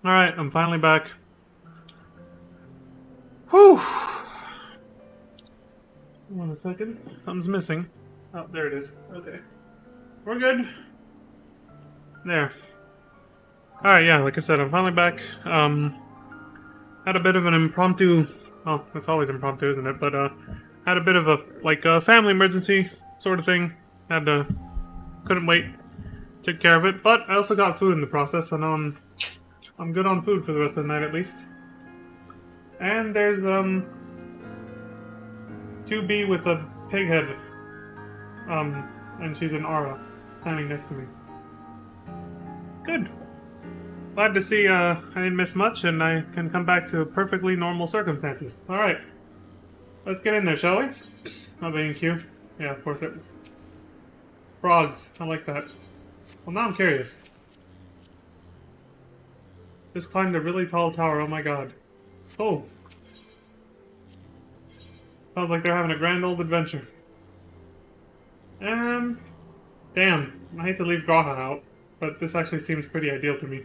Alright, I'm finally back. Whew! Hold on a second. Something's missing. Oh, there it is. Okay. We're good. There. Alright, yeah, like I said, I'm finally back. Had a bit of an impromptu... Well, it's always impromptu, isn't it? But, had a bit of a family emergency sort of thing. Had to... Couldn't wait. Took care of it. But I also got food in the process, so now I'm good on food for the rest of the night, at least. And there's, 2B with a pig head. And she's an Aura, standing next to me. Good. Glad to see, I didn't miss much, and I can come back to perfectly normal circumstances. Alright. Let's get in there, shall we? Not being cute. Yeah, of course it is. Frogs. I like that. Well, now I'm curious. Just climbed a really tall tower, oh my god. Oh. Sounds like they're having a grand old adventure. Damn. I hate to leave Graha out, but this actually seems pretty ideal to me.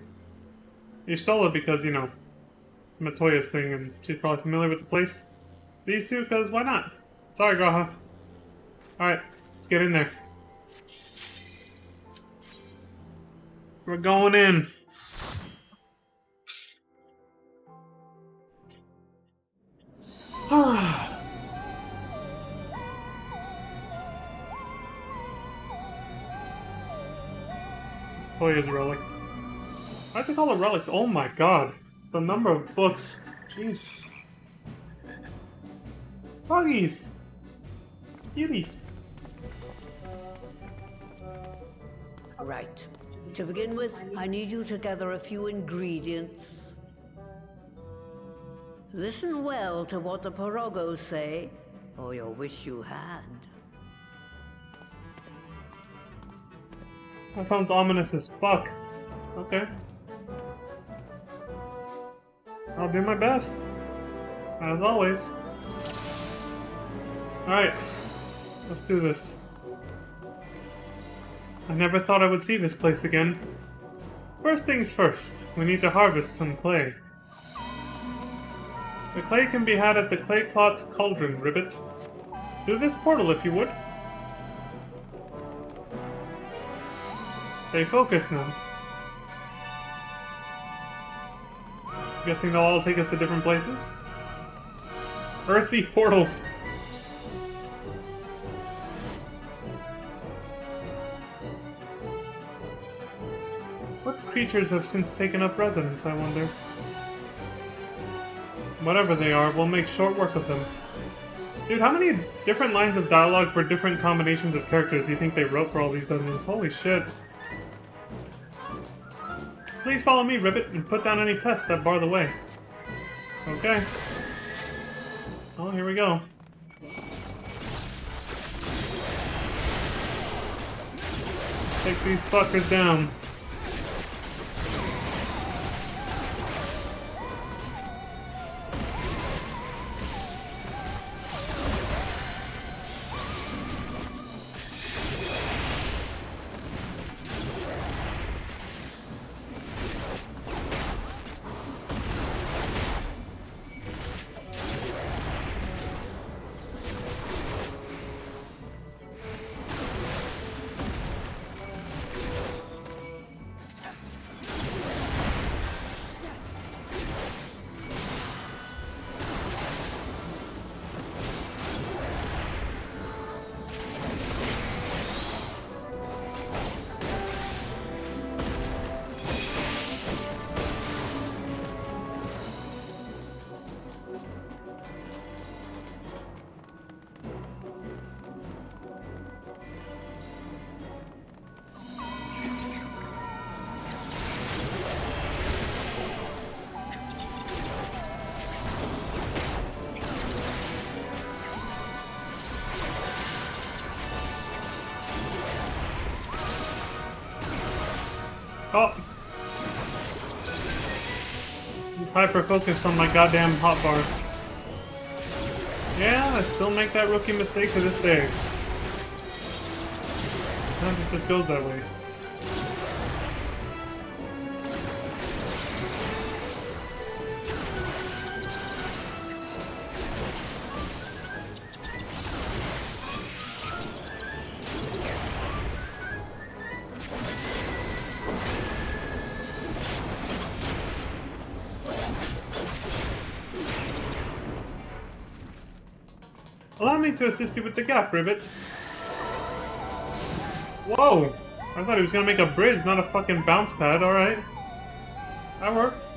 You stole it because, you know, Matoya's thing, and she's probably familiar with the place. These two, because why not? Sorry, Graha. Alright, let's get in there. We're going in. Toya's relic. Why's it called a relic? Oh my god. The number of books. Jesus. Froggies. Cuties. Right. To begin with, I need you to gather a few ingredients. Listen well to what the Porogos say, or you'll wish you had. That sounds ominous as fuck. Okay. I'll do my best. As always. Alright. Let's do this. I never thought I would see this place again. First things first, we need to harvest some clay. The clay can be had at the Clay Clot Cauldron, Ribbit. Do this portal if you would. Stay focused now. Guessing they'll all take us to different places? Earthy portal. What creatures have since taken up residence, I wonder? Whatever they are, we'll make short work of them. Dude, how many different lines of dialogue for different combinations of characters do you think they wrote for all these dungeons? Holy shit. Please follow me, Ribbit, and put down any pests that bar the way. Okay. Oh, here we go. Take these fuckers down. Oh! He's hyper-focused on my goddamn hotbar. Yeah, I still make that rookie mistake to this day. Sometimes it just goes that way. Allow me to assist you with the gap, Ribbit. Whoa! I thought he was gonna make a bridge, not a fucking bounce pad, alright. That works.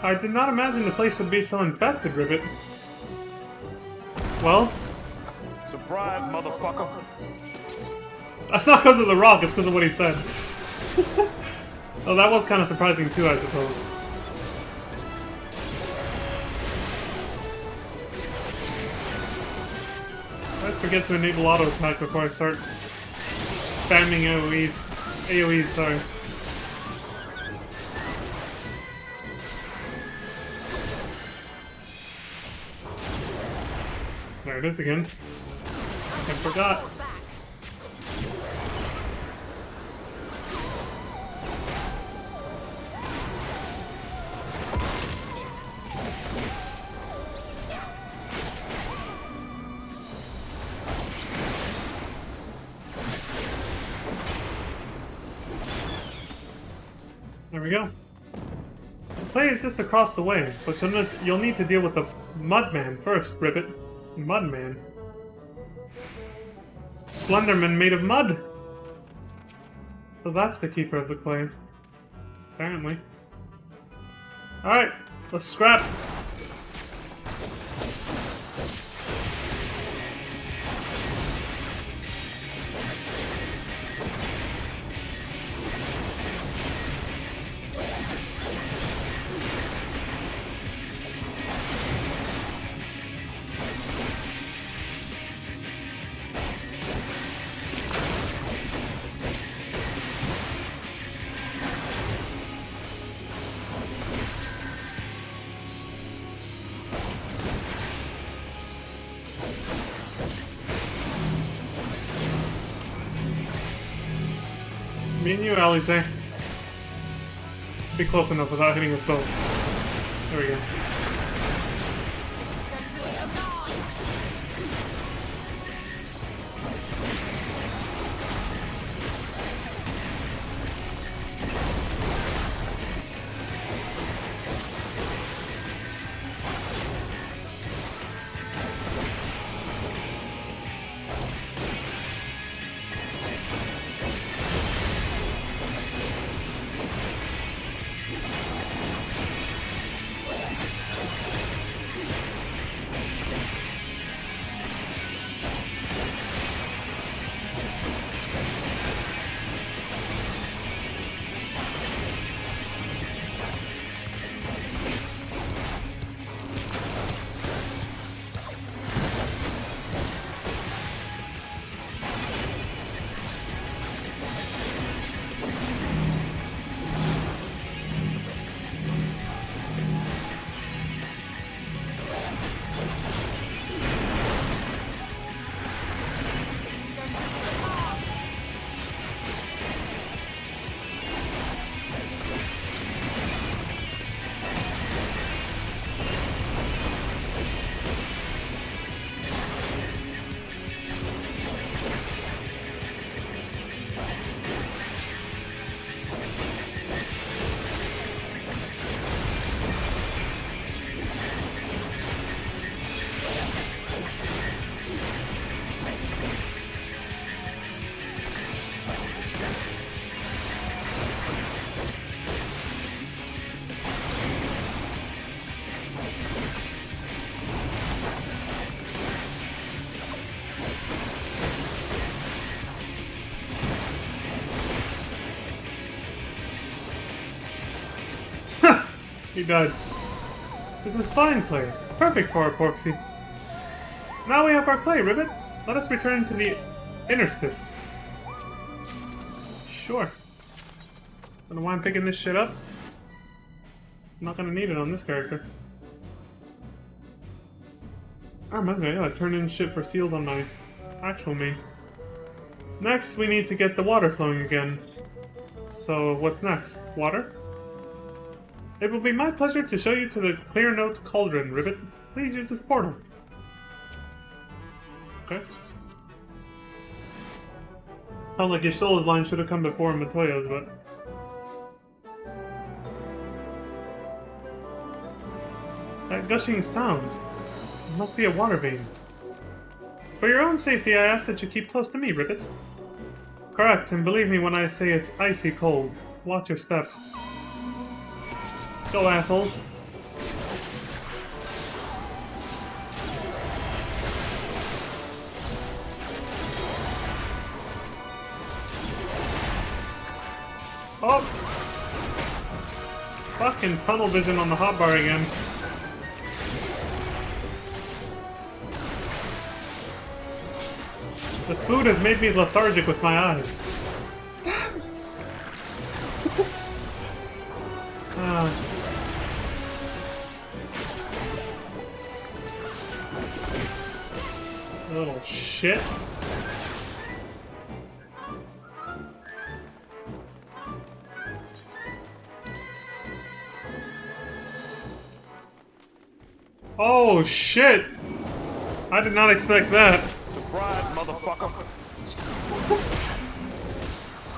I did not imagine the place would be so infested, Ribbit. Well? Surprise, motherfucker. That's not because of the rock, it's because of what he said. Oh, that was kind of surprising too, I suppose. Let's forget to enable auto attack before I start spamming AoEs. AoEs, sorry. There it is again. I forgot. There we go. The play is just across the way, but you'll need to deal with the Mudman first, Ribbit. Mudman. Slenderman made of mud! So that's the keeper of the clay. Apparently. Alright, let's scrap. Me and you, Alice. Be close enough without hitting us both. There we go. He died. This is fine clay. Perfect for our Porksy. Now we have our clay, Ribbit. Let us return to the interstice. Sure. Don't know why I'm picking this shit up. I'm not gonna need it on this character. Oh, reminds me, I gotta turn in shit for seals on my actual main. Next, we need to get the water flowing again. So, what's next? Water? It will be my pleasure to show you to the Clear Note Cauldron, Ribbit. Please use this portal. Okay. Sounds like your soul line should have come before Matoya's, but... That gushing sound. It must be a water vein. For your own safety, I ask that you keep close to me, Ribbit. Correct, and believe me when I say it's icy cold. Watch your step. Go, assholes. Oh! Fucking tunnel vision on the hotbar again. The food has made me lethargic with my eyes. Little shit. Oh shit! I did not expect that. Surprise, motherfucker.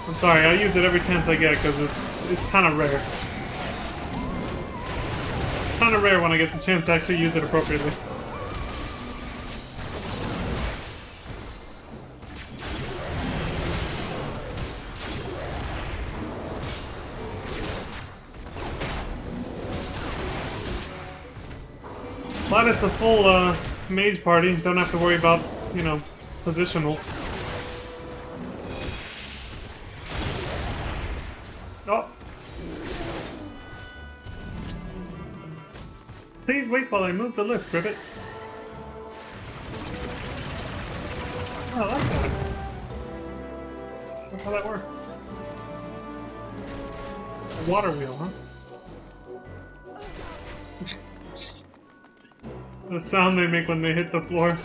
I'm sorry, I use it every chance I get because it's kind of rare. Kind of rare when I get the chance to actually use it appropriately. Glad it's a full mage party. Don't have to worry about, you know, positionals. Oh. Please wait while I move the lift, Ribbit. Oh, I like that. That's how that works. A water wheel, huh? The sound they make when they hit the floor.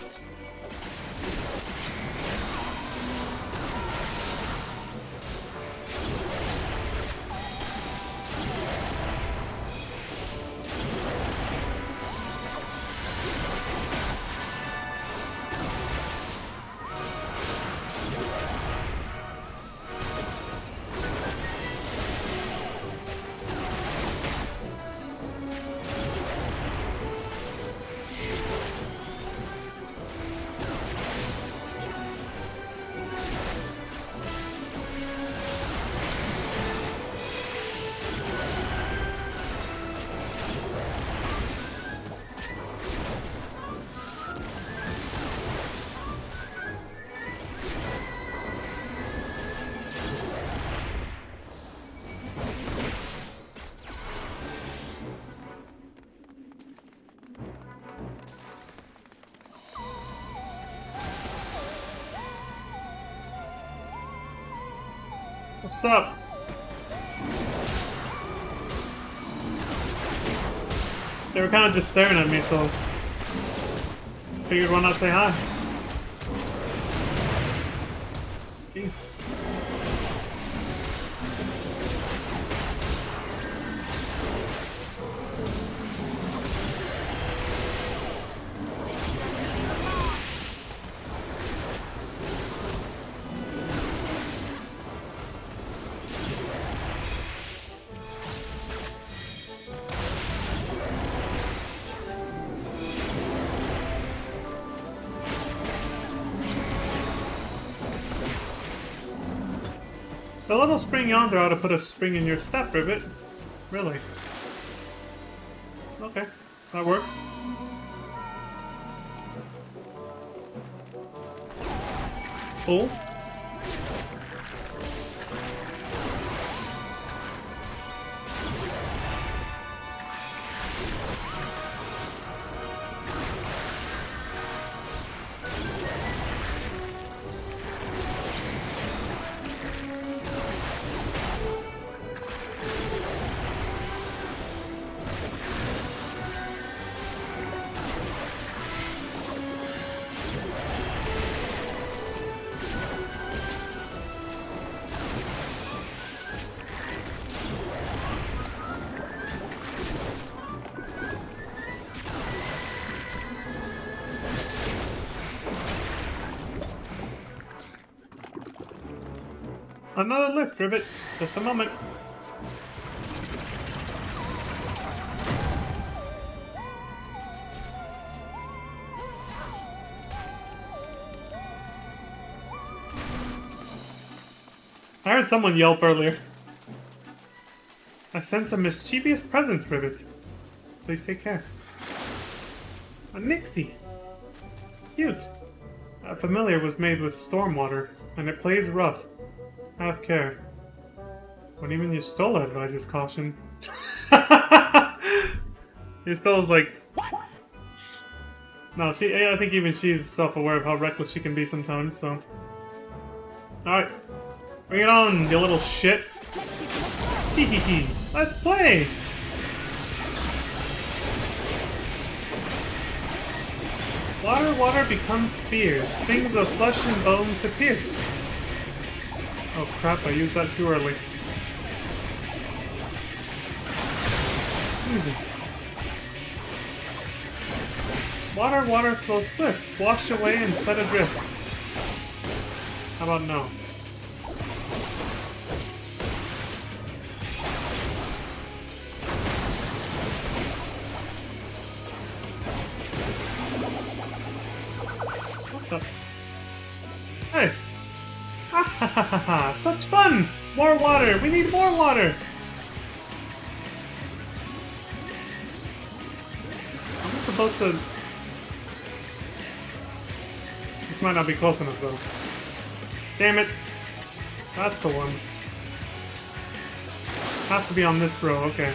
What's up? They were kind of just staring at me, so figured why not say hi. Jesus. The little spring yonder ought to put a spring in your step, Ribbit. Really. Okay, that works. Cool. another lift, Ribbit. Just a moment. I heard someone yelp earlier. I sense a mischievous presence, Ribbit. Please take care. A Nixie. Cute. A familiar was made with stormwater, and it plays rough. Have care. When even Yustola advises caution. Yustola's like... No, I think even she's self-aware of how reckless she can be sometimes, so... Alright. Bring it on, you little shit. Hee hee hee. Let's play! Water becomes spears, things of flesh and bone to pierce. Oh crap, I used that too early. Jesus. Water flows swift, washed away and set adrift. How about no? Hey! Ha ha ha ha ha! Such fun! More water! We need more water! I'm supposed to... This might not be close enough though. Damn it! That's the one. Has to be on this row, okay.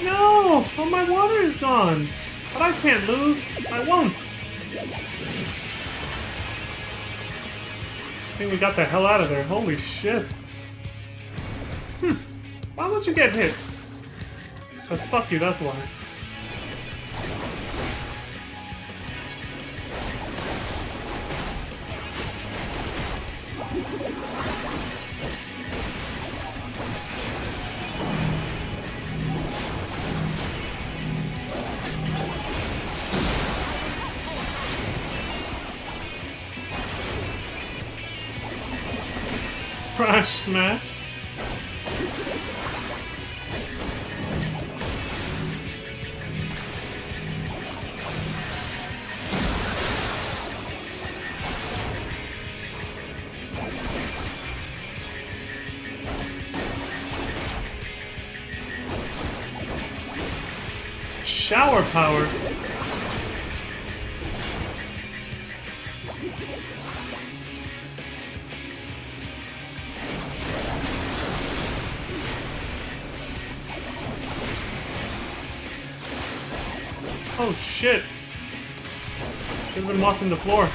No! Oh, my water is gone! But I can't lose! I won't! I think we got the hell out of there. Holy shit. Why won't you get hit? Cause fuck you, that's why. Crash smash. Shower power. Oh shit! Should've been watching the floor.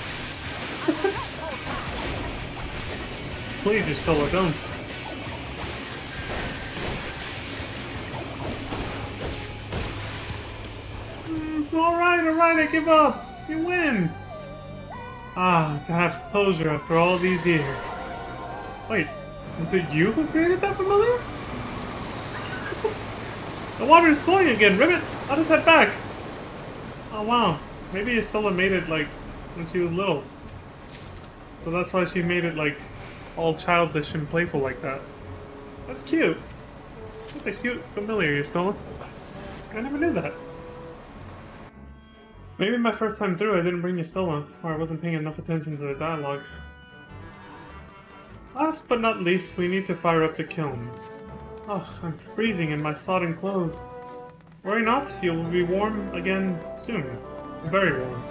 Please, just still don't. Alright, I give up! You win! Ah, to have closure after all these years. Wait, is it you who created that familiar? The water is flowing again, Ribbit! How does that back? Oh wow, maybe Yustola made it like when she was little. So that's why she made it like all childish and playful like that. That's cute. That's a cute familiar, Yustola. I never knew that. Maybe my first time through I didn't bring Yustola, or I wasn't paying enough attention to the dialogue. Last but not least, we need to fire up the kiln. Ugh, I'm freezing in my sodden clothes. Worry not, you will be warm again soon. Very warm.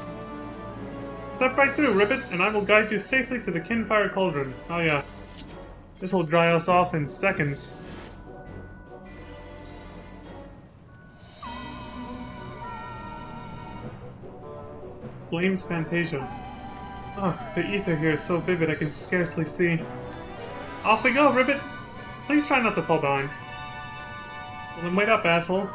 Step right through, Ribbit, and I will guide you safely to the Kinfire Cauldron. Oh yeah. This will dry us off in seconds. Flames Fantasia. Oh, the ether here is so vivid I can scarcely see. Off we go, Ribbit! Please try not to fall behind. Well, then wait up, asshole.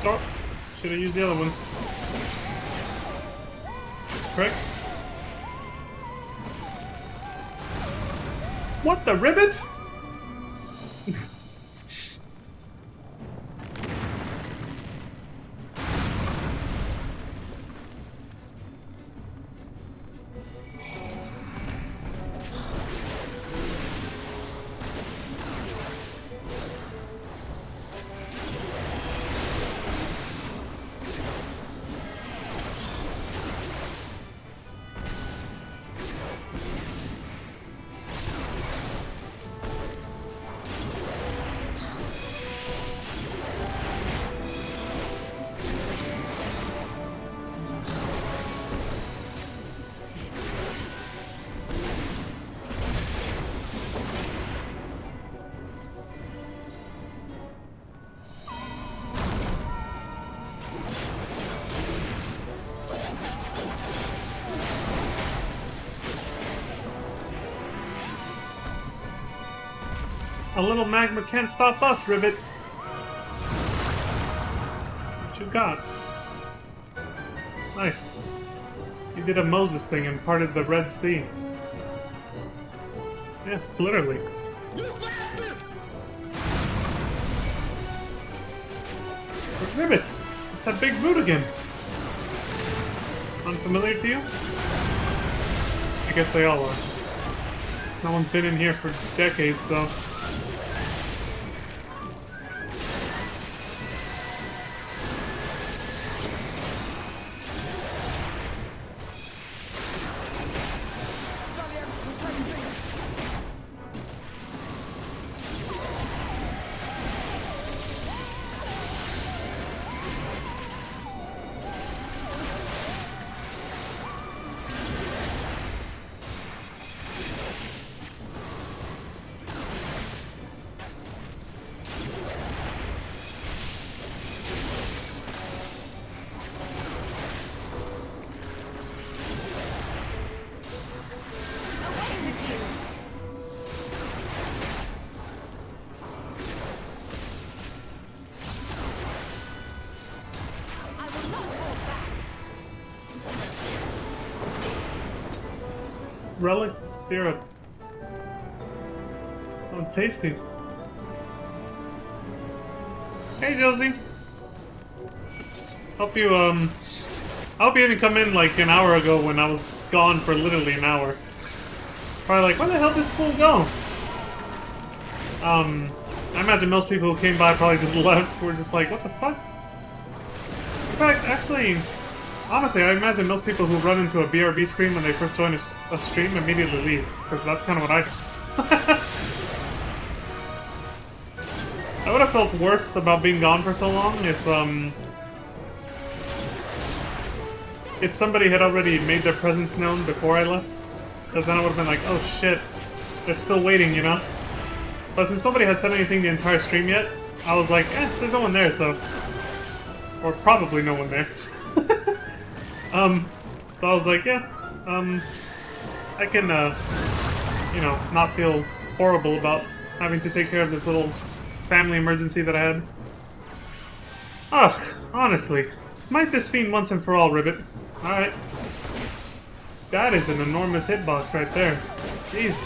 Oh, should have used the other one. Correct? What the ribbit? A little magma can't stop us, Ribbit. What you got? Nice. You did a Moses thing and parted the Red Sea. Yes, literally. Ribbit! It's that big boot again. Unfamiliar to you? I guess they all are. No one's been in here for decades, so... Relic syrup. Oh, it's tasty. Hey, Josie. Hope you, I hope you didn't come in like an hour ago when I was gone for literally an hour. Probably like, where the hell did this fool go? I imagine most people who came by probably just left. Were just like, what the fuck? In fact, actually, honestly, I imagine most people who run into a BRB screen when they first join a stream immediately leave, because that's kind of what I do. I would have felt worse about being gone for so long if somebody had already made their presence known before I left, because then I would have been like, oh shit, they're still waiting, you know? But since nobody had said anything the entire stream yet, I was like, there's no one there, so... Or probably no one there. So I was like, I can, you know, not feel horrible about having to take care of this little family emergency that I had. Ugh, honestly, smite this fiend once and for all, Ribbit. Alright. That is an enormous hitbox right there. Jesus.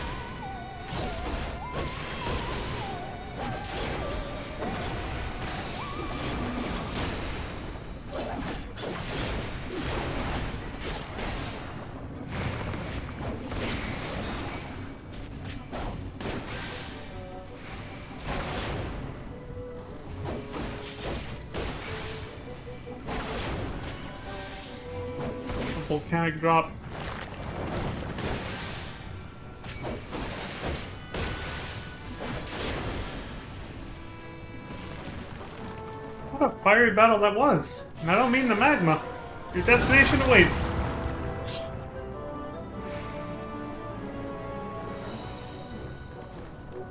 Volcanic drop. What a fiery battle that was. And I don't mean the magma. Your destination awaits.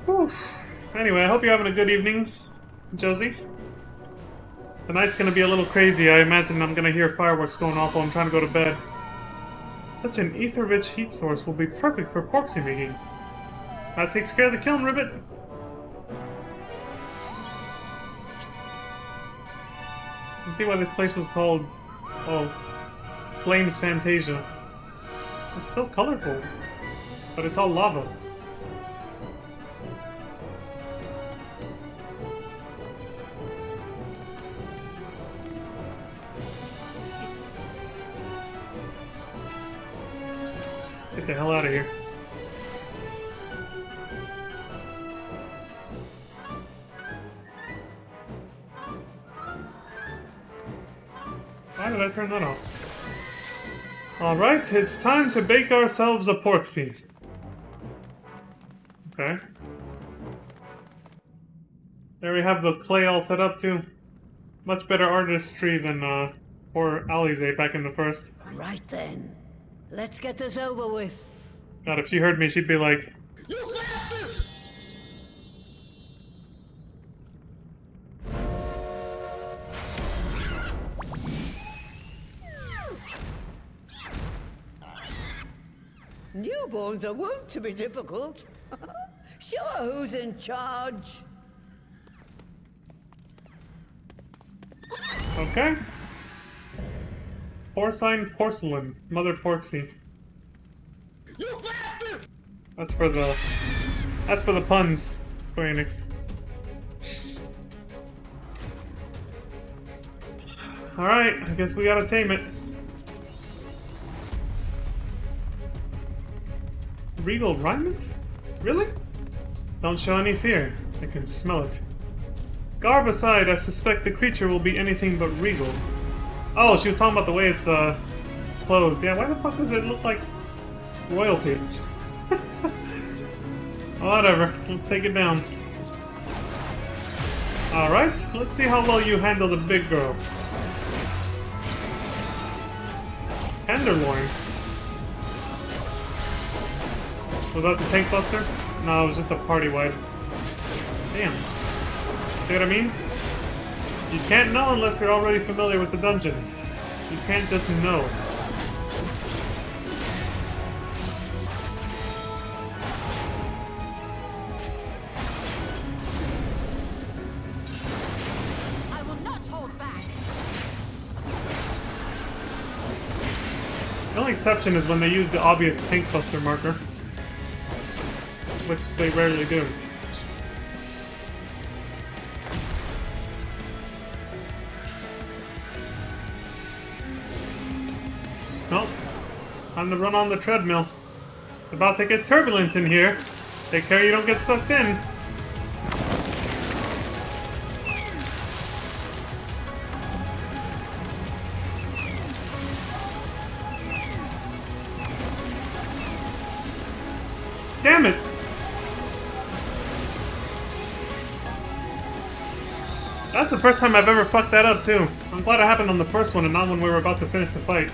Whew. Anyway, I hope you're having a good evening, Josie. The night's gonna be a little crazy. I imagine I'm gonna hear fireworks going off while I'm trying to go to bed. Such an ether-rich heat source will be perfect for proxy making. That takes care of the kiln, Ribbit. can see why this place was called, oh, Flames Fantasia. It's so colorful, but it's all lava. Get the hell out of here. Why did I turn that off? Alright, it's time to bake ourselves a porksy. Okay. There we have the clay all set up too. Much better artistry than poor Alize back in the first. Right then. Let's get this over with. God, if she heard me, she'd be like... Newborns are wont to be difficult. Sure, who's in charge? Okay. Porcine porcelain, Mother Porksy. You bastard! That's for the puns, Square Enix. Alright, I guess we gotta tame it. Regal Raiment? Really? Don't show any fear. I can smell it. Garb aside, I suspect the creature will be anything but regal. Oh, she was talking about the way it's clothed. Yeah, why the fuck does it look like royalty? Whatever, let's take it down. Alright, let's see how well you handle the big girl. Tenderloin. Was that the tank buster? No, it was just a party wipe. Damn. See what I mean? You can't know unless you're already familiar with the dungeon. You can't just know. I will not hold back. The only exception is when they use the obvious tank buster marker. Which they rarely do. Nope. Time to run on the treadmill. It's about to get turbulent in here. Take care you don't get sucked in. Damn it! That's the first time I've ever fucked that up, too. I'm glad it happened on the first one and not when we were about to finish the fight.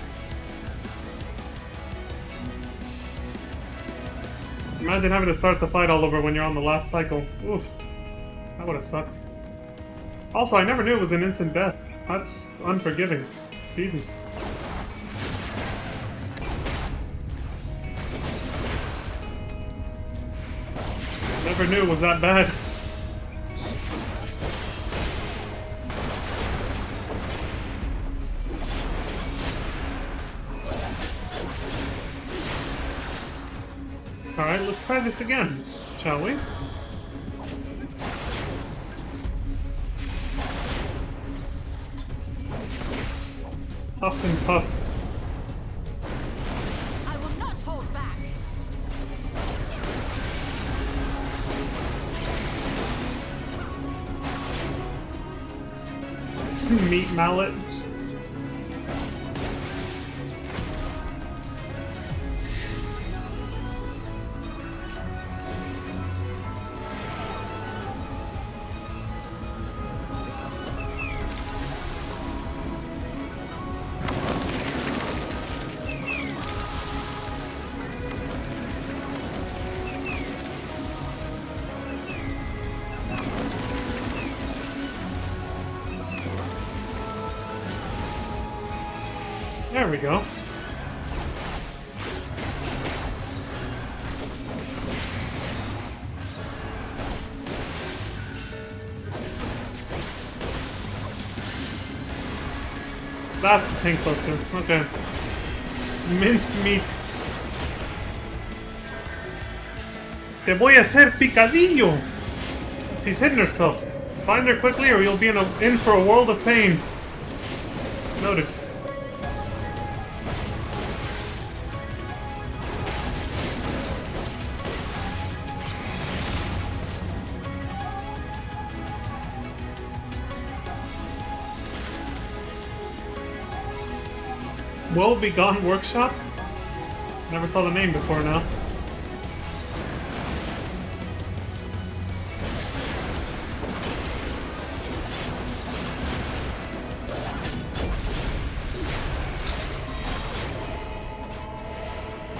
Imagine having to start the fight all over when you're on the last cycle. Oof. That would've sucked. Also, I never knew it was an instant death. That's unforgiving. Jesus. Never knew it was that bad. Alright, let's try this again, shall we? Puff and puff. I will not hold back. Meat mallet. There we go. That's the thing close to. Okay. Minced meat. Te voy a hacer picadillo! She's hidden herself. Find her quickly or you'll be in for a world of pain. Noted. Woe Begone Workshop? Never saw the name before now.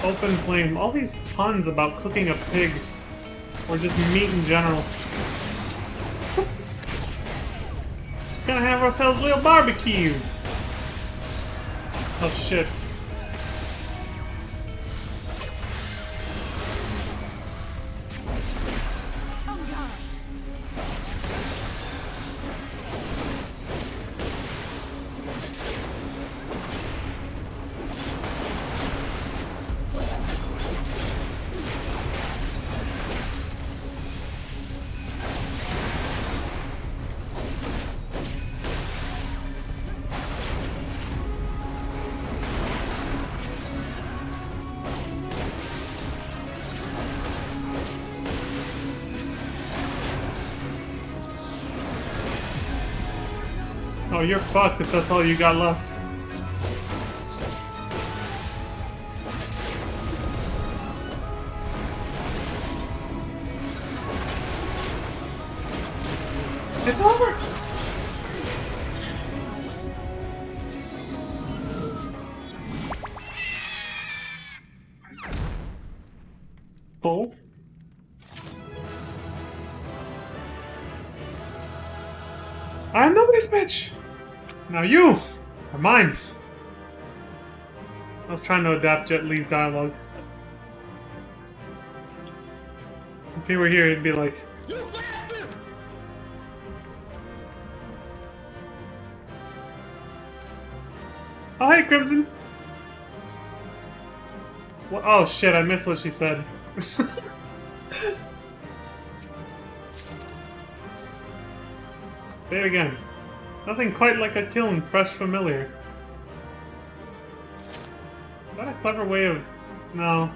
Open flame. All these puns about cooking a pig. Or just meat in general. Gonna have ourselves a little barbecue! Oh shit. Oh, you're fucked if that's all you got left. It's over! Bull? I am nobody's bitch! Now you are mine. I was trying to adapt Jet Li's dialogue. If he were here, he'd be like, You bastard! "Oh hey, Crimson." What? Oh shit! I missed what she said. Say it again. Nothing quite like a kiln, fresh familiar. Is that a clever way of... No.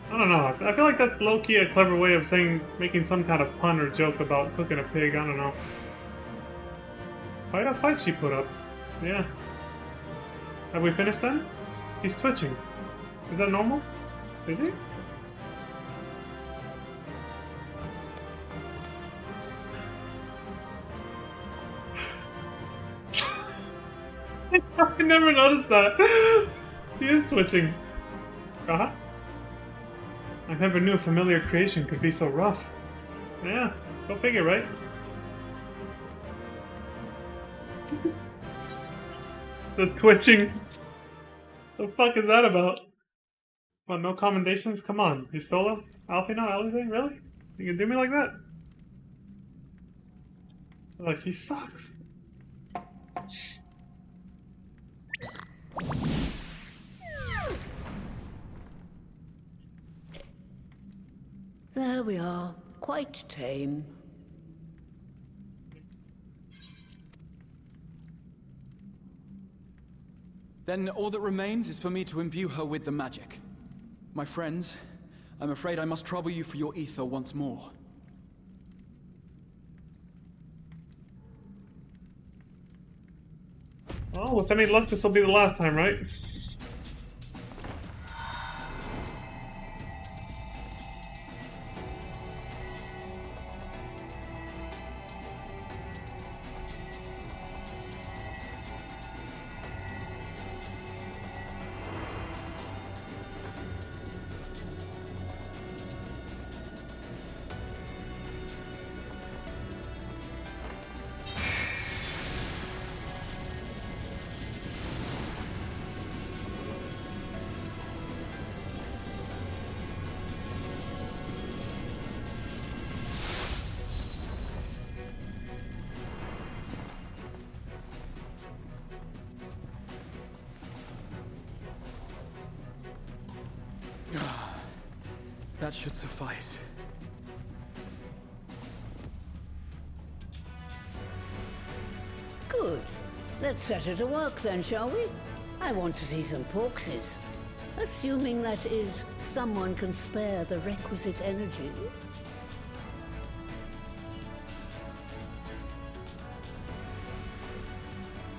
I don't know. I feel like that's low-key a clever way of making some kind of pun or joke about cooking a pig. I don't know. Quite a fight she put up. Yeah. Have we finished then? He's twitching. Is that normal? Is he? I never noticed that. She is twitching. Uh-huh. I never knew a familiar creation could be so rough. Yeah, go figure, right? The twitching. The fuck is that about? What, no commendations? Come on. You stole him? Alfino? Alize? Really? You can do me like that? Like, he sucks. There we are. Quite tame. Then all that remains is for me to imbue her with the magic. My friends, I'm afraid I must trouble you for your ether once more. Well, with any luck, this will be the last time, right? That should suffice. Good. Let's set her to work then, shall we? I want to see some porkses. Assuming that is, someone can spare the requisite energy.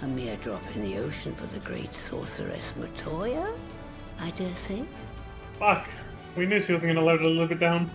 A mere drop in the ocean for the great sorceress Matoya, I dare say. Fuck. We knew she wasn't gonna let it a little bit down.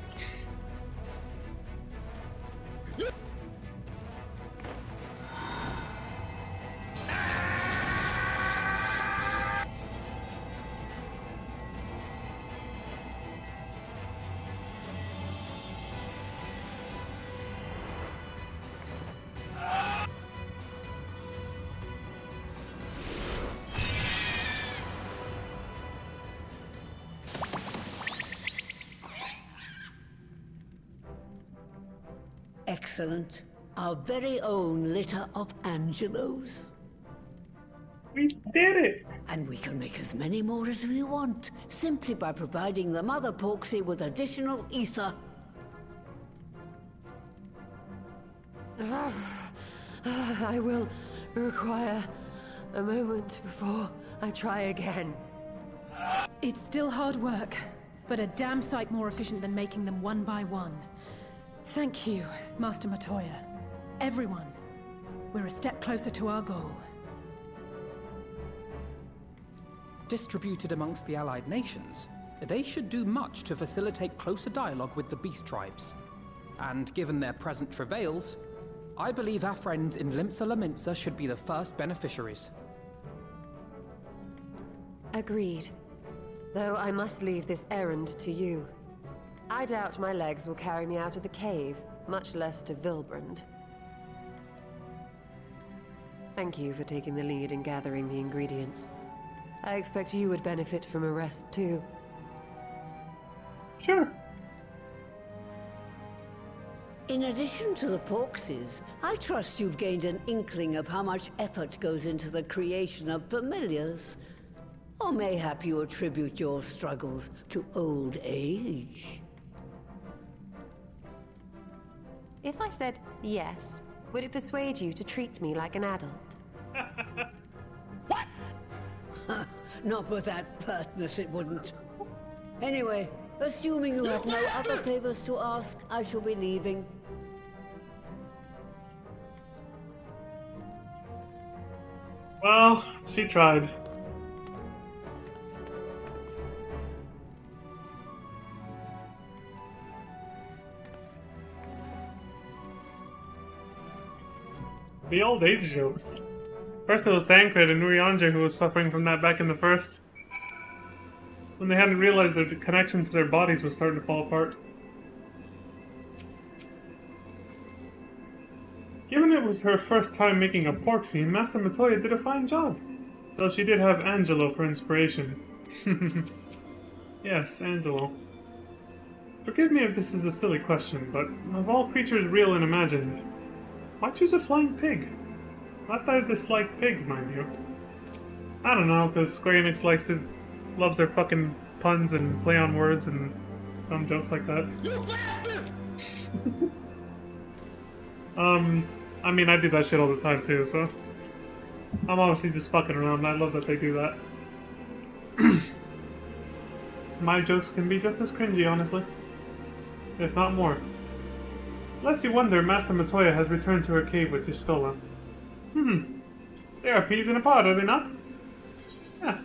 Excellent. Our very own litter of Angelos. We did it! And we can make as many more as we want, simply by providing the mother Porksy with additional ether. I will require a moment before I try again. It's still hard work, but a damn sight more efficient than making them one by one. Thank you, Master Matoya. Everyone. We're a step closer to our goal. Distributed amongst the allied nations, they should do much to facilitate closer dialogue with the beast tribes. And given their present travails, I believe our friends in Limsa Lominsa should be the first beneficiaries. Agreed. Though I must leave this errand to you. I doubt my legs will carry me out of the cave, much less to Vilbrand. Thank you for taking the lead in gathering the ingredients. I expect you would benefit from a rest too. Sure. In addition to the Porkses, I trust you've gained an inkling of how much effort goes into the creation of familiars. Or mayhap you attribute your struggles to old age. If I said yes, would it persuade you to treat me like an adult? Not with that pertness, it wouldn't. Anyway, assuming you have no other favors to ask, I shall be leaving. Well, she tried. The old age jokes. First it was Tancred and Urianger who was suffering from that back in the first. When they hadn't realized their connection to their bodies was starting to fall apart. Given it was her first time making a pork scene, Master Matoya did a fine job. Though she did have Angelo for inspiration. Yes, Angelo. Forgive me if this is a silly question, but of all creatures real and imagined, why choose a flying pig? Not that I dislike pigs, mind you. I don't know, because Square Enix loves their fucking puns and play on words and dumb jokes like that. You bastard! I mean, I do that shit all the time too, so... I'm obviously just fucking around, and I love that they do that. My jokes can be just as cringy, honestly. If not more. Lest you wonder, Master Matoya has returned to her cave with Y'shtola. They are peas in a pod, are they not? Yeah.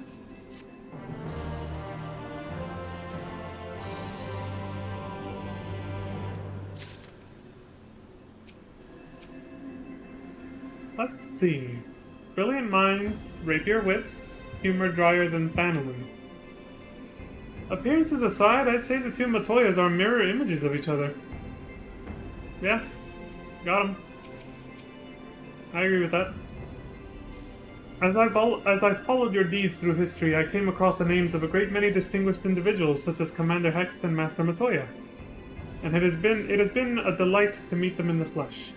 Let's see. Brilliant minds, rapier wits, humor drier than Thanolin. Appearances aside, I'd say the two Matoyas are mirror images of each other. Yeah, got him. I agree with that. As I followed your deeds through history, I came across the names of a great many distinguished individuals, such as Commander Hext and Master Matoya. And it has been a delight to meet them in the flesh.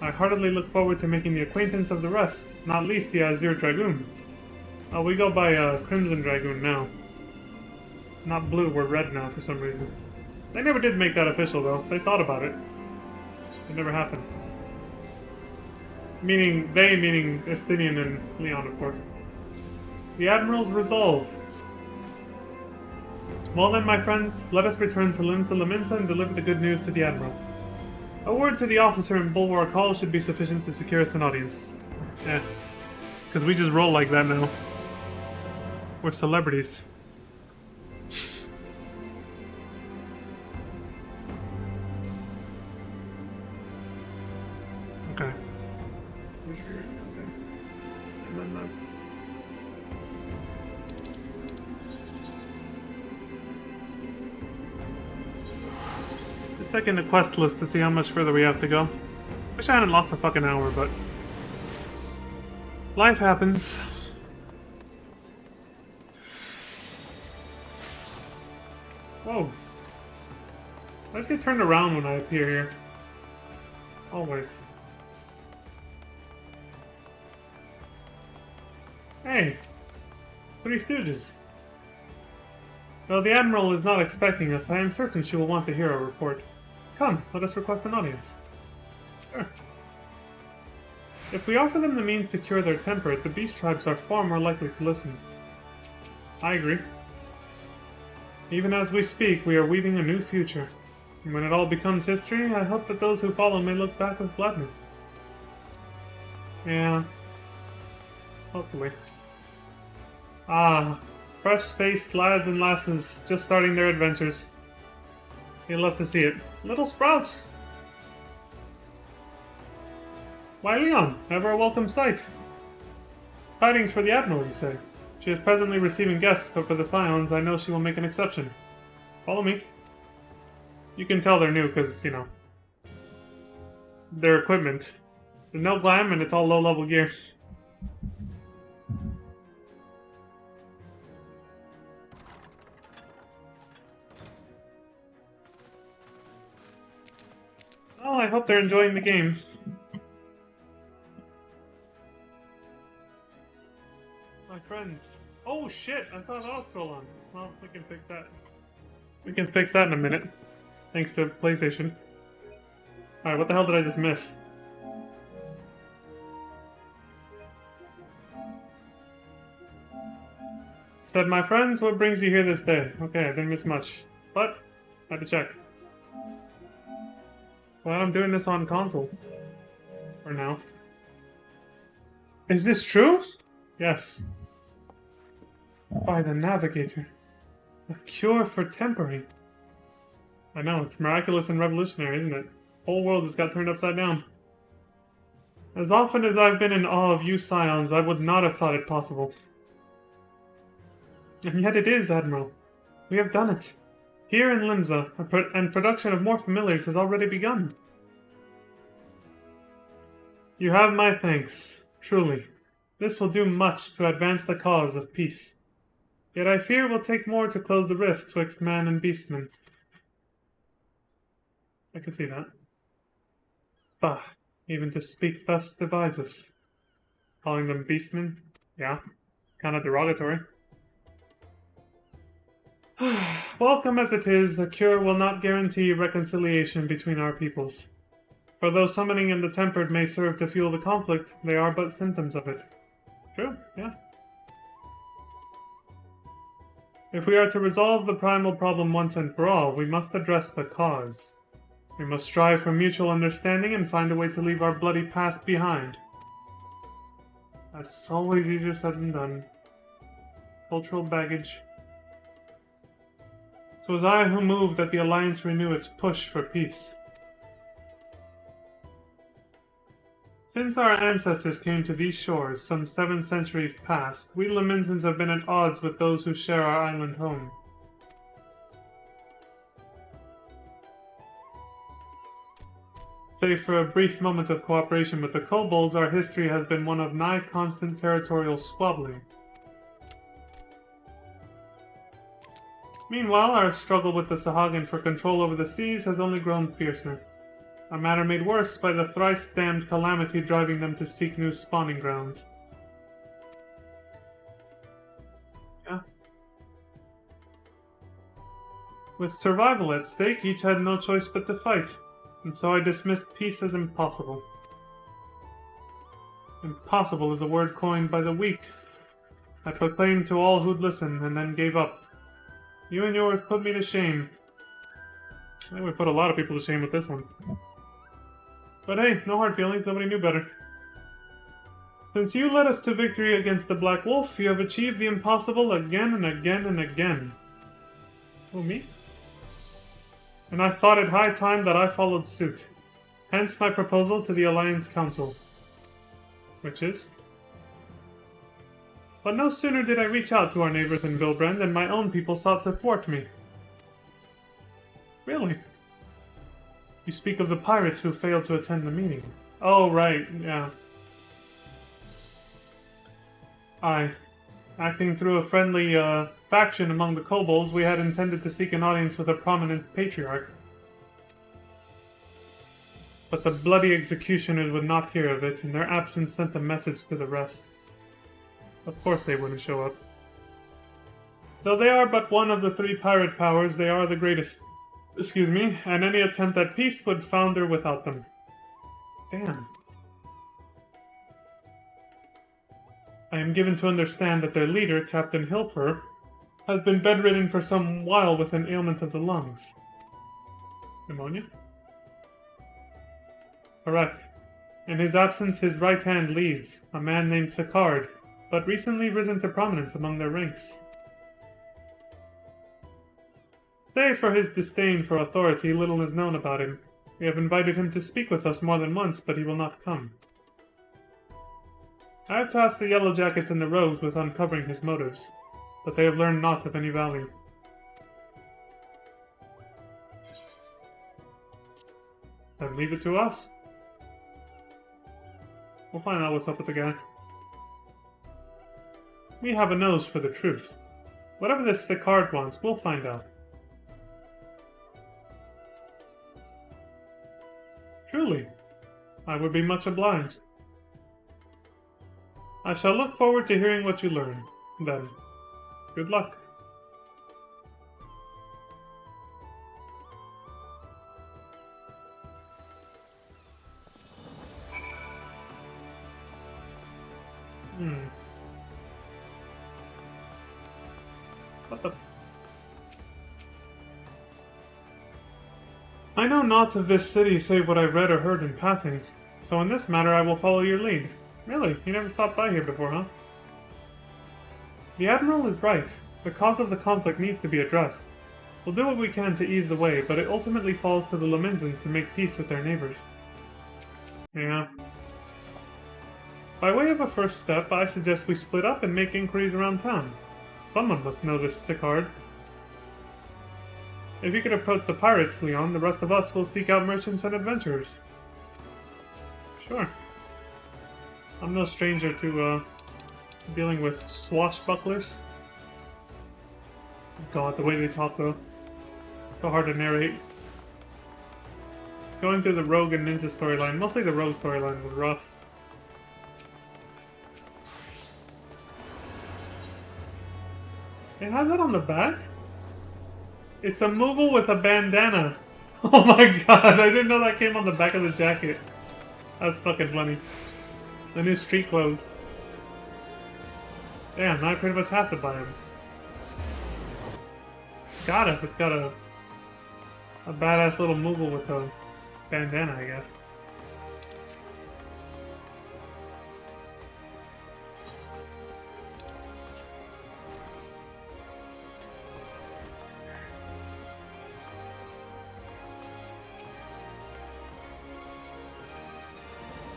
I heartily look forward to making the acquaintance of the rest, not least the Azure Dragoon. We go by Crimson Dragoon now. Not blue, we're red now for some reason. They never did make that official, though. They thought about it. It never happened. Meaning Estinian and Leon, of course. The Admiral's resolve. Well then, my friends, let us return to Limsa Lominsa and deliver the good news to the Admiral. A word to the officer in Bulwark Hall should be sufficient to secure us an audience. Yeah. Because we just roll like that now. We're celebrities. Okay. And then that's... Just checking the quest list to see how much further we have to go. Wish I hadn't lost a fucking hour, but... life happens. Whoa. I just get turned around when I appear here. Always. Hey! Three Stooges. Though the Admiral is not expecting us, I am certain she will want to hear our report. Come, let us request an audience. Sure. If we offer them the means to cure their temper, the beast tribes are far more likely to listen. I agree. Even as we speak, we are weaving a new future. And when it all becomes history, I hope that those who follow may look back with gladness. Yeah. Hopefully. Ah, fresh-faced lads and lasses just starting their adventures. You'll love to see it. Little sprouts! Why, Leon, ever a welcome sight. Tidings for the Admiral, you say? She is presently receiving guests, but for the Scions, I know she will make an exception. Follow me. You can tell they're new, because, you know, their equipment. There's no glam, and it's all low-level gear. Well, I hope they're enjoying the game. My friends. Oh shit, I thought that was still on. Well, we can fix that. We can fix that in a minute. Thanks to PlayStation. Alright, what the hell did I just miss? Said, my friends, what brings you here this day? Okay, I didn't miss much. But, I had to check. Well, I'm doing this on console. For now. Is this true? Yes. By the Navigator. A cure for tempering. I know, it's miraculous and revolutionary, isn't it? The whole world just got turned upside down. As often as I've been in awe of you Scions, I would not have thought it possible. And yet it is, Admiral. We have done it. Here in Limsa, and production of more familiars has already begun. You have my thanks, truly. This will do much to advance the cause of peace. Yet I fear it will take more to close the rift twixt man and beastman. I can see that. Bah, even to speak thus divides us. Calling them beastmen? Yeah, kind of derogatory. Welcome as it is, a cure will not guarantee reconciliation between our peoples. For though summoning in the tempered may serve to fuel the conflict, they are but symptoms of it. True, yeah. If we are to resolve the primal problem once and for all, we must address the cause. We must strive for mutual understanding and find a way to leave our bloody past behind. That's always easier said than done. Cultural baggage. 'Twas I who moved that the Alliance renew its push for peace. Since our ancestors came to these shores, some 7 centuries past, we Laminsans have been at odds with those who share our island home. Save for a brief moment of cooperation with the kobolds, our history has been one of nigh constant territorial squabbling. Meanwhile, our struggle with the Sahagin for control over the seas has only grown fiercer. A matter made worse by the thrice-damned calamity driving them to seek new spawning grounds. Yeah. With survival at stake, each had no choice but to fight, and so I dismissed peace as impossible. Impossible is a word coined by the weak. I proclaimed to all who'd listen, and then gave up. You and yours put me to shame. I think we put a lot of people to shame with this one. But hey, no hard feelings, nobody knew better. Since you led us to victory against the Black Wolf, you have achieved the impossible again and again and again. Who, me? And I thought it high time that I followed suit. Hence my proposal to the Alliance Council. Which is? But no sooner did I reach out to our neighbors in Vilbrand than my own people sought to thwart me. Really? You speak of the pirates who failed to attend the meeting. Oh, right, yeah. Acting through a friendly, faction among the kobolds, we had intended to seek an audience with a prominent patriarch. But the bloody executioners would not hear of it, and their absence sent a message to the rest. Of course they wouldn't show up. Though they are but one of the 3 pirate powers, they are the greatest. Excuse me, and any attempt at peace would founder without them. Damn. I am given to understand that their leader, Captain Hilfer, has been bedridden for some while with an ailment of the lungs. Pneumonia? Correct. In his absence, his right hand leads, a man named Sicard, but recently risen to prominence among their ranks. Save for his disdain for authority, little is known about him. We have invited him to speak with us more than once, but he will not come. I have tasked the Yellow Jackets and the Rogues with uncovering his motives, but they have learned naught of any value. Then leave it to us. We'll find out what's up with the guy. We have a nose for the truth. Whatever this Sicard wants, we'll find out. Truly, I would be much obliged. I shall look forward to hearing what you learn. Then, good luck. What the... I know naught of this city save what I've read or heard in passing, so in this matter I will follow your lead. Really? You never stopped by here before, huh? The Admiral is right. The cause of the conflict needs to be addressed. We'll do what we can to ease the way, but it ultimately falls to the Lemenzans to make peace with their neighbors. Yeah. By way of a first step, I suggest we split up and make inquiries around town. Someone must know this Sicard. If you could approach the pirates, Leon, the rest of us will seek out merchants and adventurers. Sure. I'm no stranger to, dealing with swashbucklers. God, the way they talk, though. So hard to narrate. Going through the Rogue and Ninja storyline, mostly the Rogue storyline was rough. It has that on the back? It's a Moogle with a bandana. Oh my god, I didn't know that came on the back of the jacket. That's fucking funny. The new street clothes. Damn, now I pretty much have to buy them. Got it, it's got a badass little Moogle with a bandana, I guess.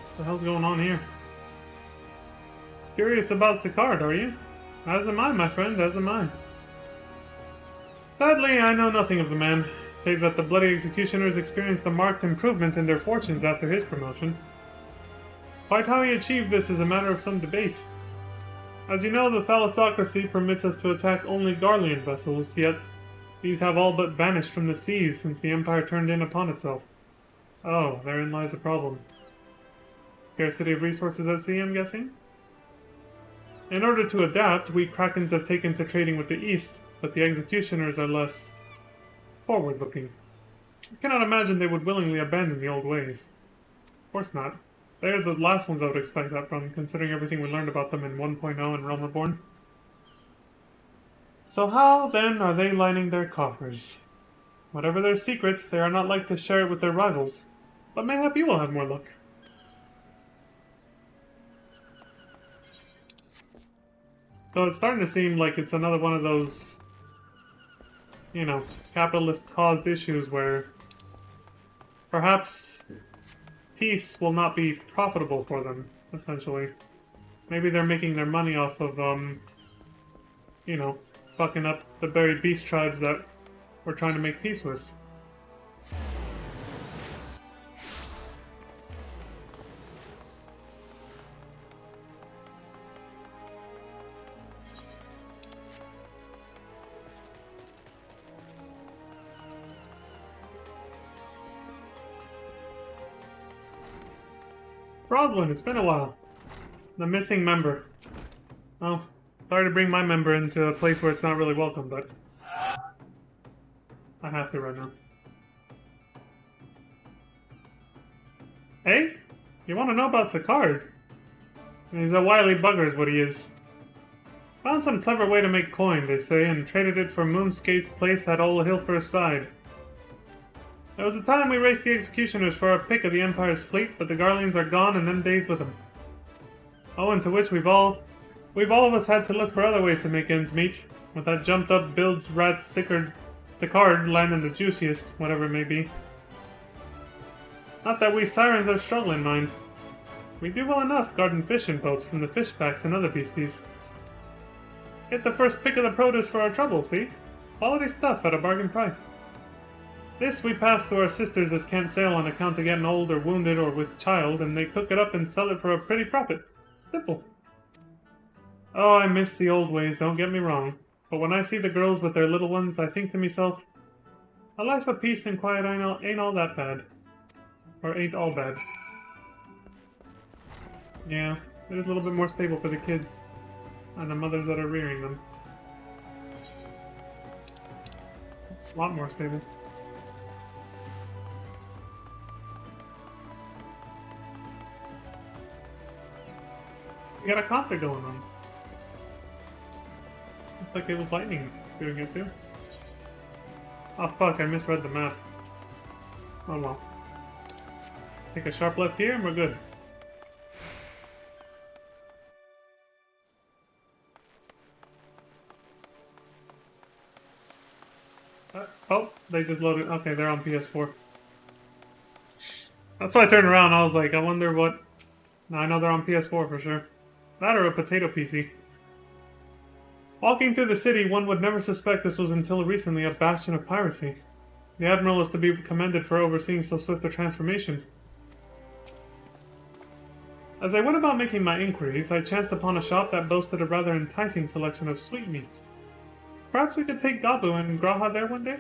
What the hell's going on here? Curious about Sicard, are you? As am I, my friend, as am I. Sadly, I know nothing of the man, save that the Bloody Executioners experienced a marked improvement in their fortunes after his promotion. Quite how he achieved this is a matter of some debate. As you know, the Thalassocracy permits us to attack only Garlean vessels, yet these have all but vanished from the seas since the Empire turned in upon itself. Oh, therein lies the problem. Scarcity of resources at sea, I'm guessing? In order to adapt, we Krakens have taken to trading with the East, but the Executioners are less forward-looking. I cannot imagine they would willingly abandon the old ways. Of course not. They're the last ones I would expect that from, considering everything we learned about them in 1.0 and Realm Reborn. So how, then, are they lining their coffers? Whatever their secret, they are not like to share it with their rivals. But mayhap you will have more luck. So it's starting to seem like it's another one of those, you know, capitalist-caused issues where perhaps peace will not be profitable for them, essentially. Maybe they're making their money off of, you know, fucking up the very beast tribes that we're trying to make peace with. Brodwin, it's been a while. The missing member. Oh, sorry to bring my member into a place where it's not really welcome, but I have to right now. Hey? You want to know about Sicard? He's a wily bugger is what he is. Found some clever way to make coin, they say, and traded it for Moonskate's place at Old Hilfir's side. There was a time we raced the Executioners for a pick of the Empire's fleet, but the Garleans are gone and them days with them. Owing to which we've all of us had to look for other ways to make ends meet, with that jumped-up Bilge Rat Sicard landing the juiciest, whatever it may be. Not that we Sirens are struggling, mind. We do well enough guarding fishing boats from the fishbacks and other beasties. Get the first pick of the produce for our trouble, see? Quality stuff at a bargain price. This we pass to our sisters as can't sail on account of getting old or wounded or with child, and they cook it up and sell it for a pretty profit. Simple. Oh, I miss the old ways, don't get me wrong. But when I see the girls with their little ones, I think to myself, a life of peace and quiet ain't all that bad. Or ain't all bad. Yeah, it is a little bit more stable for the kids and the mothers that are rearing them. A lot more stable. We got a concert going on. Looks like it was lightning doing it too. Oh fuck, I misread the map. Oh well. Take a sharp left here and we're good. Oh, they just loaded. Okay, they're on PS4. That's why I turned around. I was like, I wonder what. No, I know they're on PS4 for sure. That or a potato PC. Walking through the city, one would never suspect this was until recently a bastion of piracy. The Admiral is to be commended for overseeing so swift a transformation. As I went about making my inquiries, I chanced upon a shop that boasted a rather enticing selection of sweetmeats. Perhaps we could take Gabu and Graha there one day?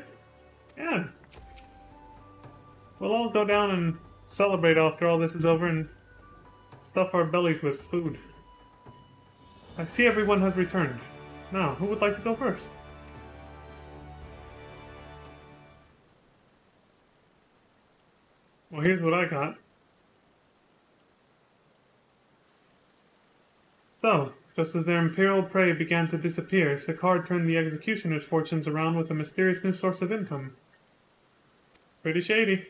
Yeah. We'll all go down and celebrate after all this is over and stuff our bellies with food. I see everyone has returned. Now, who would like to go first? Well, here's what I got. So, just as their imperial prey began to disappear, Sicard turned the Executioner's fortunes around with a mysterious new source of income. Pretty shady.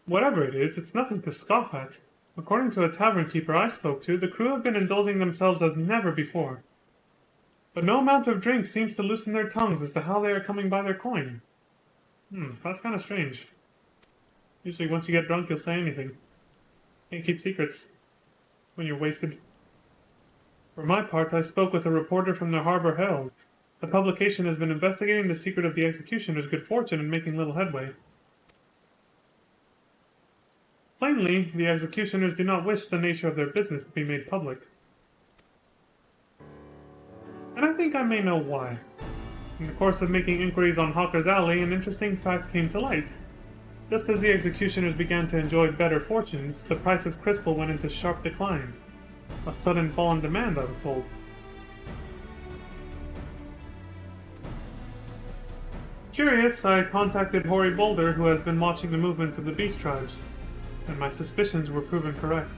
Whatever it is, it's nothing to scoff at. According to a tavern keeper I spoke to, the crew have been indulging themselves as never before. But no amount of drink seems to loosen their tongues as to how they are coming by their coin. That's kind of strange. Usually once you get drunk, you'll say anything. Can't keep secrets when you're wasted. For my part, I spoke with a reporter from the Harbor Herald. The publication has been investigating the secret of the Executioner's good fortune and making little headway. Plainly, the Executioners do not wish the nature of their business to be made public. And I think I may know why. In the course of making inquiries on Hawker's Alley, an interesting fact came to light. Just as the Executioners began to enjoy better fortunes, the price of crystal went into sharp decline. A sudden fall in demand, I was told. curious, I contacted Hoary Boulder, who has been watching the movements of the beast tribes, and my suspicions were proven correct.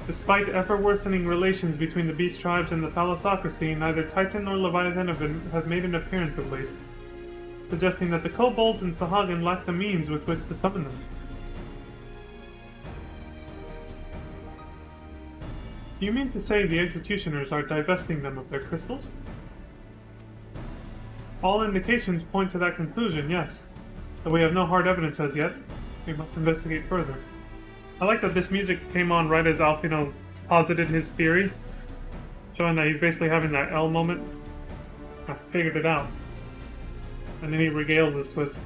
Despite ever-worsening relations between the beast tribes and the Thalassocracy, neither Titan nor Leviathan have made an appearance of late, suggesting that the kobolds and Sahagin lack the means with which to summon them. You mean to say the executioners are divesting them of their crystals? All indications point to that conclusion, yes. Though we have no hard evidence as yet, we must investigate further. I like that this music came on right as Alphino posited his theory, showing that he's basically having that L moment. I figured it out. And then he regales us with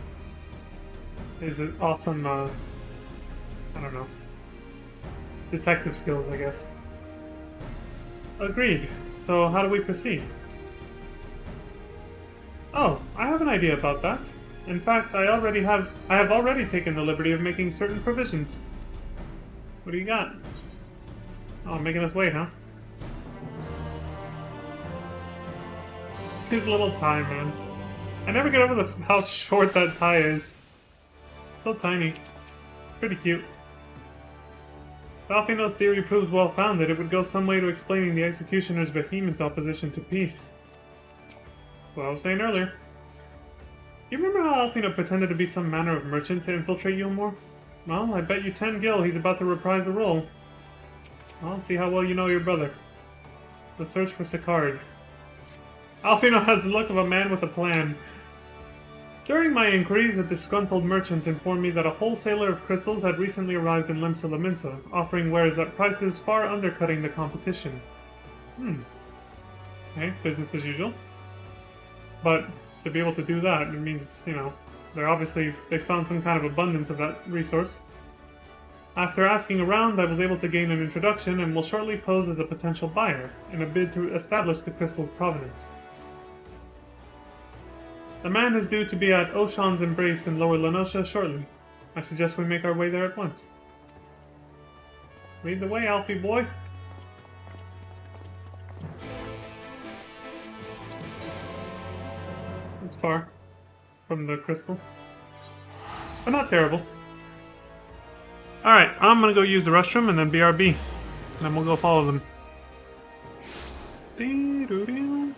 his awesome, I don't know, detective skills, I guess. Agreed. So how do we proceed? Oh, I have an idea about that. In fact, I have already taken the liberty of making certain provisions. What do you got? Oh, making us wait, huh? His little tie, man. I never get over how short that tie is. It's so tiny. Pretty cute. If Alphino's theory proves well-founded, it would go some way to explaining the Executioner's vehement opposition to peace. What I was saying earlier. Do you remember how Alphino pretended to be some manner of merchant to infiltrate Eulmore? Well, I bet you 10 gil he's about to reprise the role. I'll see how well you know your brother. The search for Sicard. Alphino has the look of a man with a plan. During my inquiries, a disgruntled merchant informed me that a wholesaler of crystals had recently arrived in Limsa Lominsa, offering wares at prices far undercutting the competition. Okay, business as usual. But to be able to do that, it means, you know, they found some kind of abundance of that resource. After asking around, I was able to gain an introduction and will shortly pose as a potential buyer in a bid to establish the crystal's provenance. The man is due to be at Oshan's Embrace in Lower Lenosha shortly. I suggest we make our way there at once. Lead the way, Alfie boy. It's far from the crystal, but not terrible. Alright, I'm gonna go use the restroom and then BRB. And then we'll go follow them. Dee-doo-doo.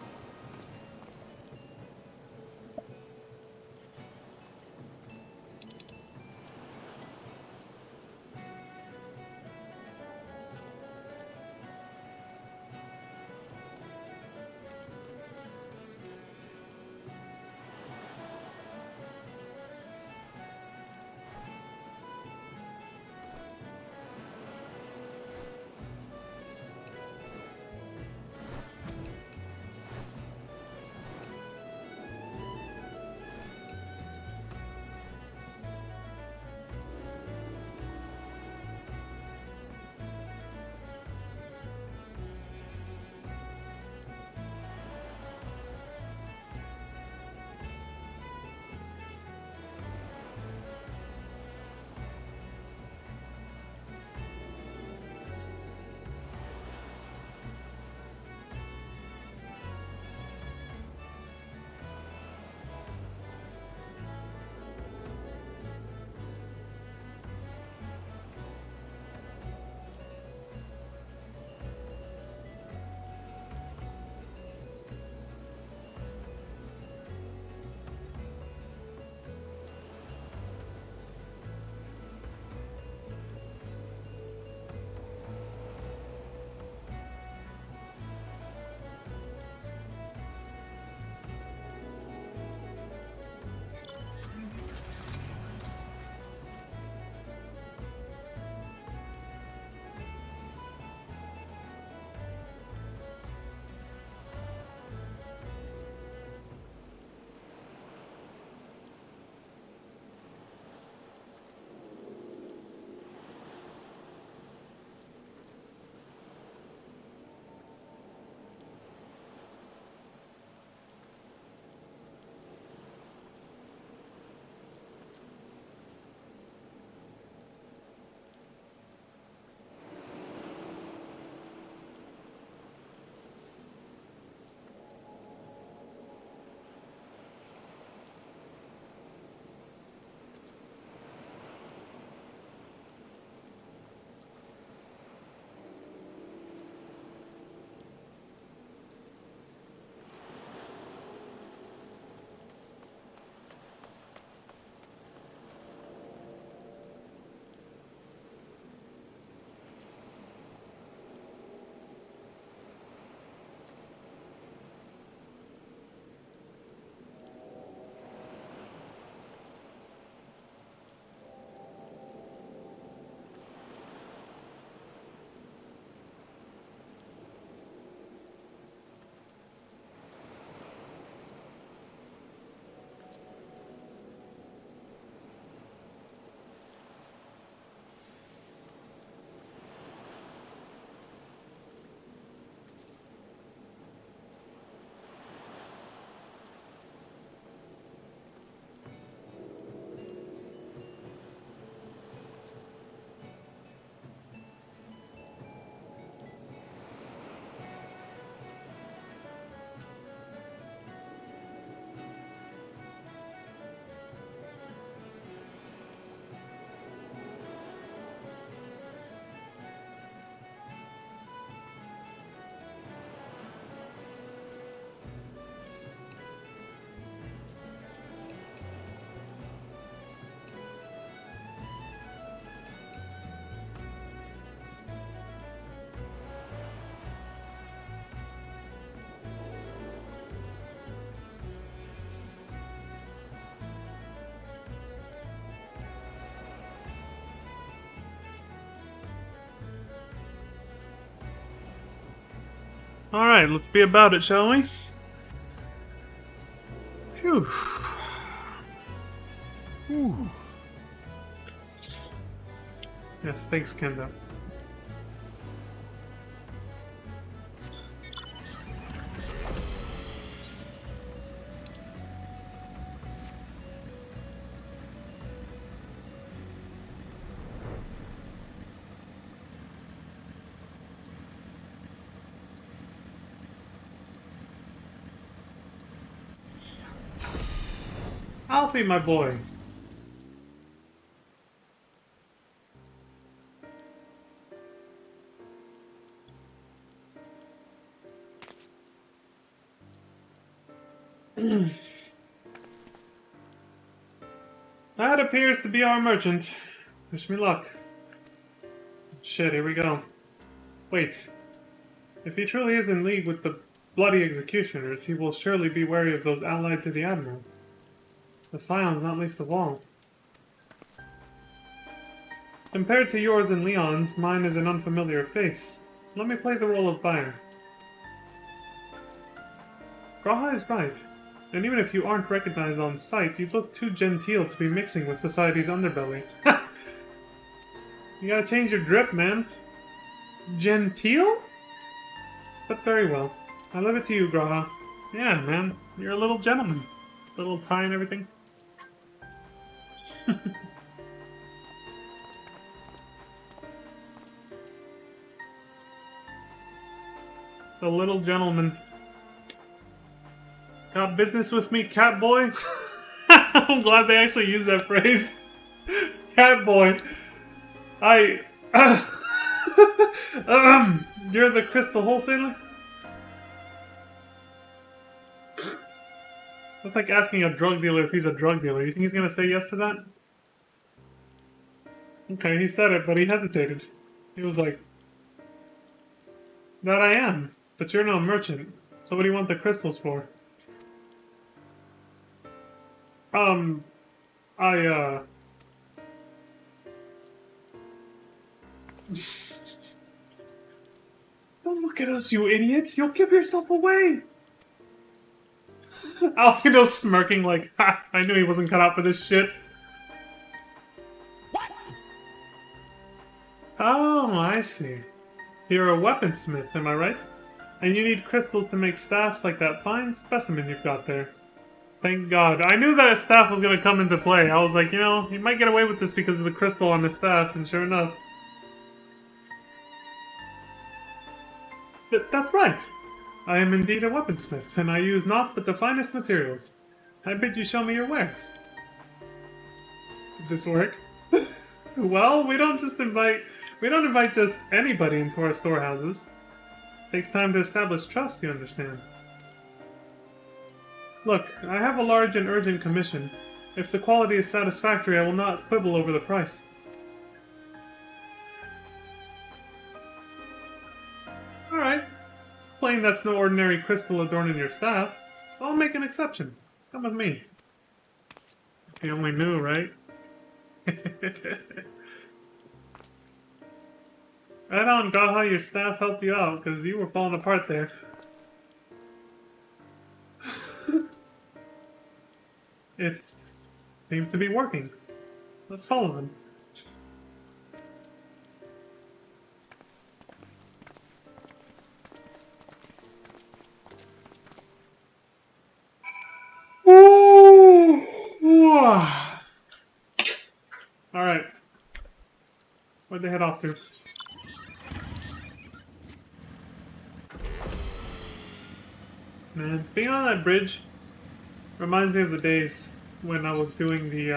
Alright, let's be about it, shall we? Phew. Ooh. Yes, thanks, Kenda. Alfie, my boy. That appears to be our merchant. Wish me luck. Shit, here we go. Wait. If he truly is in league with the bloody executioners, he will surely be wary of those allied to the Admiral. The Scions, not least of all. Compared to yours and Leon's, mine is an unfamiliar face. Let me play the role of buyer. G'raha is right. And even if you aren't recognized on sight, you look too genteel to be mixing with society's underbelly. You gotta change your drip, man. Genteel? But very well. I leave it to you, G'raha. Yeah, man. You're a little gentleman. Little tie and everything. The little gentleman. Got business with me, cat boy? I'm glad they actually used that phrase. Cat boy. You're the crystal wholesaler? That's like asking a drug dealer if he's a drug dealer. You think he's gonna say yes to that? Okay, he said it, but he hesitated. He was like, that I am, but you're no merchant. So what do you want the crystals for? Don't look at us, you idiot! You'll give yourself away! Alfredo's smirking like, ha! I knew he wasn't cut out for this shit. What? Oh, I see. You're a weaponsmith, am I right? And you need crystals to make staffs like that fine specimen you've got there. Thank God. I knew that a staff was going to come into play. I was like, you know, he might get away with this because of the crystal on the staff, and sure enough. That's right. I am indeed a weaponsmith, and I use naught but the finest materials. I bid you show me your wares. Does this work? Well, we don't invite just anybody into our storehouses. Takes time to establish trust, you understand. Look, I have a large and urgent commission. If the quality is satisfactory, I will not quibble over the price. Alright. Plain that's no ordinary crystal adorning your staff, so I'll make an exception. Come with me. If you only knew, right? Right on, G'raha, your staff helped you out, because you were falling apart there. It seems to be working. Let's follow them. Alright. Where'd they head off to? Man, being on that bridge reminds me of the days when I was doing the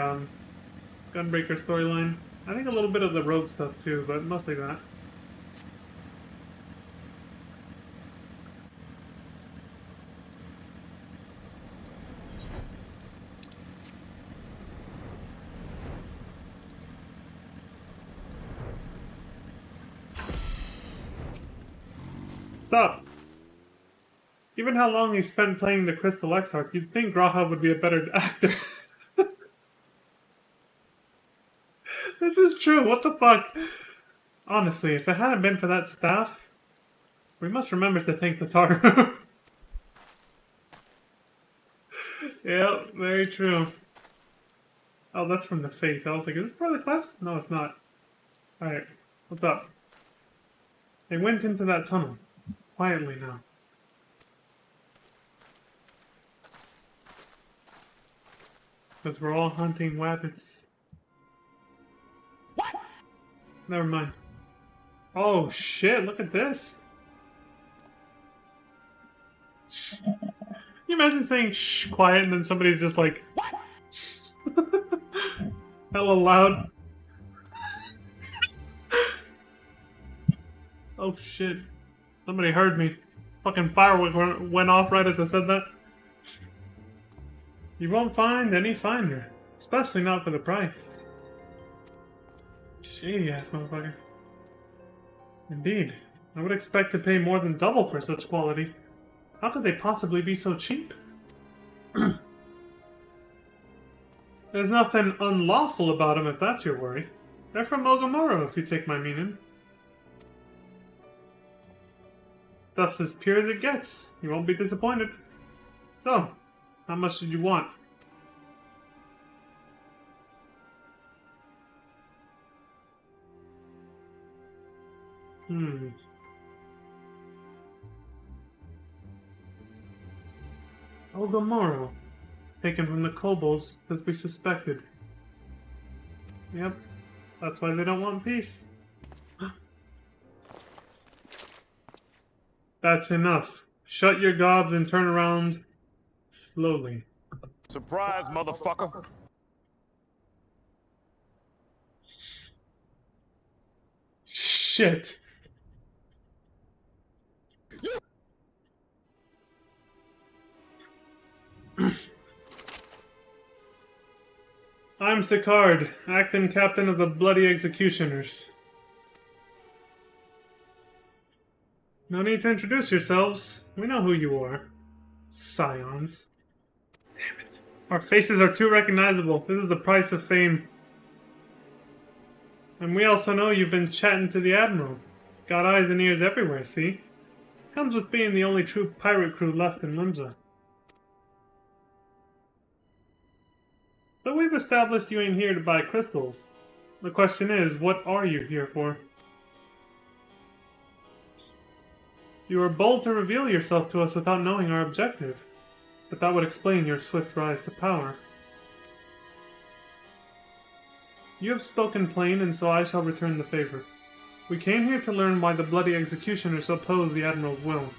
Gunbreaker storyline. I think a little bit of the rogue stuff too, but mostly that. Sup? Given how long he spent playing the Crystal Exarch, you'd think G'raha would be a better actor. This is true, what the fuck? Honestly, if it hadn't been for that staff, We must remember to thank the Taru. Yep, very true. Oh, that's from the Fate. I was like, is this part of the quest? No, it's not. Alright, what's up? They went into that tunnel. Quietly now. Because we're all hunting rabbits. What? Never mind. Oh shit, look at this. Can you imagine saying shh quiet and then somebody's just like hella loud? Oh shit. Somebody heard me. Fucking firework went off right as I said that. You won't find any finer. Especially not for the price. Shady ass motherfucker. Indeed. I would expect to pay more than double for such quality. How could they possibly be so cheap? There's nothing unlawful about them if that's your worry. They're from Ogamoro, if you take my meaning. Stuff's as pure as it gets. You won't be disappointed. So, how much did you want? Ogamoro. Taken from the kobolds that we suspected. Yep. That's why they don't want peace. That's enough. Shut your gobs and turn around slowly. Surprise, motherfucker. Shit. I'm Sicard, acting captain of the Bloody Executioners. No need to introduce yourselves. We know who you are. Scions. Damn it. Our faces are too recognizable. This is the price of fame. And we also know you've been chatting to the Admiral. Got eyes and ears everywhere, see? Comes with being the only true pirate crew left in Limsa. But we've established you ain't here to buy crystals. The question is, what are you here for? You were bold to reveal yourself to us without knowing our objective. But that would explain your swift rise to power. You have spoken plain, and so I shall return the favor. We came here to learn why the Bloody Executioners oppose the Admiral's will.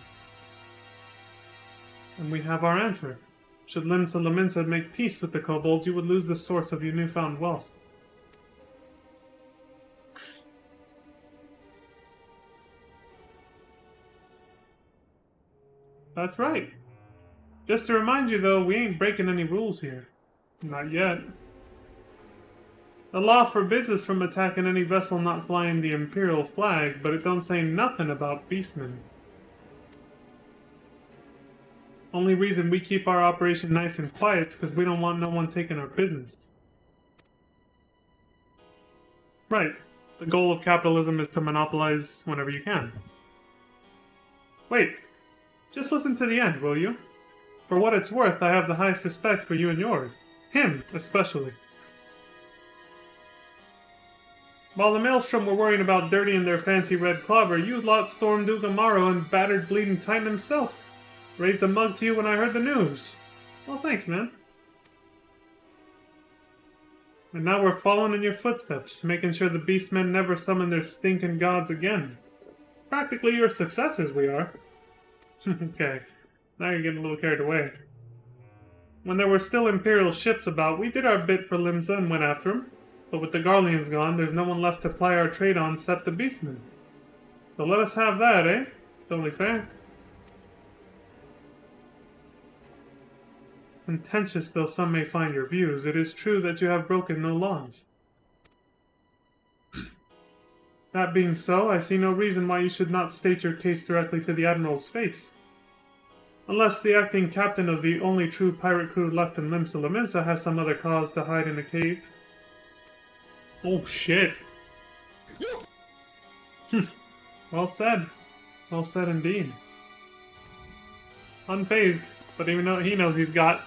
And we have our answer. Should Limsa Lominsa make peace with the kobolds, you would lose the source of your newfound wealth. That's right. Just to remind you, though, we ain't breaking any rules here. Not yet. The law forbids us from attacking any vessel not flying the Imperial flag, but it don't say nothing about beastmen. Only reason we keep our operation nice and quiet is because we don't want no one taking our business. Right. The goal of capitalism is to monopolize whenever you can. Wait. Just listen to the end, will you? For what it's worth, I have the highest respect for you and yours. Him, especially. While the Maelstrom were worrying about dirtying their fancy red clobber, you lot stormed Ogamoro and battered Bleeding Titan himself. Raised a mug to you when I heard the news. Well, thanks, man. And now we're following in your footsteps, making sure the Beastmen never summon their stinking gods again. Practically your successors, we are. Okay, now you're getting a little carried away. When there were still Imperial ships about, we did our bit for Limsa and went after them. But with the Garleans gone, there's no one left to ply our trade on except the Beastmen. So let us have that, eh? It's only fair. Contentious though some may find your views, it is true that you have broken no laws. That being so, I see no reason why you should not state your case directly to the Admiral's face. Unless the acting captain of the only true pirate crew left in Limsa Lominsa has some other cause to hide in a cave. Oh shit. Well said. Well said indeed. Unfazed, but even though he knows he's got.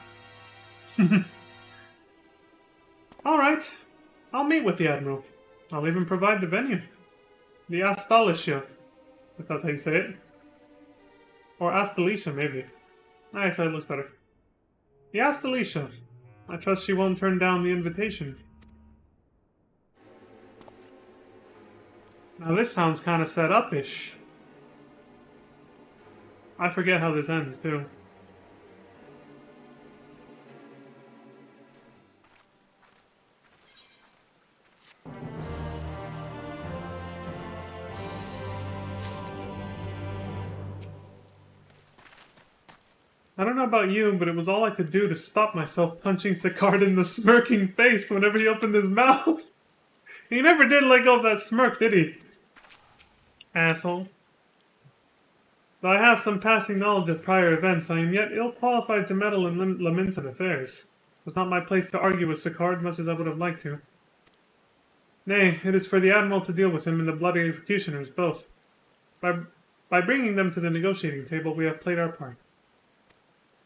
Alright, I'll meet with the Admiral. I'll even provide the venue. The Astalicia, if that's how you say it. Or Astalicia, maybe. Actually, it looks better. The Astalicia. I trust she won't turn down the invitation. Now this sounds kind of set up-ish. I forget how this ends, too. I don't know about you, but it was all I could do to stop myself punching Sicard in the smirking face whenever he opened his mouth. He never did let go of that smirk, did he? Asshole. Though I have some passing knowledge of prior events, I am yet ill-qualified to meddle in Laminsan affairs. It was not my place to argue with Sicard, much as I would have liked to. Nay, it is for the Admiral to deal with him and the bloody executioners, both. By bringing them to the negotiating table, we have played our part.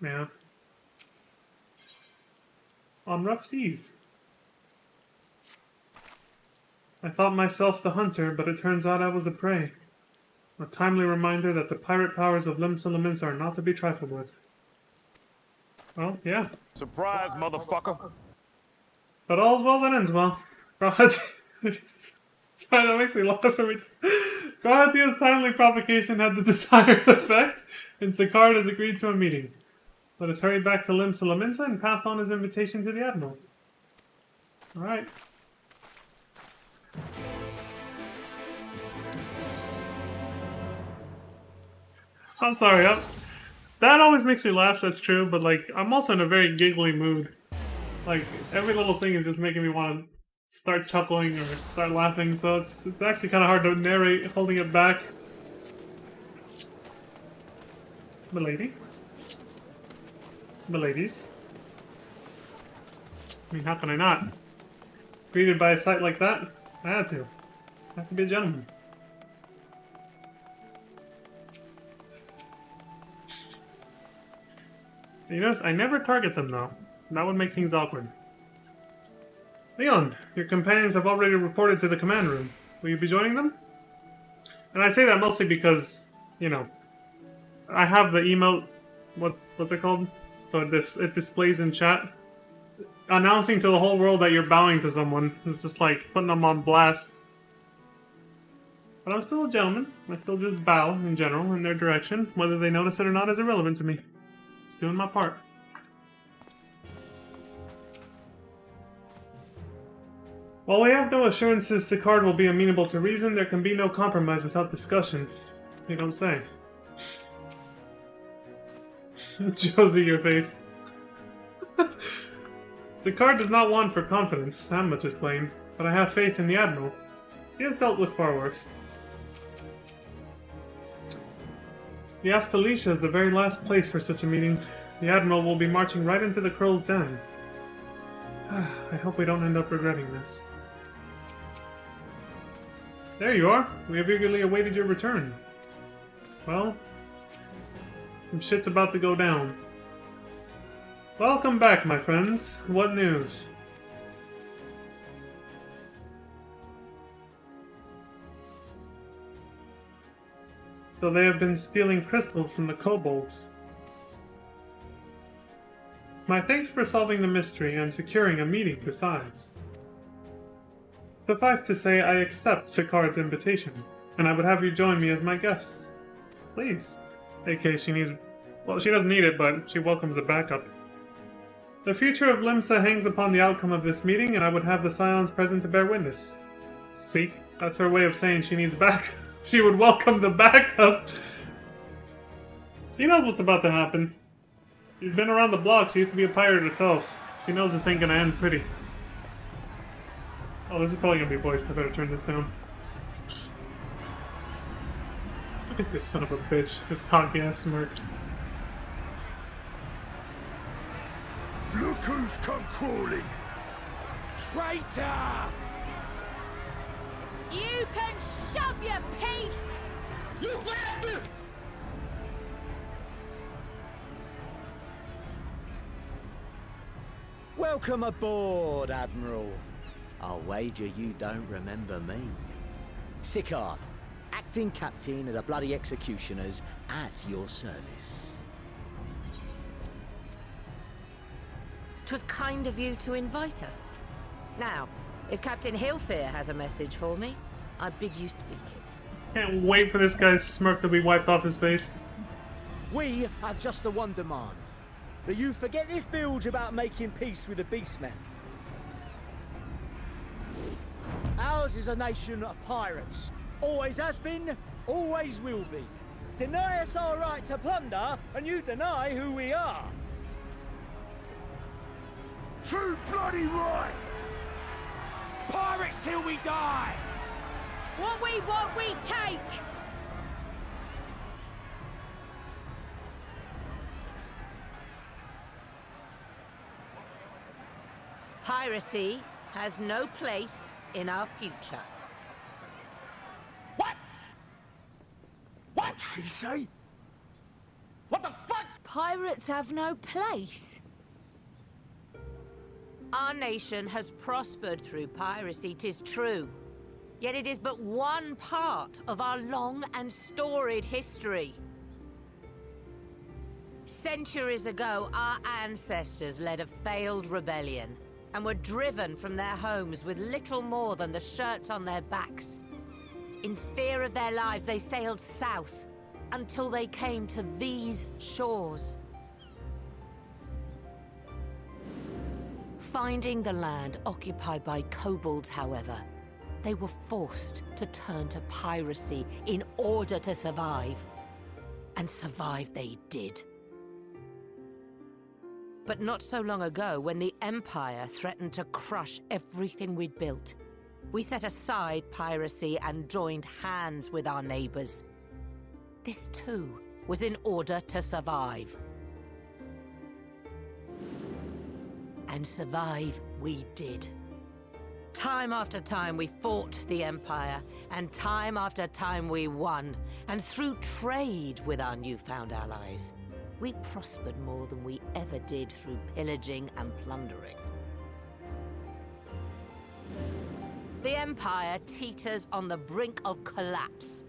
Yeah. On rough seas. I thought myself the hunter, but it turns out I was a prey. A timely reminder that the pirate powers of Limsa Lominsa are not to be trifled with. Well, yeah. Surprise, motherfucker. But all's well that ends well. Sorry, that makes me laugh every time. Grahatia's timely provocation had the desired effect, and Sicard has agreed to a meeting. Let us hurry back to Limsa Lominsa and pass on his invitation to the Admiral. Alright. I'm sorry, that always makes me laugh, that's true, but like, I'm also in a very giggly mood. Like, every little thing is just making me want to start chuckling or start laughing, so it's actually kind of hard to narrate holding it back. Milady? Miladies? I mean, how can I not? Greeted by a sight like that? I had to. I have to be a gentleman. You notice, I never target them though. That would make things awkward. Leon, your companions have already reported to the command room. Will you be joining them? And I say that mostly because, you know, I have the email, what's it called? So it displays in chat, announcing to the whole world that you're bowing to someone. It's just like putting them on blast. But I'm still a gentleman. I still just bow in general in their direction. Whether they notice it or not is irrelevant to me. Just doing my part. While we have no assurances Sicard will be amenable to reason, there can be no compromise without discussion. You don't say. Josie, your face. Sicard does not want for confidence, that much is plain, but I have faith in the Admiral. He has dealt with far worse. The Astalicia is the very last place for such a meeting. The Admiral will be marching right into the Crow's den. I hope we don't end up regretting this. There you are. We have eagerly awaited your return. Well, some shit's about to go down. Welcome back, my friends. What news? So they have been stealing crystals from the kobolds. My thanks for solving the mystery and securing a meeting besides. Suffice to say, I accept Sicard's invitation, and I would have you join me as my guests. Please. AK, she needs... Well, she doesn't need it, but she welcomes a backup. The future of Limsa hangs upon the outcome of this meeting, and I would have the Scions present to bear witness. See? That's her way of saying she needs backup. She would welcome the backup. She knows what's about to happen. She's been around the block. She used to be a pirate herself. She knows this ain't gonna end pretty. Oh, this is probably gonna be voiced. I better turn this down. Look at this son of a bitch. This cocky ass smirk. Look who's come crawling! Traitor! You can shove your piece! You bastard! Welcome aboard, Admiral. I'll wager you don't remember me. Sicard, acting captain of the bloody executioners, at your service. 'Twas kind of you to invite us. Now, if Captain Hillfear has a message for me, I bid you speak it. Can't wait for this guy's smirk to be wiped off his face. We have just the one demand. That you forget this bilge about making peace with the Beastmen. Ours is a nation of pirates. Always has been, always will be. Deny us our right to plunder, and you deny who we are. Too bloody right! Pirates till we die! What we take! Piracy has no place in our future. What? What'd she say? What the fuck? Pirates have no place. Our nation has prospered through piracy, 'tis true. Yet it is but one part of our long and storied history. Centuries ago, our ancestors led a failed rebellion and were driven from their homes with little more than the shirts on their backs. In fear of their lives, they sailed south until they came to these shores. Finding the land occupied by kobolds, however, they were forced to turn to piracy in order to survive. And survive they did. But not so long ago, when the Empire threatened to crush everything we'd built, we set aside piracy and joined hands with our neighbors. This too was in order to survive. And survive we did. Time after time we fought the Empire, and time after time we won. And through trade with our newfound allies, we prospered more than we ever did through pillaging and plundering. The Empire teeters on the brink of collapse.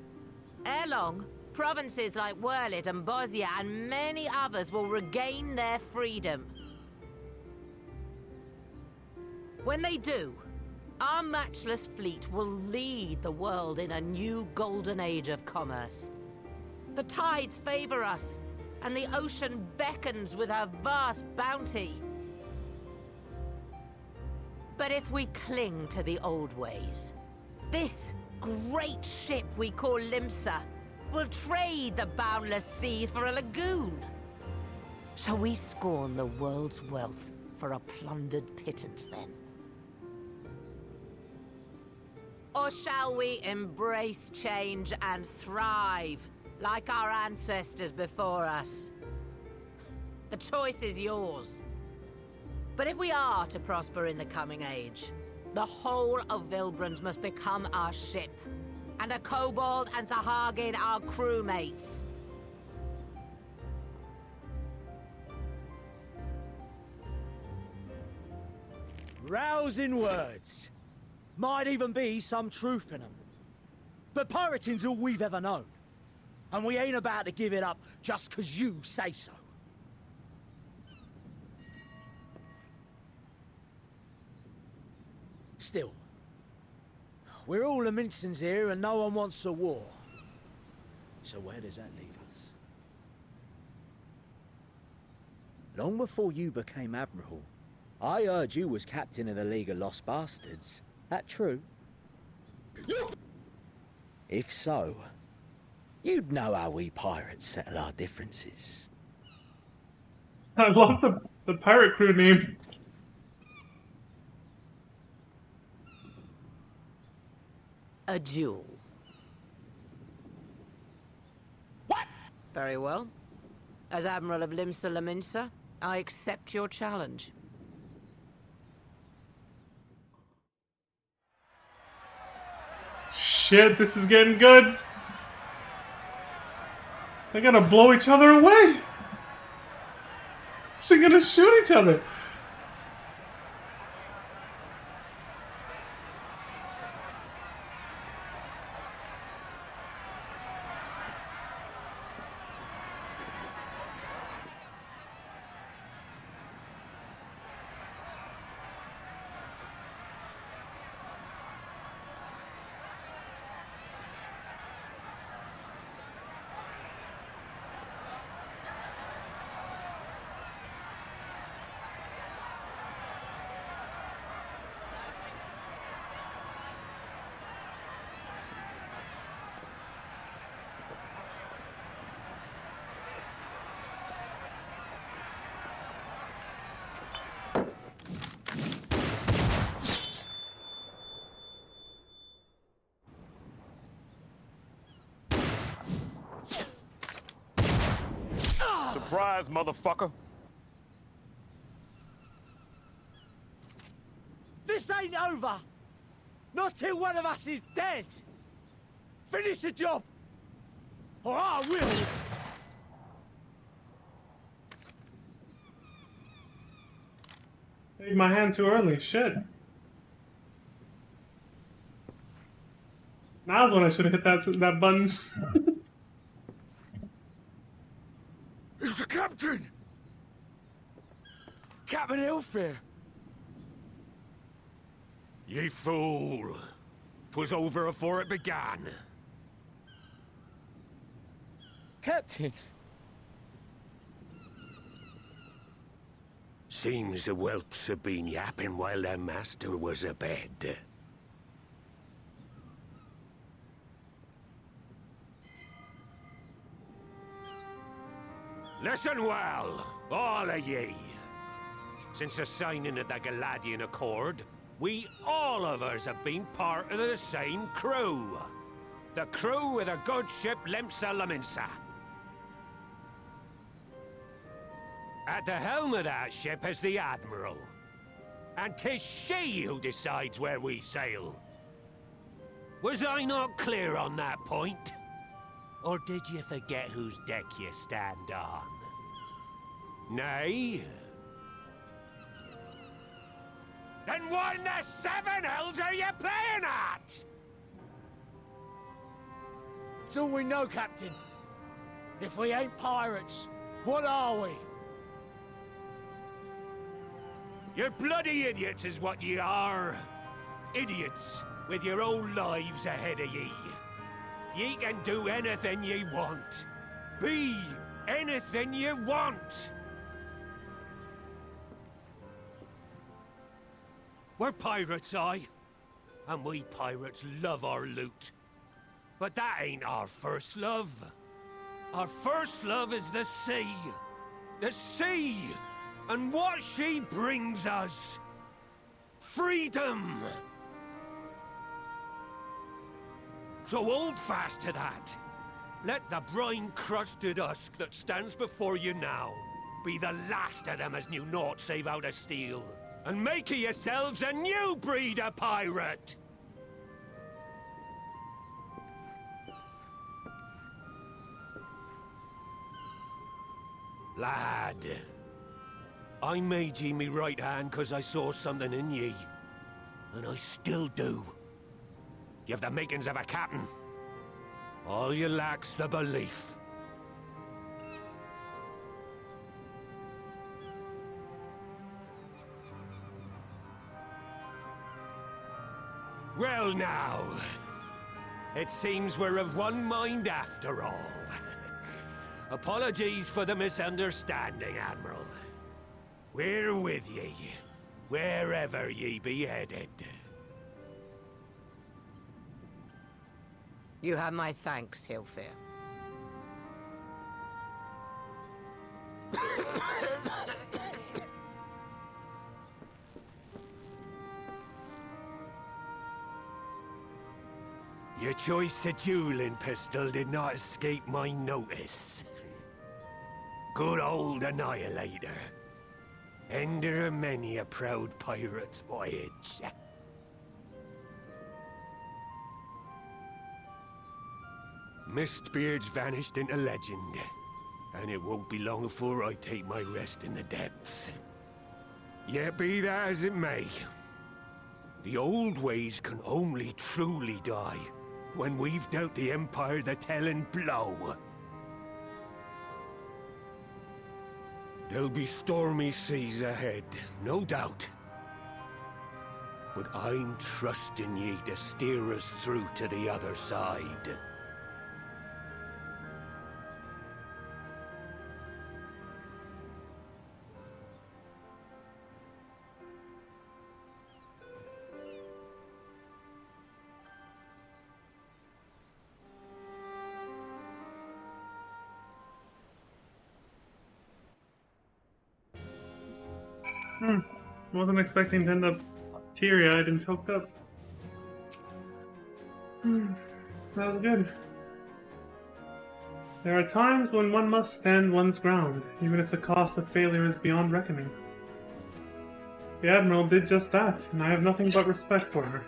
Ere long, provinces like Wurlit and Bosnia and many others will regain their freedom. When they do, our matchless fleet will lead the world in a new golden age of commerce. The tides favor us, and the ocean beckons with her vast bounty. But if we cling to the old ways, this great ship we call Limsa will trade the boundless seas for a lagoon. Shall we scorn the world's wealth for a plundered pittance then? Or shall we embrace change and thrive, like our ancestors before us? The choice is yours. But if we are to prosper in the coming age, the whole of Vilbrand must become our ship, and a kobold and Sahagin our crewmates. Rousing words. Might even be some truth in them. But pirating's all we've ever known. And we ain't about to give it up just 'cause you say so. Still, we're all the Mincins here and no one wants a war. So where does that leave us? Long before you became Admiral, I heard you was captain of the League of Lost Bastards. That true? If so, you'd know how we pirates settle our differences. I love the pirate crew name. A duel. What? Very well. As Admiral of Limsa Lominsa, I accept your challenge. Shit, this is getting good. They're gonna blow each other away. They're gonna shoot each other. Surprise, motherfucker. This ain't over! Not till one of us is dead! Finish the job! Or I will! Made my hand too early, shit. Now's when I should have hit that button. It's the captain! Captain Ilfir! Ye fool! 'Twas over afore it began. Captain! Seems the whelps have been yapping while their master was abed. Listen well, all of ye. Since the signing of the Galadian Accord, we all of us have been part of the same crew. The crew with a good ship Limsa Laminsa. At the helm of that ship is the Admiral. And 'tis she who decides where we sail. Was I not clear on that point? Or did you forget whose deck you stand on? Nay? Then what in the seven hells are you playing at? It's all we know, Captain. If we ain't pirates, what are we? You're bloody idiots is what ye are. Idiots with your own lives ahead of ye. Ye can do anything ye want. Be anything ye want. We're pirates, aye. And we pirates love our loot. But that ain't our first love. Our first love is the sea. The sea! And what she brings us. Freedom! So hold fast to that. Let the brine-crusted husk that stands before you now be the last of them as knew naught save out of steel. And make of yourselves a new breed of pirate! Lad, I made ye me right hand 'cause I saw something in ye. And I still do. You've the makings of a captain. All you lack's the belief. Well now, it seems we're of one mind after all. Apologies for the misunderstanding, Admiral. We're with ye, wherever ye be headed. You have my thanks, Hilfir. Your choice of dueling pistol did not escape my notice. Good old Annihilator. Ender of many a proud pirate's voyage. Mistbeard's vanished into legend, and it won't be long before I take my rest in the depths. Yet be that as it may, the old ways can only truly die when we've dealt the Empire the telling blow. There'll be stormy seas ahead, no doubt. But I'm trusting ye to steer us through to the other side. Wasn't expecting to end up teary-eyed and choked up. That was good. There are times when one must stand one's ground, even if the cost of failure is beyond reckoning. The Admiral did just that, and I have nothing but respect for her.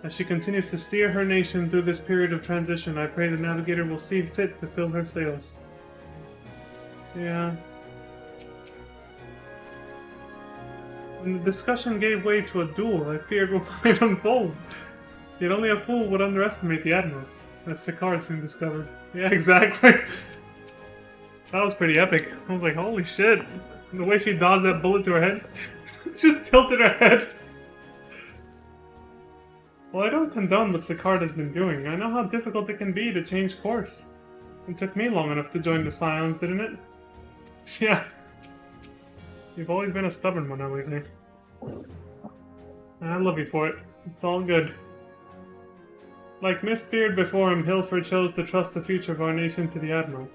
As she continues to steer her nation through this period of transition, I pray the Navigator will see fit to fill her sails. Yeah. When the discussion gave way to a duel, I feared what might unfold. Yet only a fool would underestimate the Admiral, as Sakaar soon discovered. Yeah, exactly. That was pretty epic. I was like, holy shit. The way she dodged that bullet to her head, it just tilted her head. Well, I don't condone what Sakaar has been doing. I know how difficult it can be to change course. It took me long enough to join the Scions, didn't it? Yeah. You've always been a stubborn one, Elise. I love you for it. It's all good. Like Mistbeard before him, Hilford chose to trust the future of our nation to the Admiral.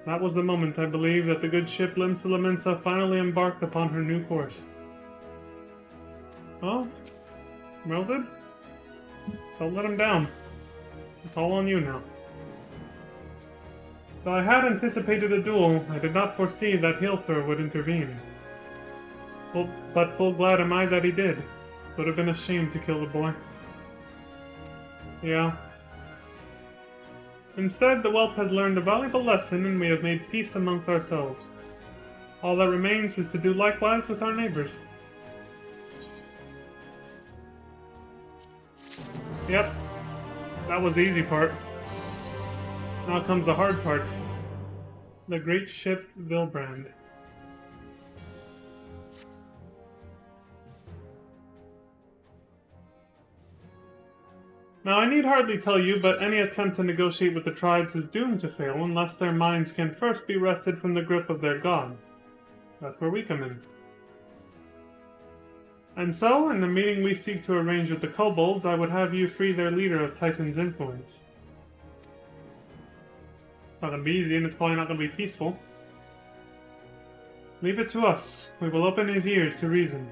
That was the moment, I believe, that the good ship Limsa Lominsa finally embarked upon her new course. Oh? Mildred? Don't let him down. It's all on you now. Though I had anticipated a duel, I did not foresee that Hilfur would intervene. But full glad am I that he did. Would have been a shame to kill the boy. Yeah. Instead, the whelp has learned a valuable lesson and we have made peace amongst ourselves. All that remains is to do likewise with our neighbors. Yep. That was the easy part. Now comes the hard part. The great ship Vilbrand. Now, I need hardly tell you, but any attempt to negotiate with the tribes is doomed to fail unless their minds can first be wrested from the grip of their god. That's where we come in. And so, in the meeting we seek to arrange with the kobolds, I would have you free their leader of Titan's influence. It's not gonna be easy, and it's probably not gonna be peaceful. Leave it to us. We will open his ears to reason.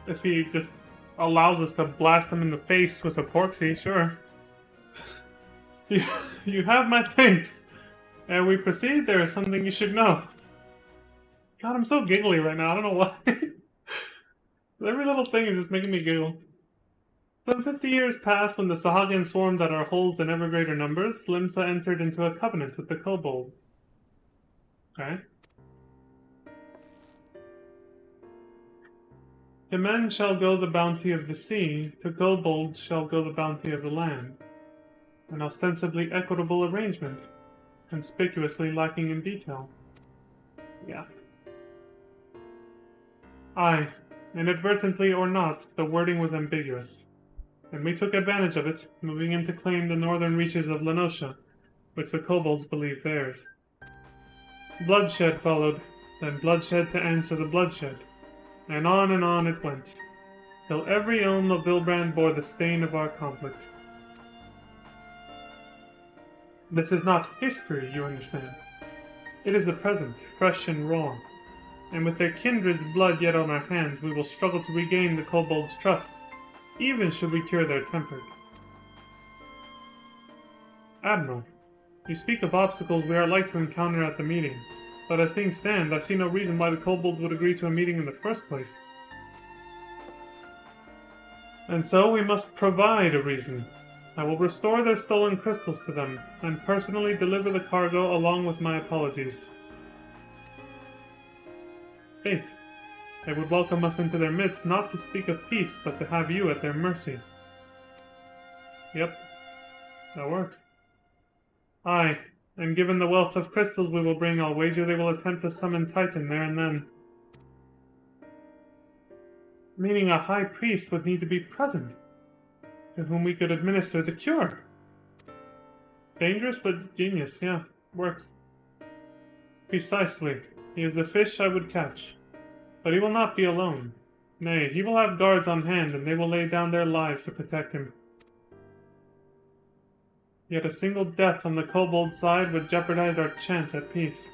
If he just allows us to blast him in the face with a porksy, sure. You have my thanks. Ere we proceed, there is something you should know. God, I'm so giggly right now, I don't know why. Every little thing is just making me giggle. Some 50 years passed when the Sahagin swarmed at our holds in ever greater numbers. Limsa entered into a covenant with the kobold. Okay. To men shall go the bounty of the sea, to kobolds shall go the bounty of the land. An ostensibly equitable arrangement, conspicuously lacking in detail. Yeah. Aye, inadvertently or not, the wording was ambiguous, and we took advantage of it, moving in to claim the northern reaches of Lenosha, which the kobolds believe theirs. Bloodshed followed, then bloodshed to answer the bloodshed. And on it went, till every elm of Vilbrand bore the stain of our conflict. This is not history, you understand. It is the present, fresh and raw. And with their kindred's blood yet on our hands, we will struggle to regain the kobolds' trust, even should we cure their temper. Admiral, you speak of obstacles we are like to encounter at the meeting. But as things stand, I see no reason why the kobolds would agree to a meeting in the first place. And so we must provide a reason. I will restore their stolen crystals to them, and personally deliver the cargo along with my apologies. Faith. They would welcome us into their midst not to speak of peace, but to have you at their mercy. Yep. That works. Aye, and given the wealth of crystals we will bring, I'll wager they will attempt to summon Titan there and then. Meaning a high priest would need to be present, to whom we could administer the cure. Dangerous, but genius, yeah, works. Precisely. He is the fish I would catch. But he will not be alone. Nay, he will have guards on hand, and they will lay down their lives to protect him. Yet a single death on the kobold side would jeopardize our chance at peace.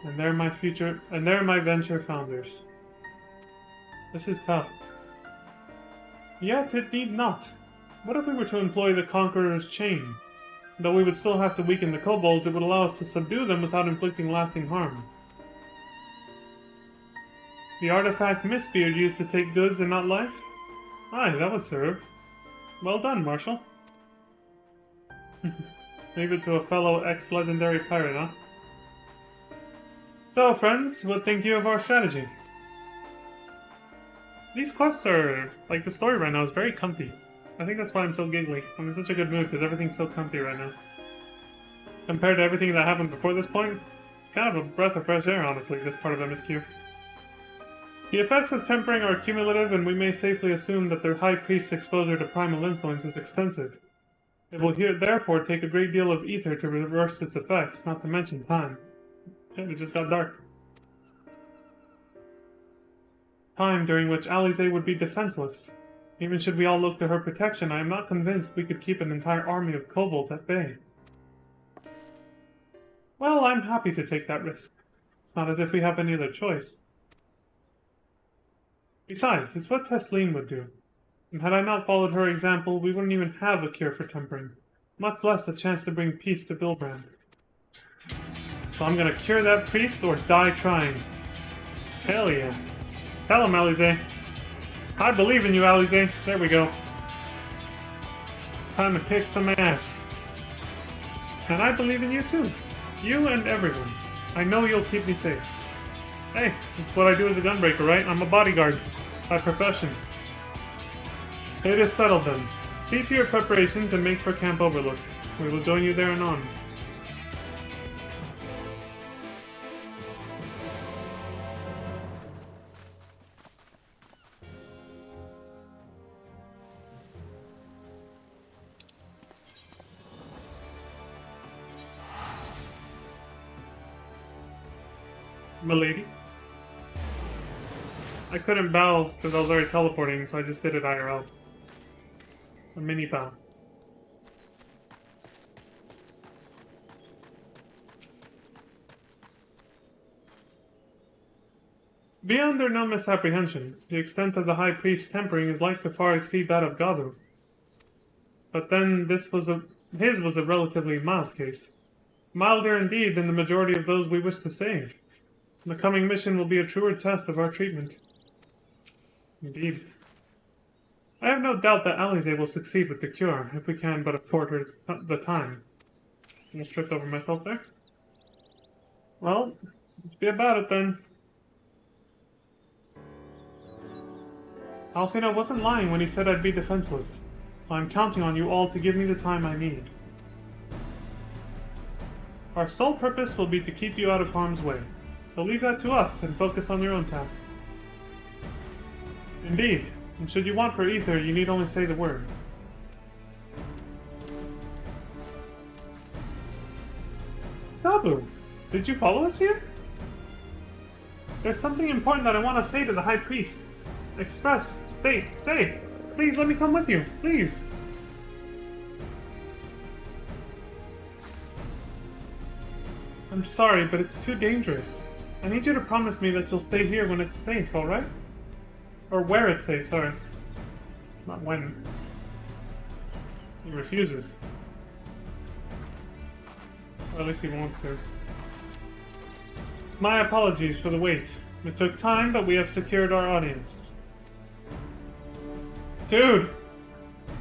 And there my venture founders. This is tough. Yet it need not. What if we were to employ the Conqueror's chain? Though we would still have to weaken the kobolds, it would allow us to subdue them without inflicting lasting harm. The artifact Mistbeard used to take goods and not life? Aye, that would serve. Well done, Marshal. Leave it to a fellow ex-legendary pirate, huh? So, friends, what think you of our strategy? These quests are... like, the story right now is very comfy. I think that's why I'm so giggly. I'm in such a good mood, because everything's so comfy right now. Compared to everything that happened before this point, it's kind of a breath of fresh air, honestly, this part of MSQ. The effects of tempering are cumulative, and we may safely assume that their High Priest's exposure to primal influence is extensive. It will therefore take a great deal of ether to reverse its effects, not to mention time. Shit, it just got dark. Time during which Alisaie would be defenseless. Even should we all look to her protection, I am not convinced we could keep an entire army of kobolds at bay. Well, I'm happy to take that risk. It's not as if we have any other choice. Besides, it's what Tesleen would do. And had I not followed her example, we wouldn't even have a cure for tempering, much less a chance to bring peace to Bilbrand. So I'm gonna cure that priest or die trying. Hell yeah. Tell him, Alisaie. I believe in you, Alisaie. There we go. Time to kick some ass. And I believe in you too. You and everyone. I know you'll keep me safe. Hey, that's what I do as a gunbreaker, right? I'm a bodyguard. By profession. It is settled then. See to your preparations and make for Camp Overlook. We will join you there anon. Milady? I couldn't bow because I was already teleporting, so I just did it IRL. A mini bow. Be under no misapprehension. The extent of the High Priest's tempering is like to far exceed that of Gabu. But then his was a relatively mild case. Milder indeed than the majority of those we wish to save. The coming mission will be a truer test of our treatment. Indeed. I have no doubt that Alisaie will succeed with the cure, if we can but afford her the time. Almost tripped over myself there. Well, let's be about it then. Alfina wasn't lying when he said I'd be defenseless. I'm counting on you all to give me the time I need. Our sole purpose will be to keep you out of harm's way. So leave that to us and focus on your own task. Indeed, and should you want for ether, you need only say the word. Gabu, did you follow us here? There's something important that I want to say to the High Priest. Express, state, say. Please let me come with you, please. I'm sorry, but it's too dangerous. I need you to promise me that you'll stay here when it's safe, alright? Or where it's safe, sorry. Not when. He refuses. Or at least he wants to. My apologies for the wait. It took time, but we have secured our audience. Dude!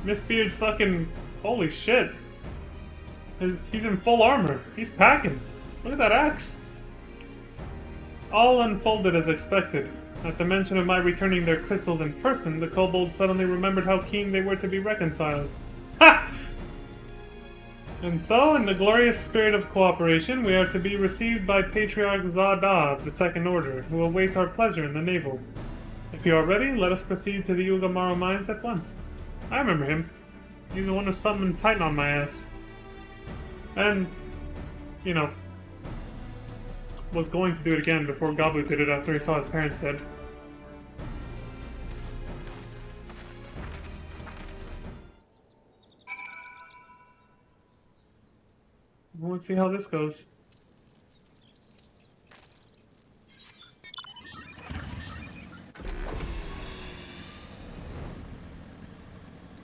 Mistbeard's fucking Holy shit. He's in full armor. He's packing. Look at that axe. All unfolded as expected. At the mention of my returning their crystals in person, the kobolds suddenly remembered how keen they were to be reconciled. Ha! And so, in the glorious spirit of cooperation, we are to be received by Patriarch Zada of the Second Order, who awaits our pleasure in the navel. If you are ready, let us proceed to the Ugamaro mines at once. I remember him. He's the one who summoned Titan on my ass. And, you know, was going to do it again before Gabu did it after he saw his parents dead. Well, let's see how this goes.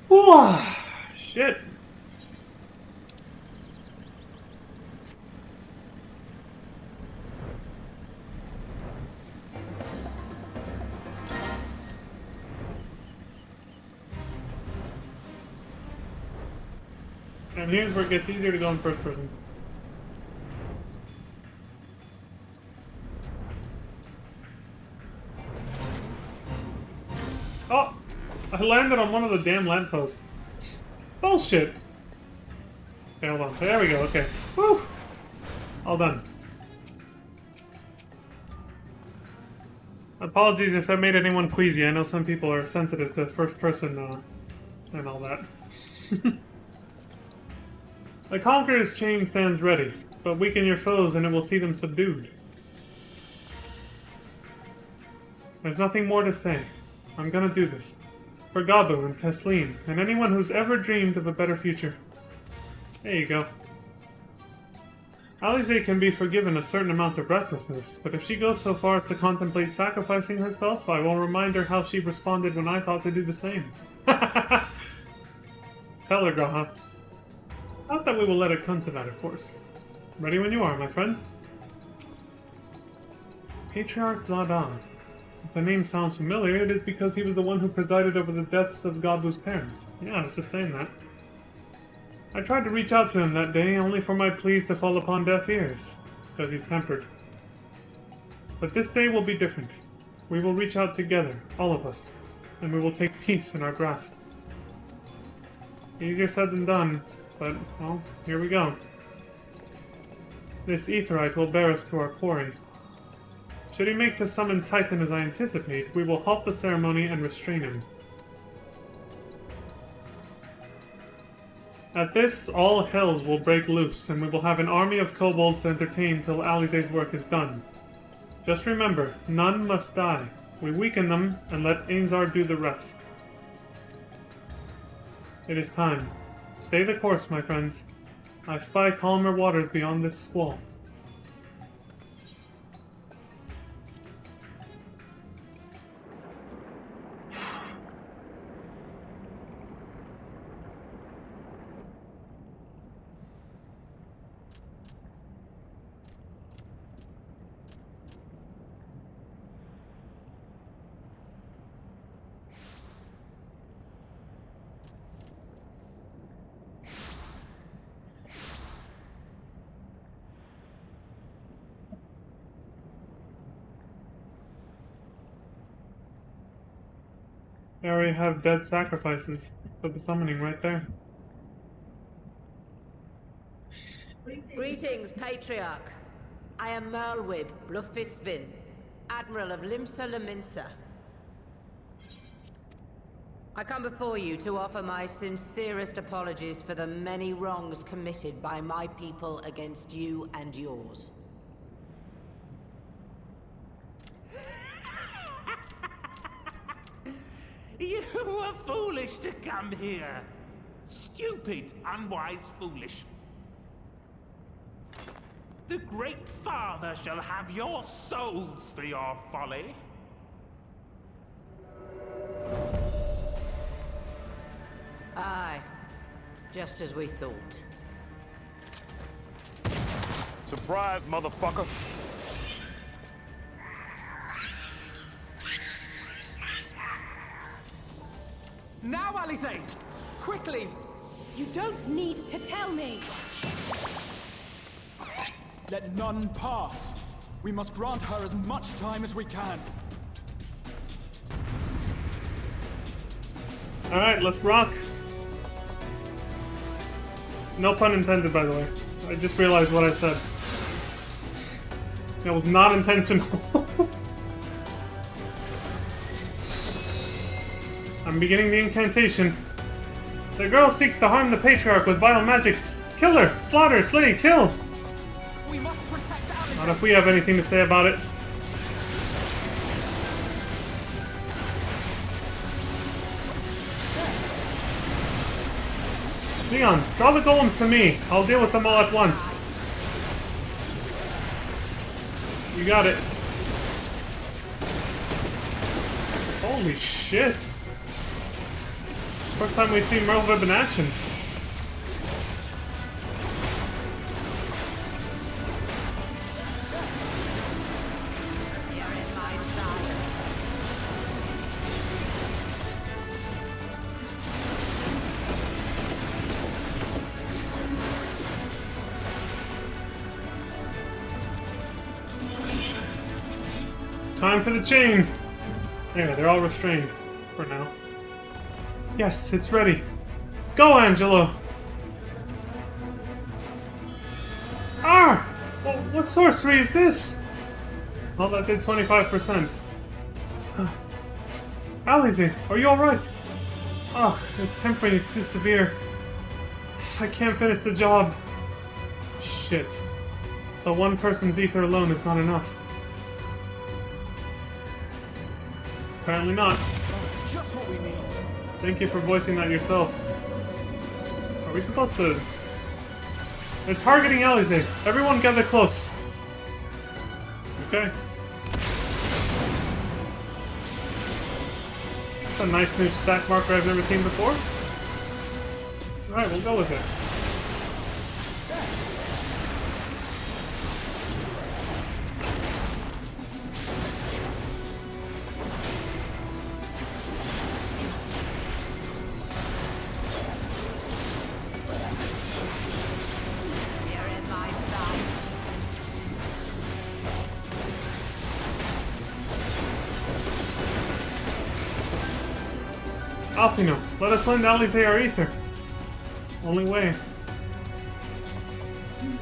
Whoa! Shit! And here's where it gets easier to go in first person. Oh! I landed on one of the damn lampposts. Bullshit! Okay, hold on. There we go, okay. Woo! All done. Apologies if that made anyone queasy. I know some people are sensitive to first person and all that. The Conqueror's chain stands ready, but weaken your foes and it will see them subdued. There's nothing more to say. I'm gonna do this. For Gabu and Tesleen, and anyone who's ever dreamed of a better future. There you go. Alisaie can be forgiven a certain amount of recklessness, but if she goes so far as to contemplate sacrificing herself, I will remind her how she responded when I thought to do the same. Tell her, Graha. Not that we will let it come to that, of course. Ready when you are, my friend. Patriarch Zada. If the name sounds familiar, it is because he was the one who presided over the deaths of Gabu's parents. Yeah, I was just saying that. I tried to reach out to him that day, only for my pleas to fall upon deaf ears, because he's tempered. But this day will be different. We will reach out together, all of us, and we will take peace in our grasp. Easier said than done, but, well, here we go. This Aetheryte will bear us to our quarry. Should he make the summoned Titan as I anticipate, we will halt the ceremony and restrain him. At this, all hells will break loose, and we will have an army of kobolds to entertain till Alisaie's work is done. Just remember, none must die. We weaken them, and let Ainzar do the rest. It is time. Stay the course, my friends. I spy calmer waters beyond this squall. They already have dead sacrifices for the summoning right there. Greetings, Patriarch. I am Merlwyb Blufistvin, Admiral of Limsa Lominsa. I come before you to offer my sincerest apologies for the many wrongs committed by my people against you and yours. You were foolish to come here. Stupid, unwise, foolish. The Great Father shall have your souls for your folly. Aye, just as we thought. Surprise, motherfucker. Now, Alisaie! Quickly! You don't need to tell me! Let none pass. We must grant her as much time as we can. Alright, let's rock. No pun intended, by the way. I just realized what I said. That was not intentional. I'm beginning the incantation. The girl seeks to harm the Patriarch with vile magics. Kill her! Slaughter! Slay! Kill! We must protect Alice. Not if we have anything to say about it. Leon, draw the golems to me. I'll deal with them all at once. You got it. Holy shit. First time we've seen Merlwyb in action. You're in my sights. Time for the chain. There, they're all restrained for now. Yes, it's ready. Go, Angelo! Ah! Well, what sorcery is this? Well, that did 25%. Alize, are you alright? Oh, this tempering is too severe. I can't finish the job. Shit. So one person's ether alone is not enough. Apparently not. That's just what we need. Thank you for voicing that yourself. Are we supposed to... They're targeting Alize. Everyone gather close. Okay. That's a nice new stack marker I've never seen before. Alright, we'll go with it. You're in my sights. Alpino, let us lend Alize our ether. Only way.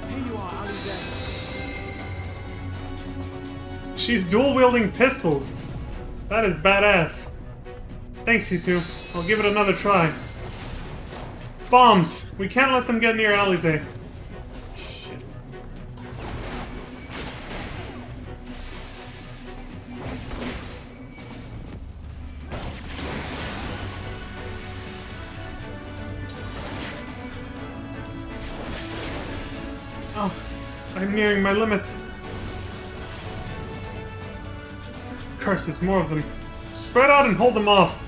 Here you are, Alize. She's dual-wielding pistols. That is badass. Thanks, you two. I'll give it another try. Bombs! We can't let them get near Alize. Shit. Oh, I'm nearing my limit. Curses, more of them. Spread out and hold them off.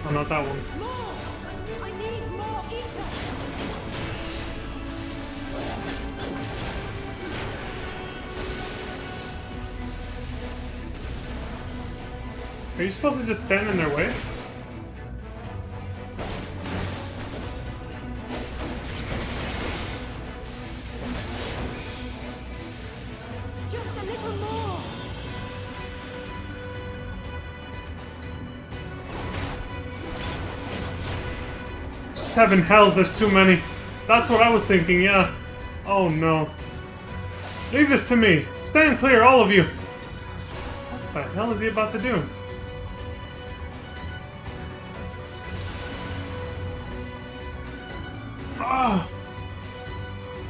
Oh, not that one. I need more ether! Are you supposed to just stand in their way? Just a little more! Seven hells, there's too many. That's what I was thinking, yeah. Oh no. Leave this to me. Stand clear, all of you. What the hell is he about to do? Ah!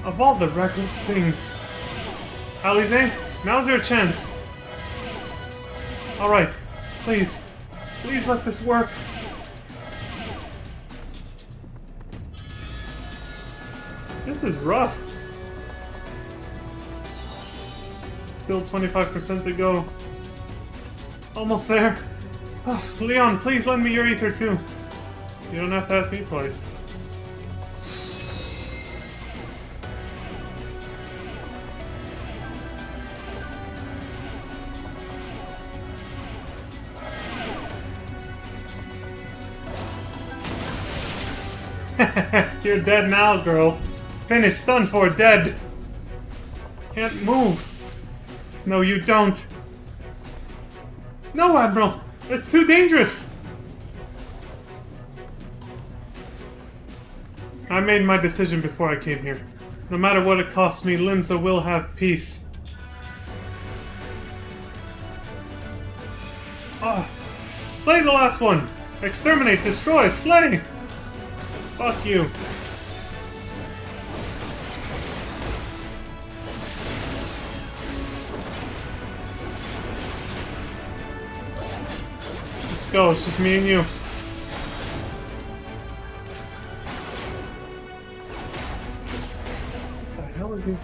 Of all the reckless things. Alize, now's your chance. Alright, please. Please let this work. This is rough. Still 25% to go. Almost there. Oh, Leon, please lend me your ether too. You don't have to ask me twice. You're dead now, girl. Finished, done for, dead. Can't move. No, you don't. No, Admiral. It's too dangerous. I made my decision before I came here. No matter what it costs me, Limsa will have peace. Oh. Slay the last one! Exterminate, destroy, slay! Fuck you. Let's go, it's just me and you. What the hell is he?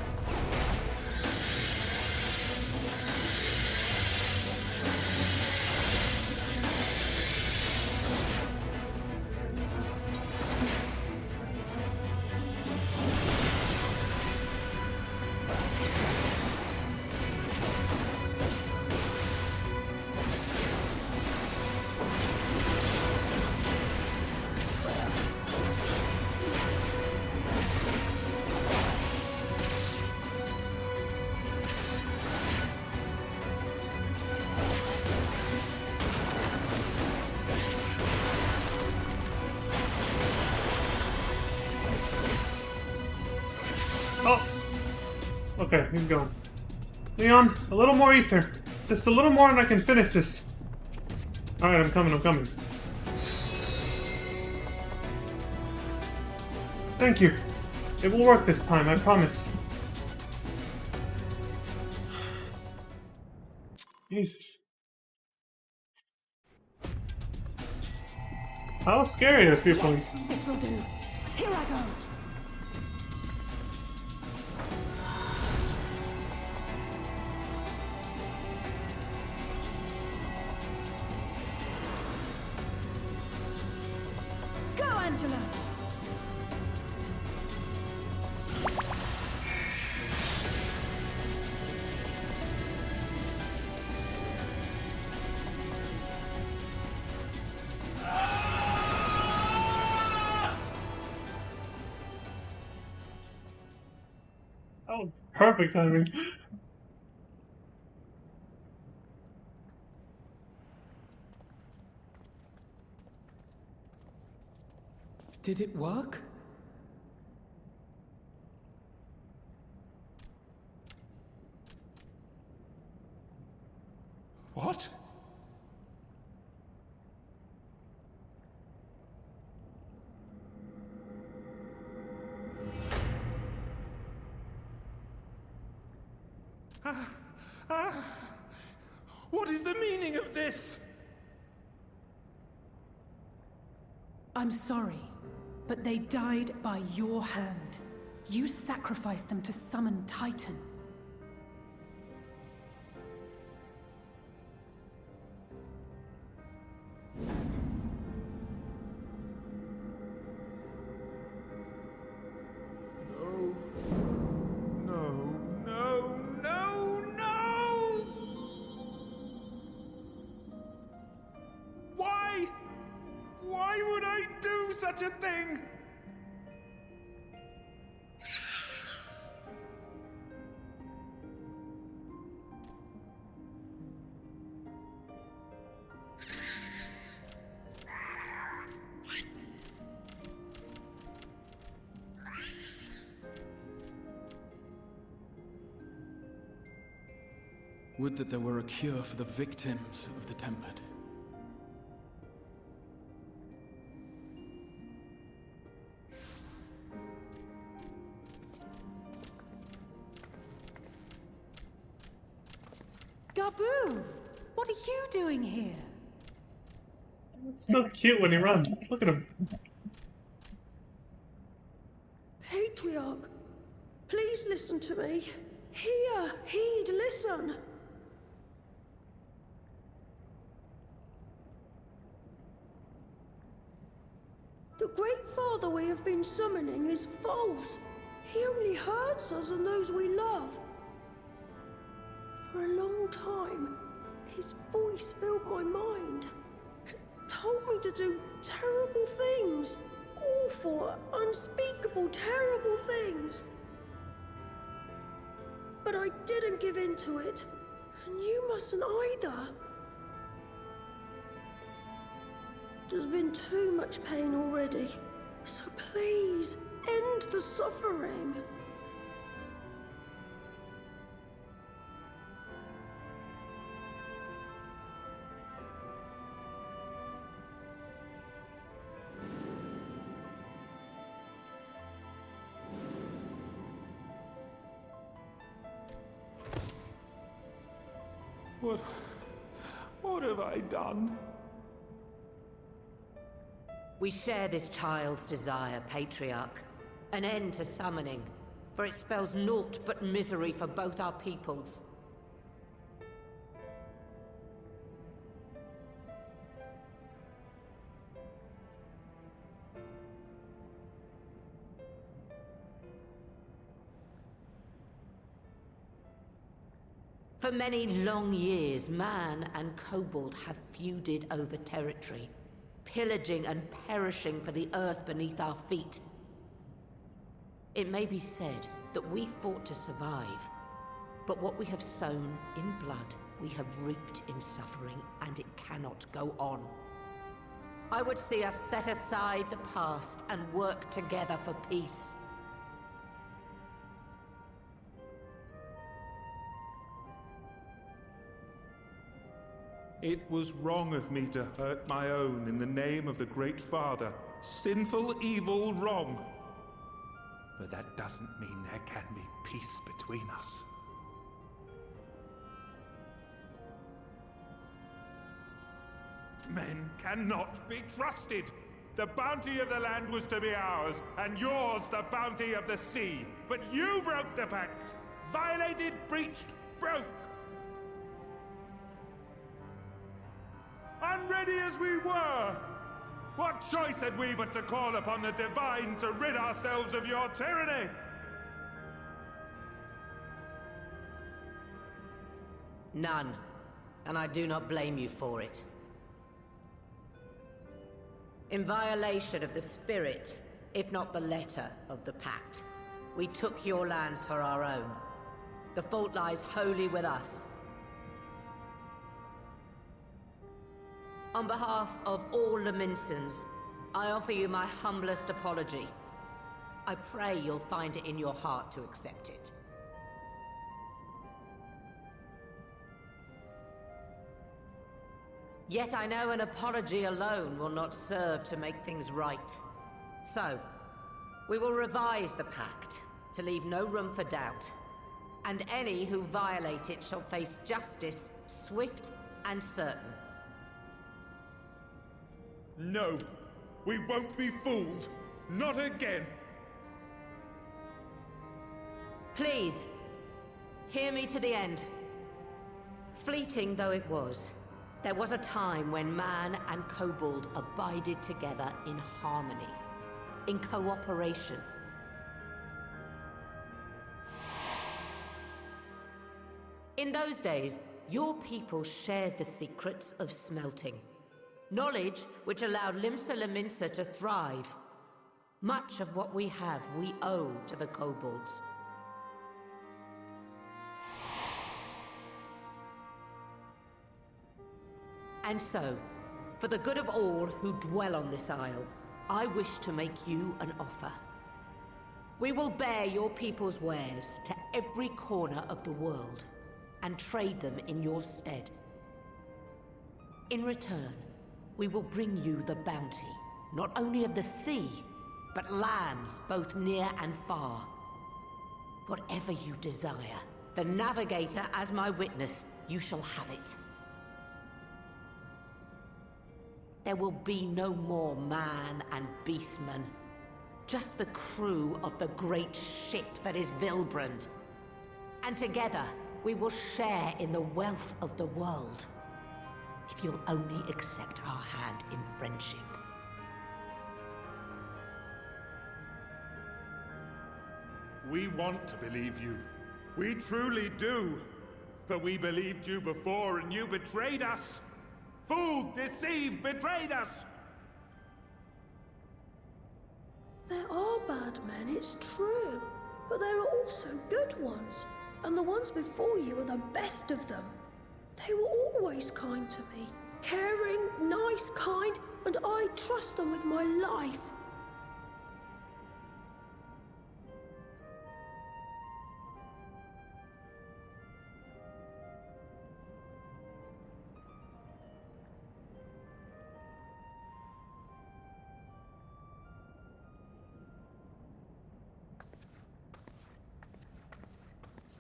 Oh! Okay, he's going. Leon, a little more ether. Just a little more and I can finish this. Alright, I'm coming, I'm coming. Thank you. It will work this time, I promise. Jesus. That was scary at a few points. This will do. Here I go. Go, Angela! Oh, perfect timing. Did it work? What? What is the meaning of this? I'm sorry, but they died by your hand. You sacrificed them to summon Titan. Why would I do such a thing? Would that there were a cure for the victims of the Tempered. Gabu! What are you doing here? So cute when he runs. Look at him. Patriarch, please listen to me. Hear, heed, listen. The Great Father we have been summoning is false. He only hurts us and those we love. For a long time, his voice filled my mind. It told me to do terrible things, awful for unspeakable, terrible things. But I didn't give in to it, and you mustn't either. There's been too much pain already, so please, end the suffering. What have I done? We share this child's desire, Patriarch. An end to summoning, for it spells naught but misery for both our peoples. For many long years, man and kobold have feuded over territory, pillaging and perishing for the earth beneath our feet. It may be said that we fought to survive, but what we have sown in blood, we have reaped in suffering, and it cannot go on. I would see us set aside the past and work together for peace. It was wrong of me to hurt my own in the name of the Great Father. Sinful, evil, wrong. But that doesn't mean there can be peace between us. Men cannot be trusted. The bounty of the land was to be ours, and yours the bounty of the sea. But you broke the pact. Violated, breached, broke. Unready as we were, what choice had we but to call upon the Divine to rid ourselves of your tyranny? None, and I do not blame you for it. In violation of the spirit, if not the letter, of the pact, we took your lands for our own. The fault lies wholly with us. On behalf of all Laminsons, I offer you my humblest apology. I pray you'll find it in your heart to accept it. Yet I know an apology alone will not serve to make things right. So, we will revise the pact to leave no room for doubt. And any who violate it shall face justice, swift and certain. No, we won't be fooled. Not again. Please, hear me to the end. Fleeting though it was, there was a time when man and kobold abided together in harmony, in cooperation. In those days, your people shared the secrets of smelting. Knowledge which allowed Limsa Lominsa to thrive. Much of what we have, we owe to the kobolds. And so, for the good of all who dwell on this isle, I wish to make you an offer. We will bear your people's wares to every corner of the world, and trade them in your stead. In return, we will bring you the bounty, not only of the sea, but lands both near and far. Whatever you desire, the Navigator as my witness, you shall have it. There will be no more man and beastman, just the crew of the great ship that is Vilbrand. And together, we will share in the wealth of the world. If you'll only accept our hand in friendship. We want to believe you. We truly do. But we believed you before and you betrayed us. Fooled, deceived, betrayed us. bad men, it's true. But there are also good ones. And the ones before you are the best of them. They were always kind to me. Caring, nice, kind, and I trust them with my life.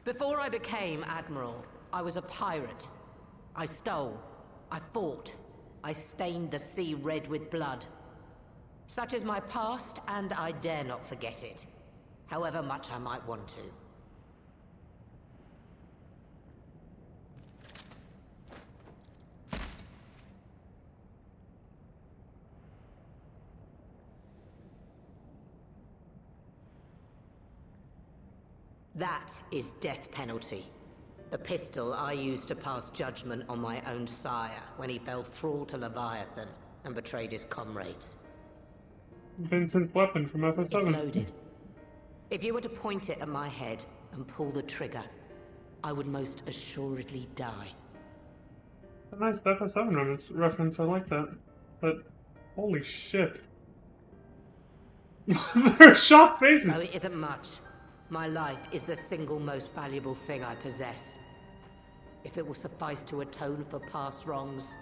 Before I became Admiral, I was a pirate. I stole. I fought. I stained the sea red with blood. Such is my past, and I dare not forget it, however much I might want to. That is death penalty. The pistol I used to pass judgment on my own sire when he fell thrall to Leviathan and betrayed his comrades. Vincent's weapon from FF7. It's loaded. If you were to point it at my head and pull the trigger, I would most assuredly die. A nice FF7 reference, I like that. But, holy shit. They're shocked faces! Oh, it isn't much. My life is the single most valuable thing I possess. If it will suffice to atone for past wrongs,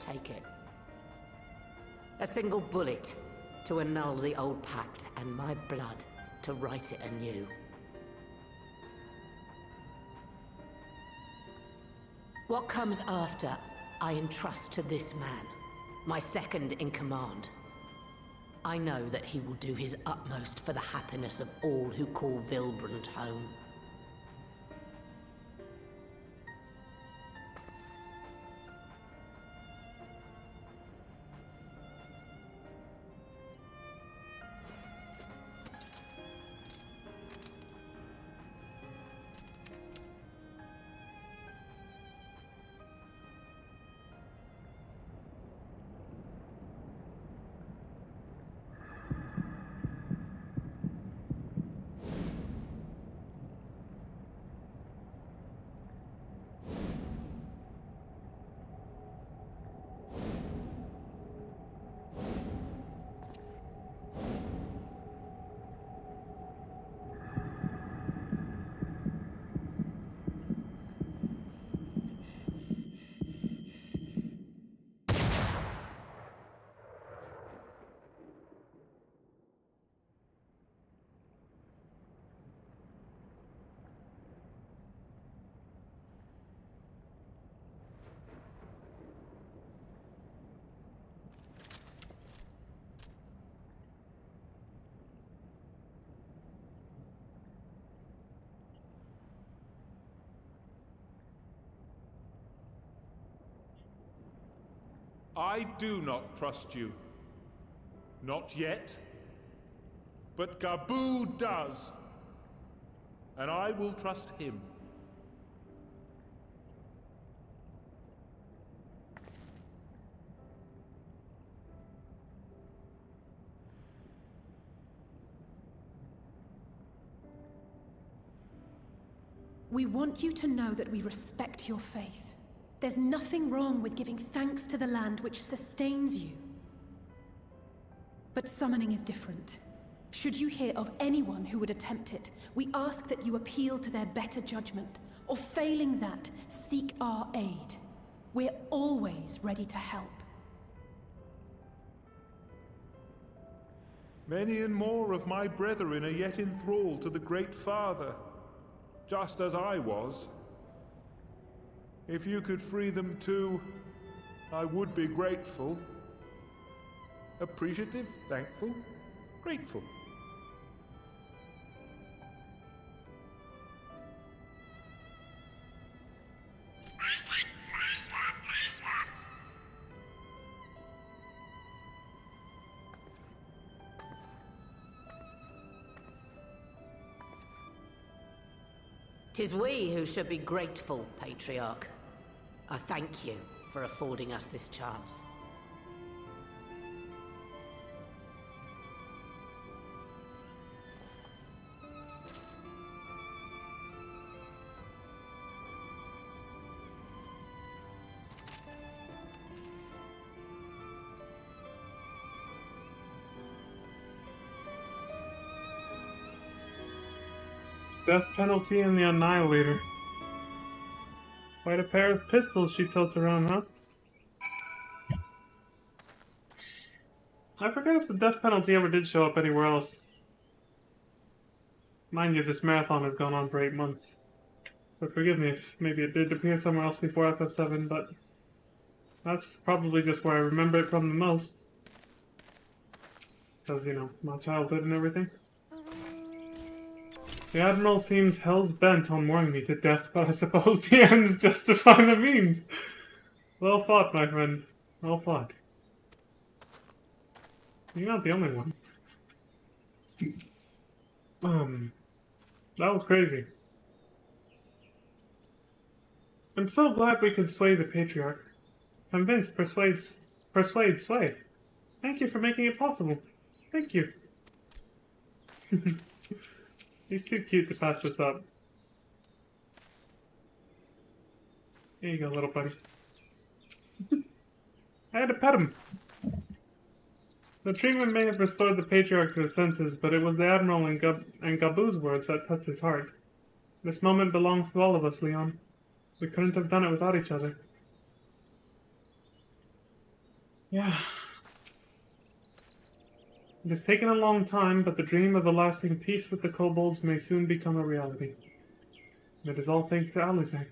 take it. A single bullet to annul the old pact, and my blood to write it anew. What comes after, I entrust to this man, my second in command. I know that he will do his utmost for the happiness of all who call Vilbrand home. I do not trust you. Not yet. But Gaboo does. And I will trust him. We want you to know that we respect your faith. There's nothing wrong with giving thanks to the land which sustains you. But summoning is different. Should you hear of anyone who would attempt it, we ask that you appeal to their better judgment, or failing that, seek our aid. We're always ready to help. Many and more of my brethren are yet enthralled to the Great Father, just as I was. If you could free them too, I would be grateful. Appreciative, thankful, grateful. Tis we who should be grateful, Patriarch. I thank you for affording us this chance. Death penalty and the Annihilator. Quite a pair of pistols she totes around, huh? I forget if the death penalty ever did show up anywhere else. Mind you, this marathon has gone on for 8 months. But forgive me if maybe it did appear somewhere else before FF7, but that's probably just where I remember it from the most. Because, you know, my childhood and everything. The Admiral seems hell's bent on worrying me to death, but I suppose the ends justify the means. Well fought, my friend. Well fought. You're not the only one. That was crazy. I'm so glad we could sway the Patriarch. Convince, persuade, sway. Thank you for making it possible. Thank you. He's too cute to pass this up. Here you go, little buddy. I had to pet him. The treatment may have restored the Patriarch to his senses, but it was the Admiral and Gabu's words that touched his heart. This moment belongs to all of us, Leon. We couldn't have done it without each other. Yeah. It has taken a long time, but the dream of a lasting peace with the kobolds may soon become a reality. And it is all thanks to Alisaie.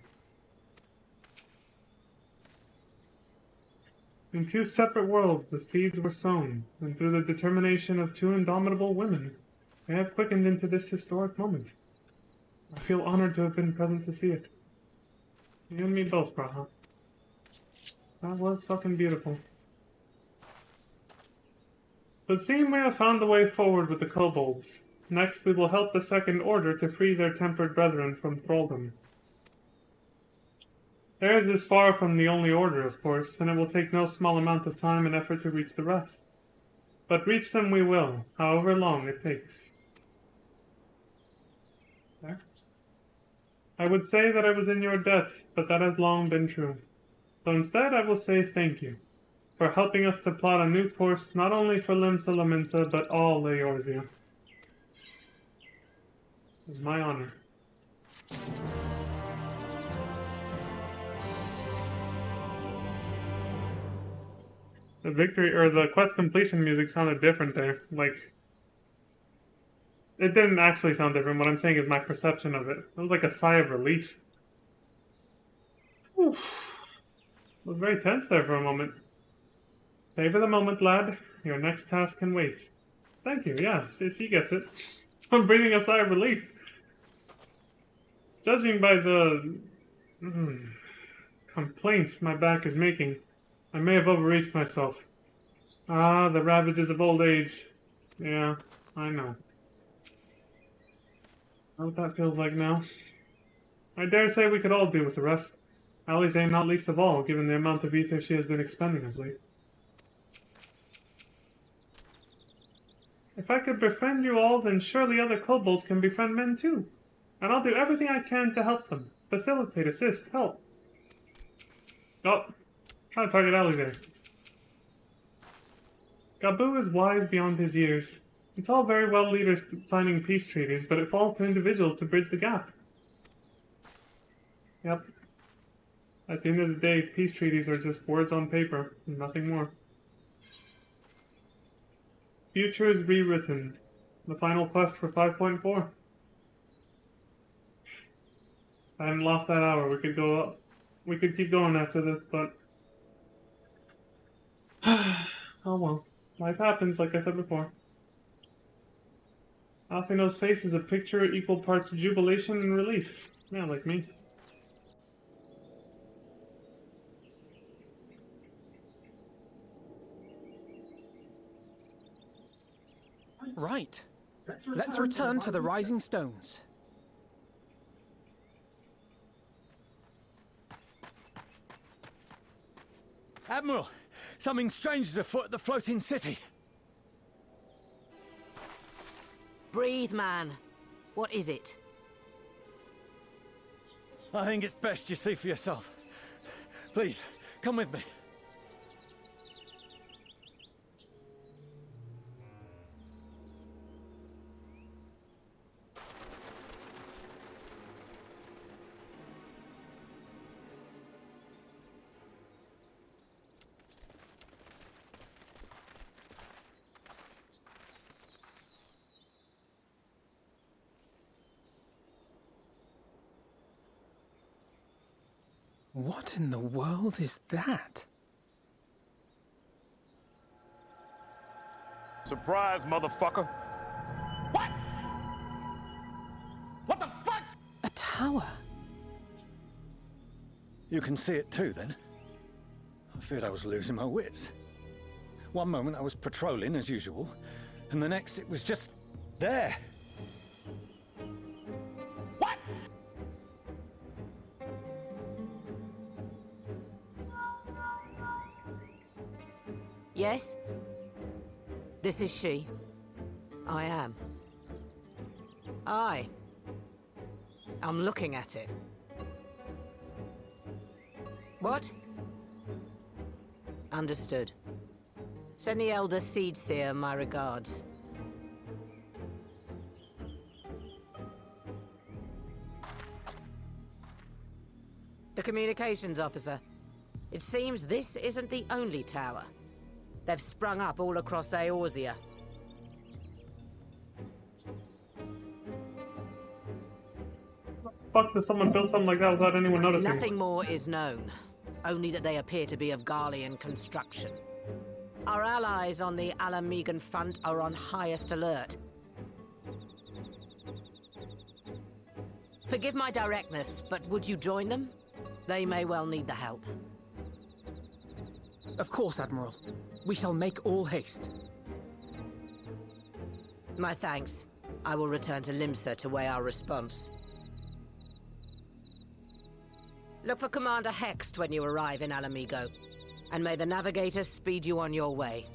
In 2 separate worlds, the seeds were sown, and through the determination of 2 indomitable women, they have quickened into this historic moment. I feel honored to have been present to see it. You and me both, Braha. That was fucking beautiful. But seeing we have found the way forward with the kobolds, next we will help the Second Order to free their tempered brethren from thraldom. Theirs is far from the only order, of course, and it will take no small amount of time and effort to reach the rest. But reach them we will, however long it takes. There. I would say that I was in your debt, but that has long been true. So instead I will say thank you, for helping us to plot a new course not only for Limsa Lominsa, but all Eorzea. It was my honor. The victory, or the quest completion music sounded different there. Like, it didn't actually sound different. What I'm saying is my perception of it. It was like a sigh of relief. Oof. It was very tense there for a moment. Savor the moment, lad. Your next task can wait. Thank you, yeah, she gets it. I'm breathing a sigh of relief. Judging by the complaints my back is making, I may have overreached myself. Ah, the ravages of old age. Yeah, I know. Know what that feels like now. I dare say we could all do with the rest. Alisaie not least of all, given the amount of ether she has been expending of late. If I could befriend you all, then surely other kobolds can befriend men too. And I'll do everything I can to help them. Facilitate, assist, help. Oh, trying to target Alisaie. Gabu is wise beyond his years. It's all very well leaders signing peace treaties, but it falls to individuals to bridge the gap. Yep. At the end of the day, peace treaties are just words on paper, and nothing more. Future is rewritten. The final quest for 5.4. I haven't lost that hour. We could go up. We could keep going after this, but oh well. Life happens, like I said before. Alphinaud's face is a picture equal parts jubilation and relief. Yeah, like me. Right. Let's return to the Rising Stones. Admiral, something strange is afoot at the floating city. Breathe, man. What is it? I think it's best you see for yourself. Please, come with me. What in the world is that? Surprise, motherfucker! What? What the fuck? A tower? You can see it too, then? I feared I was losing my wits. One moment I was patrolling as usual, and the next it was just there. What? Yes? This is she. I am. I'm looking at it. What? Understood. Send the Elder Seedseer my regards. The communications officer. It seems this isn't the only tower. They've sprung up all across Eorzea. Fuck, does someone build something like that without anyone noticing? Nothing more is known. Only that they appear to be of Garlean construction. Our allies on the Ala Mhigan front are on highest alert. Forgive my directness, but would you join them? They may well need the help. Of course, Admiral. We shall make all haste. My thanks. I will return to Limsa to weigh our response. Look for Commander Hext when you arrive in Ala Mhigo, and may the Navigator speed you on your way.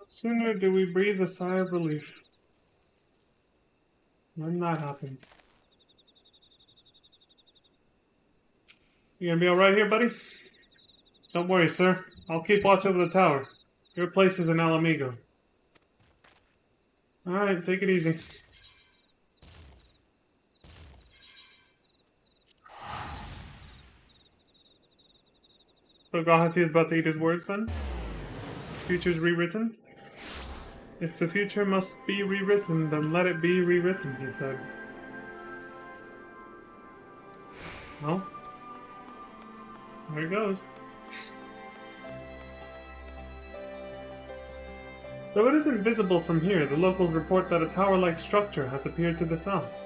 Sooner do we breathe a sigh of relief when that happens. You gonna be alright here, buddy? Don't worry, sir. I'll keep watch over the tower. Your place is in Ala Mhigo. Alright, take it easy. So Gahati is about to eat his words then? Future's rewritten? If the future must be rewritten, then let it be rewritten, he said. Well, there it goes. Though it isn't visible from here, the locals report that a tower-like structure has appeared to the south.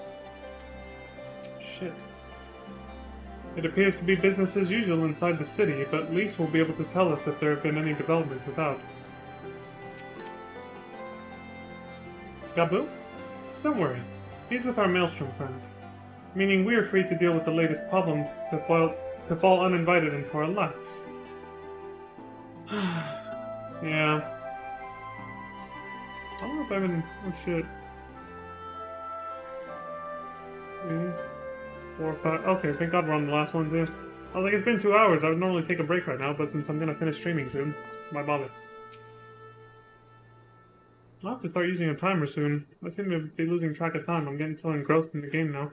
Shit. It appears to be business as usual inside the city, but Lise will be able to tell us if there have been any developments without. Gabu? Don't worry. He's with our Maelstrom friends. Meaning we are free to deal with the latest problem to fall uninvited into our lives. Yeah. I don't know if I've been... Oh shit. 3, 4, 5... Okay, thank god we're on the last one too. I was like, it's been 2 hours. I would normally take a break right now, but since I'm gonna finish streaming soon, why bother? I'll have to start using a timer soon. I seem to be losing track of time. I'm getting so engrossed in the game now.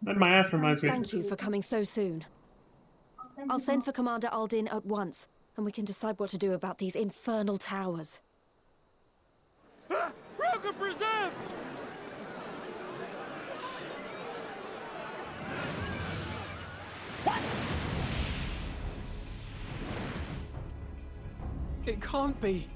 And my ass reminds me. Thank you for coming so soon. I'll send for Commander Aldin at once, and we can decide what to do about these infernal towers. Rocket Preserve! It can't be.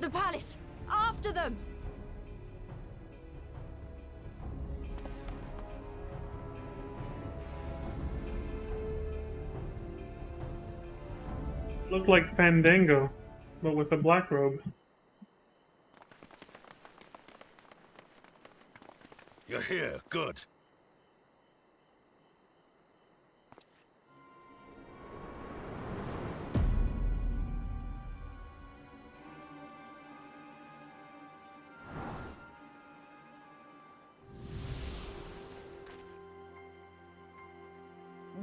The palace! After them! Look like Fandango, but with a black robe. You're here. Good.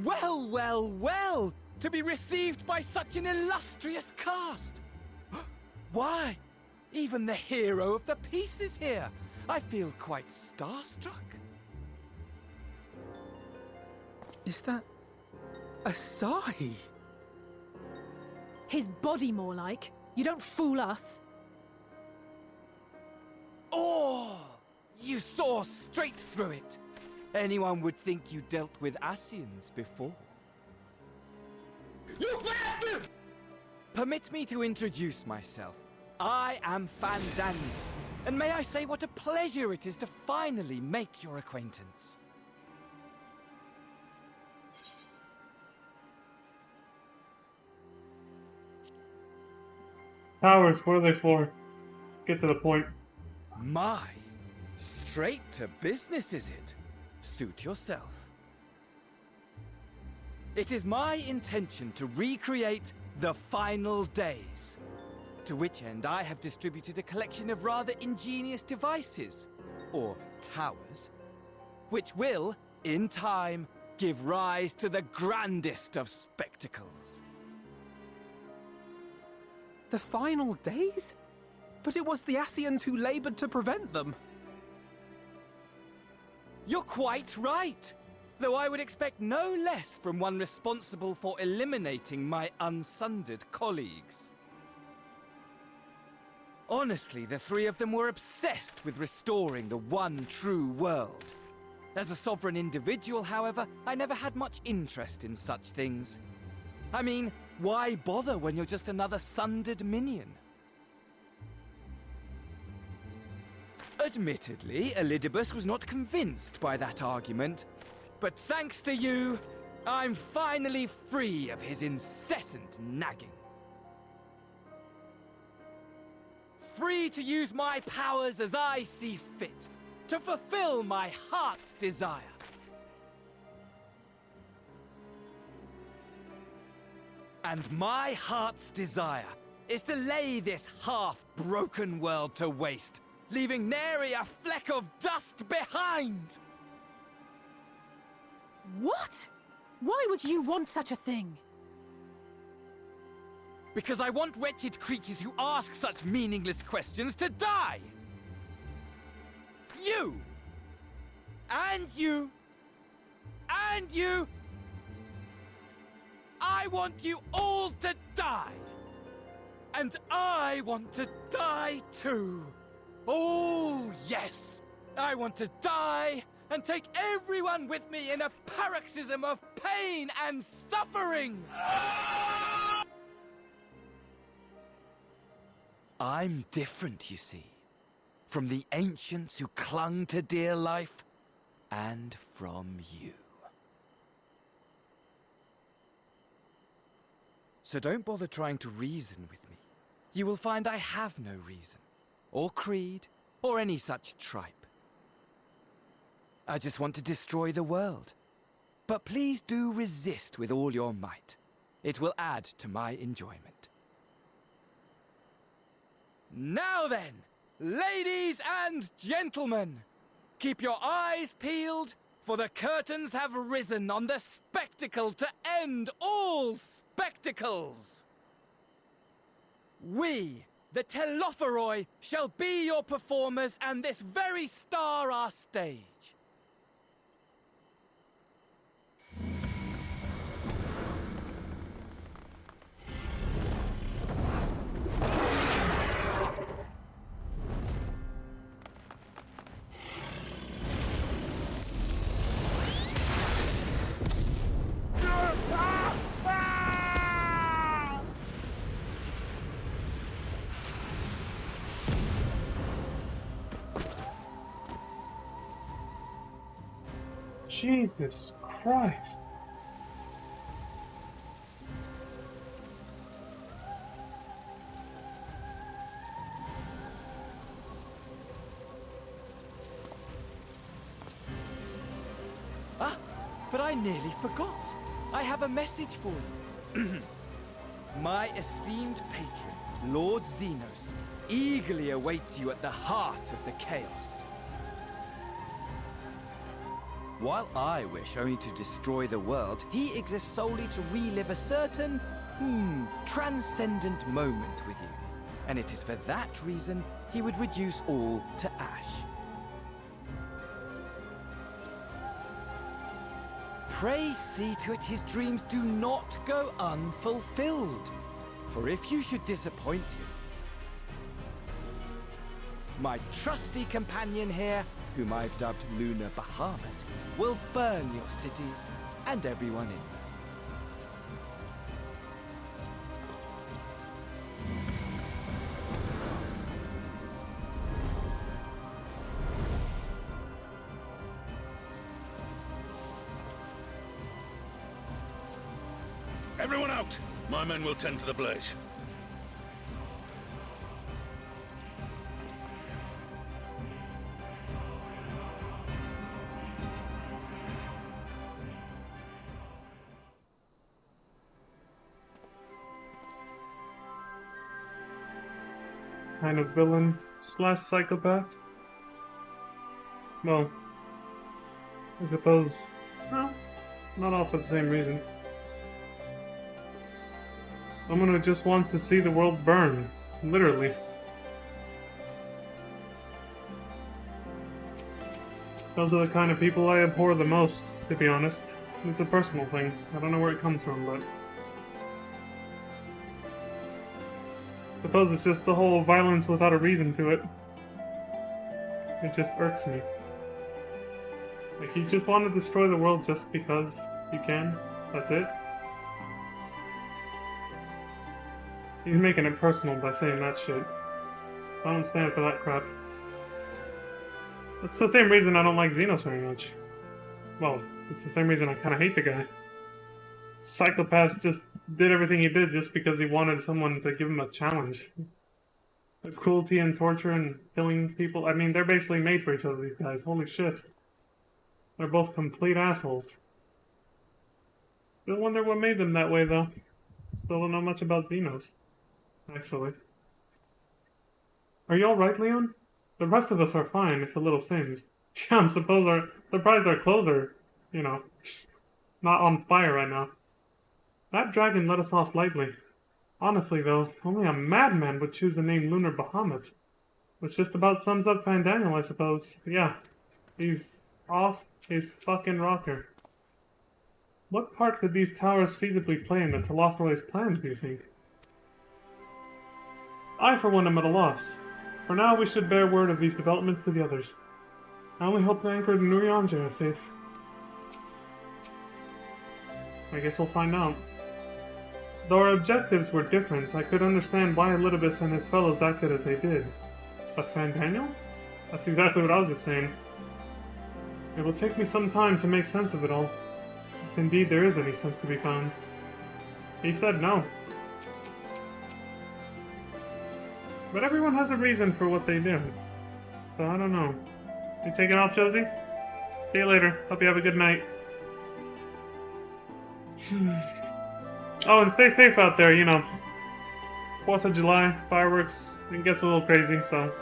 Well, well, well! To be received by such an illustrious cast! Why, even the hero of the piece is here! I feel quite starstruck. Is that... Asahi? His body, more like. You don't fool us. Oh! You saw straight through it! Anyone would think you dealt with Ascians before. You bastard! Permit me to introduce myself. I am Fandaniel, and may I say what a pleasure it is to finally make your acquaintance. Powers, what are they for? Get to the point. My, straight to business is it? Suit yourself. It is my intention to recreate the final days. To which end I have distributed a collection of rather ingenious devices, or towers, which will, in time, give rise to the grandest of spectacles. The final days? But it was the Ascians who labored to prevent them. You're quite right, though I would expect no less from one responsible for eliminating my unsundered colleagues. Honestly, the three of them were obsessed with restoring the one true world. As a sovereign individual, however, I never had much interest in such things. I mean, why bother when you're just another sundered minion? Admittedly, Elidibus was not convinced by that argument, but thanks to you, I'm finally free of his incessant nagging. Free to use my powers as I see fit, to fulfill my heart's desire. And my heart's desire is to lay this half-broken world to waste, leaving nary a fleck of dust behind! What? Why would you want such a thing? Because I want wretched creatures who ask such meaningless questions to die! You! And you! And you! I want you all to die! And I want to die too! Oh, yes! I want to die and take everyone with me in a paroxysm of pain and suffering! I'm different, you see, from the ancients who clung to dear life, and from you. So don't bother trying to reason with me. You will find I have no reason, or creed, or any such tripe. I just want to destroy the world. But please do resist with all your might. It will add to my enjoyment. Now then, ladies and gentlemen, keep your eyes peeled, for the curtains have risen on the spectacle to end all spectacles. We, the Telophoroi, shall be your performers, and this very star our stage. Jesus Christ. Ah, but I nearly forgot. I have a message for you. My esteemed patron, Lord Xenos, eagerly awaits you at the heart of the chaos. While I wish only to destroy the world, he exists solely to relive a certain, transcendent moment with you. And it is for that reason he would reduce all to ash. Pray see to it his dreams do not go unfulfilled. For if you should disappoint him, my trusty companion here, whom I've dubbed Lunar Bahamut, will burn your cities and everyone in them. Everyone out! My men will tend to the blaze. Kind of villain / psychopath. Well, I suppose, well, not all for the same reason. Someone who just wants to see the world burn, literally. Those are the kind of people I abhor the most, to be honest. It's a personal thing. I don't know where it comes from, but I suppose it's just the whole violence without a reason to it. It just irks me. Like, you just want to destroy the world just because you can? That's it? He's making it personal by saying that shit. I don't stand for that crap. That's the same reason I don't like Xenos very much. Well, it's the same reason I kind of hate the guy. Psychopath just did everything he did just because he wanted someone to give him a challenge. The cruelty and torture and killing people. I mean, they're basically made for each other, these guys. Holy shit. They're both complete assholes. Still wonder what made them that way, though. Still don't know much about Xenos, actually. Are you alright, Leon? The rest of us are fine, if a little singed. Yeah, I suppose surprised our clothes are, you know, not on fire right now. That dragon let us off lightly. Honestly, though, only a madman would choose the name Lunar Bahamut. Which just about sums up Fandaniel, I suppose. Yeah, he's off his fucking rocker. What part could these towers feasibly play in the Telophoroid's plans, do you think? I, for one, am at a loss. For now, we should bear word of these developments to the others. I only hope the anchor in Nurionja is safe. I guess we'll find out. Though our objectives were different, I could understand why Elidibus and his fellows acted as they did. But Fandaniel? That's exactly what I was just saying. It will take me some time to make sense of it all. If indeed there is any sense to be found. He said no. But everyone has a reason for what they do. So I don't know. You taking off, Josie? See you later. Hope you have a good night. Oh, and stay safe out there, you know. 4th of July, fireworks, it gets a little crazy, so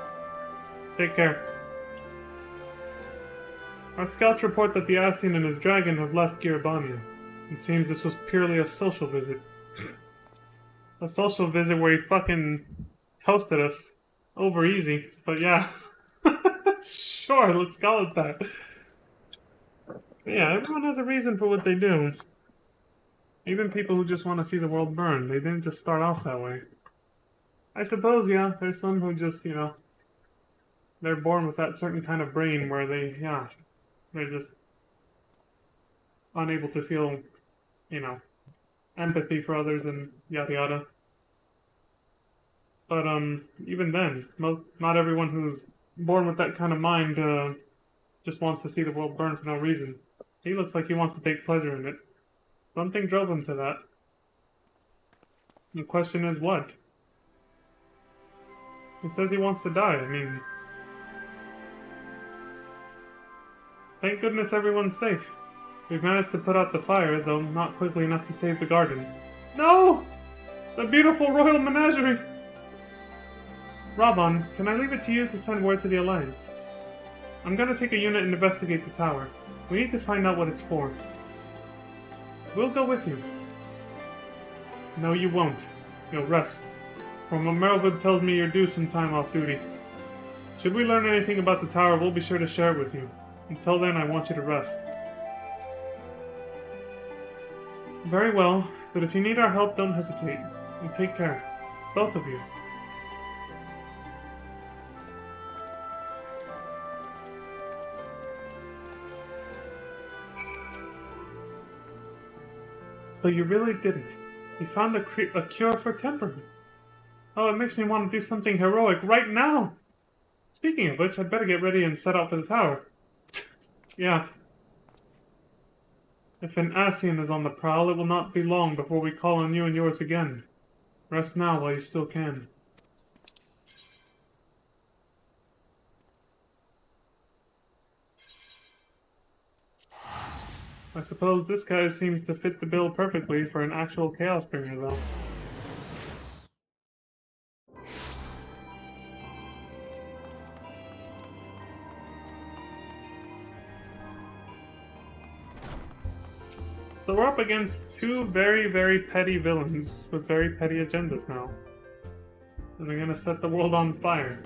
take care. Our scouts report that the Ascian and his dragon have left Giribania. It seems this was purely a social visit. A social visit where he fucking toasted us. Over easy, but yeah. Sure, let's call it that. But yeah, everyone has a reason for what they do. Even people who just want to see the world burn, they didn't just start off that way. I suppose, yeah, there's some who just, you know, they're born with that certain kind of brain where they, yeah, they're just unable to feel, you know, empathy for others and yada yada. But, even then, not everyone who's born with that kind of mind, just wants to see the world burn for no reason. He looks like he wants to take pleasure in it. Something drove him to that. The question is what? He says he wants to die, I mean... Thank goodness everyone's safe. We've managed to put out the fire, though not quickly enough to save the garden. No! The beautiful royal menagerie! Raban, can I leave it to you to send word to the Alliance? I'm gonna take a unit and investigate the tower. We need to find out what it's for. We'll go with you. No, you won't. You'll rest. From what Merylwood tells me, you're due some time off duty. Should we learn anything about the tower, we'll be sure to share it with you. Until then, I want you to rest. Very well, but if you need our help, don't hesitate. And take care. Both of you. So you really didn't. You found a cure for temperament. Oh, it makes me want to do something heroic right now! Speaking of which, I'd better get ready and set out for the tower. Yeah. If an Ascian is on the prowl, it will not be long before we call on you and yours again. Rest now while you still can. I suppose this guy seems to fit the bill perfectly for an actual Chaosbringer, though. So we're up against two very, very petty villains with very petty agendas now. And they're gonna set the world on fire.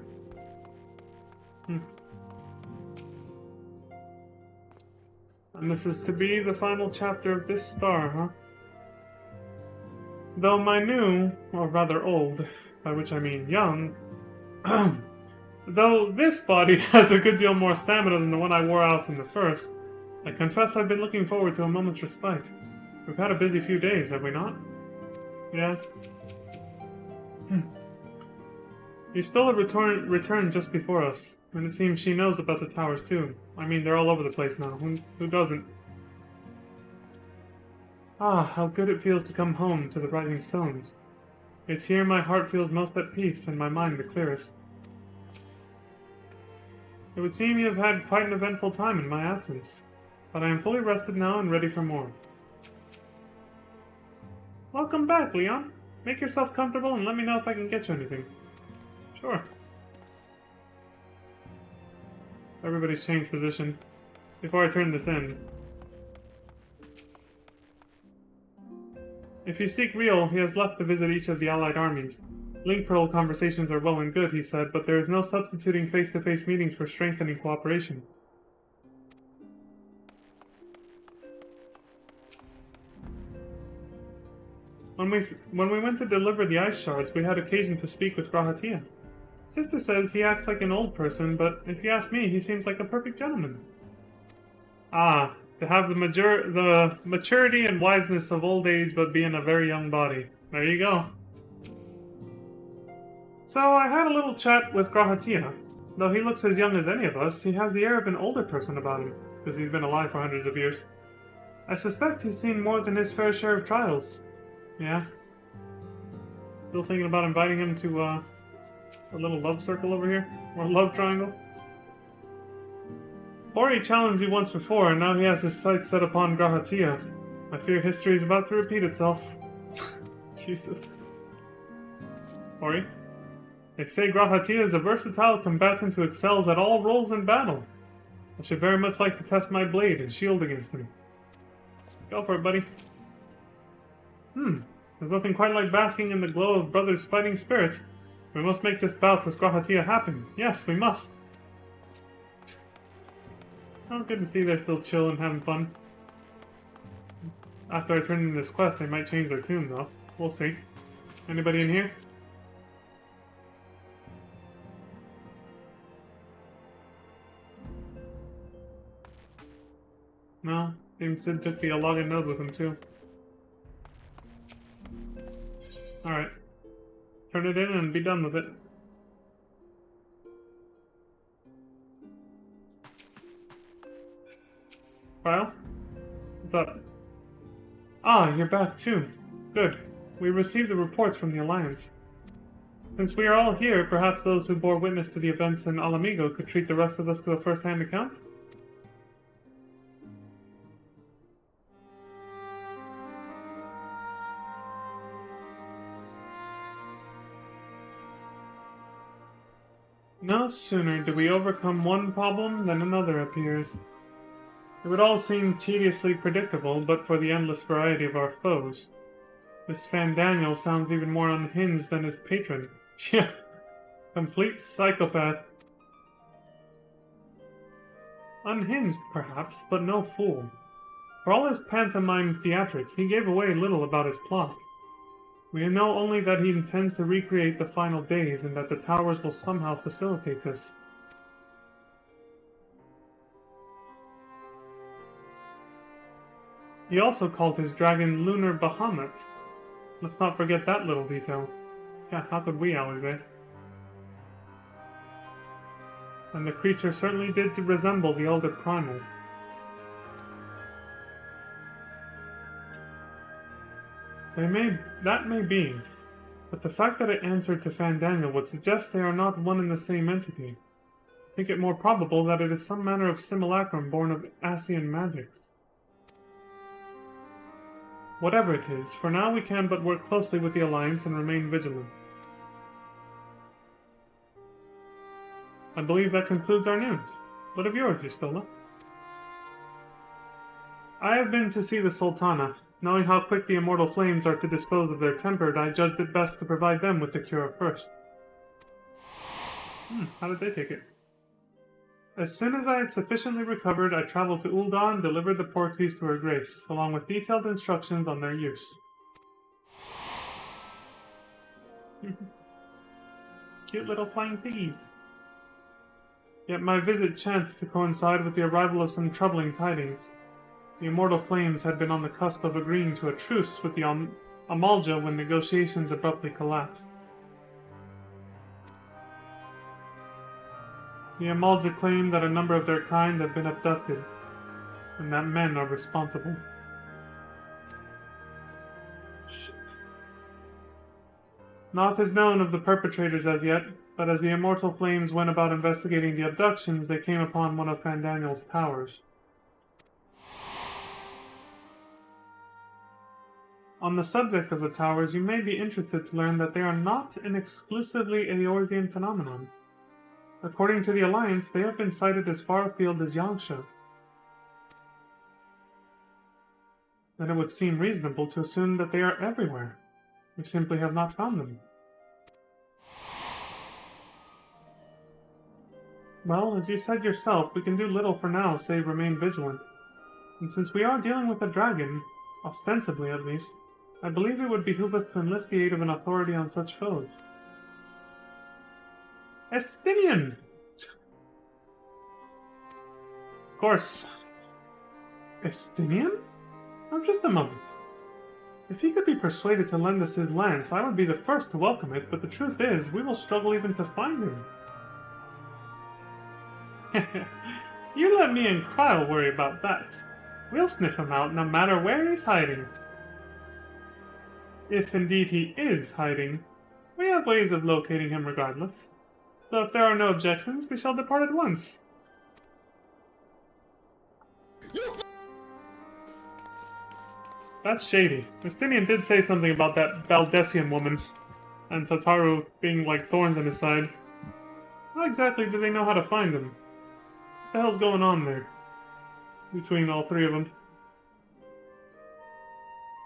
And this is to be the final chapter of this star, huh? Though my new, or rather old, by which I mean young, though this body has a good deal more stamina than the one I wore out in the first, I confess I've been looking forward to a moment's respite. We've had a busy few days, have we not? Yes. You stole a return just before us, and it seems she knows about the towers too. I mean, they're all over the place now. Who doesn't? Ah, how good it feels to come home to the Rising Stones. It's here my heart feels most at peace and my mind the clearest. It would seem you have had quite an eventful time in my absence, but I am fully rested now and ready for more. Welcome back, Leon. Make yourself comfortable and let me know if I can get you anything. Sure. Everybody's changed position. Before I turn this in. If you seek Riel, he has left to visit each of the allied armies. Link Pearl conversations are well and good, he said, but there is no substituting face-to-face meetings for strengthening cooperation. When we went to deliver the ice shards, we had occasion to speak with Grahatia. Sister says he acts like an old person, but if you ask me, he seems like a perfect gentleman. Ah, to have the maturity and wiseness of old age, but be in a very young body. There you go. So I had a little chat with Grahatia. Though he looks as young as any of us, he has the air of an older person about him. It's because he's been alive for hundreds of years. I suspect he's seen more than his fair share of trials. Yeah. Still thinking about inviting him to a little love circle over here? Or love triangle? Ori challenged you once before, and now he has his sights set upon Grahatia. I fear history is about to repeat itself. Jesus. Ori? They say Grahatia is a versatile combatant who excels at all roles in battle. I should very much like to test my blade and shield against him. Go for it, buddy. There's nothing quite like basking in the glow of brothers' fighting spirit. We must make this bout with Grahatia happen. Yes, we must. Oh, good to see they're still chill and having fun. After I turn in this quest, they might change their tune, though. We'll see. Anybody in here? No? Seems Sid took the login node with him, too. Alright. Turn it in and be done with it. Kyle? What's up? Ah, you're back too. Good. We received the reports from the Alliance. Since we are all here, perhaps those who bore witness to the events in Alamigo could treat the rest of us to a first-hand account? No sooner do we overcome one problem than another appears. It would all seem tediously predictable, but for the endless variety of our foes. This Fandaniel sounds even more unhinged than his patron. Yeah, complete psychopath. Unhinged, perhaps, but no fool. For all his pantomime theatrics, he gave away little about his plot. We know only that he intends to recreate the final days and that the towers will somehow facilitate this. He also called his dragon Lunar Bahamut. Let's not forget that little detail. Yeah, how could we, Alizé? And the creature certainly did resemble the Elder Primal. That may be, but the fact that it answered to Fandaniel would suggest they are not one and the same entity. I think it more probable that it is some manner of simulacrum born of Ascian magics. Whatever it is, for now we can but work closely with the Alliance and remain vigilant. I believe that concludes our news. What of yours, Y'shtola? I have been to see the Sultana. Knowing how quick the immortal flames are to dispose of their temper, I judged it best to provide them with the cure first. How did they take it? As soon as I had sufficiently recovered, I traveled to Ul'dah and delivered the Porxies to her grace, along with detailed instructions on their use. Cute little flying piggies. Yet my visit chanced to coincide with the arrival of some troubling tidings. The immortal flames had been on the cusp of agreeing to a truce with the Amalja when negotiations abruptly collapsed. The Amalja claimed that a number of their kind have been abducted, and that men are responsible. Shit. Naught is known of the perpetrators as yet, but as the immortal flames went about investigating the abductions, they came upon one of Fandaniel's towers. On the subject of the towers, you may be interested to learn that they are not an exclusively Eorzean phenomenon. According to the Alliance, they have been sighted as far afield as Yangsha. Then it would seem reasonable to assume that they are everywhere. We simply have not found them. Well, as you said yourself, we can do little for now save remain vigilant. And since we are dealing with a dragon, ostensibly at least, I believe it would behoove us to enlist the aid of an authority on such foes. Estinian! Of course. Estinian? Oh, just a moment. If he could be persuaded to lend us his lance, I would be the first to welcome it, but the truth is, we will struggle even to find him. You let me and Kyle worry about that. We'll sniff him out no matter where he's hiding. If indeed he is hiding, we have ways of locating him regardless. So if there are no objections, we shall depart at once. That's shady. Estinian did say something about that Baldessian woman, and Tataru being like thorns in his side. How exactly do they know how to find him? What the hell's going on there? Between all three of them.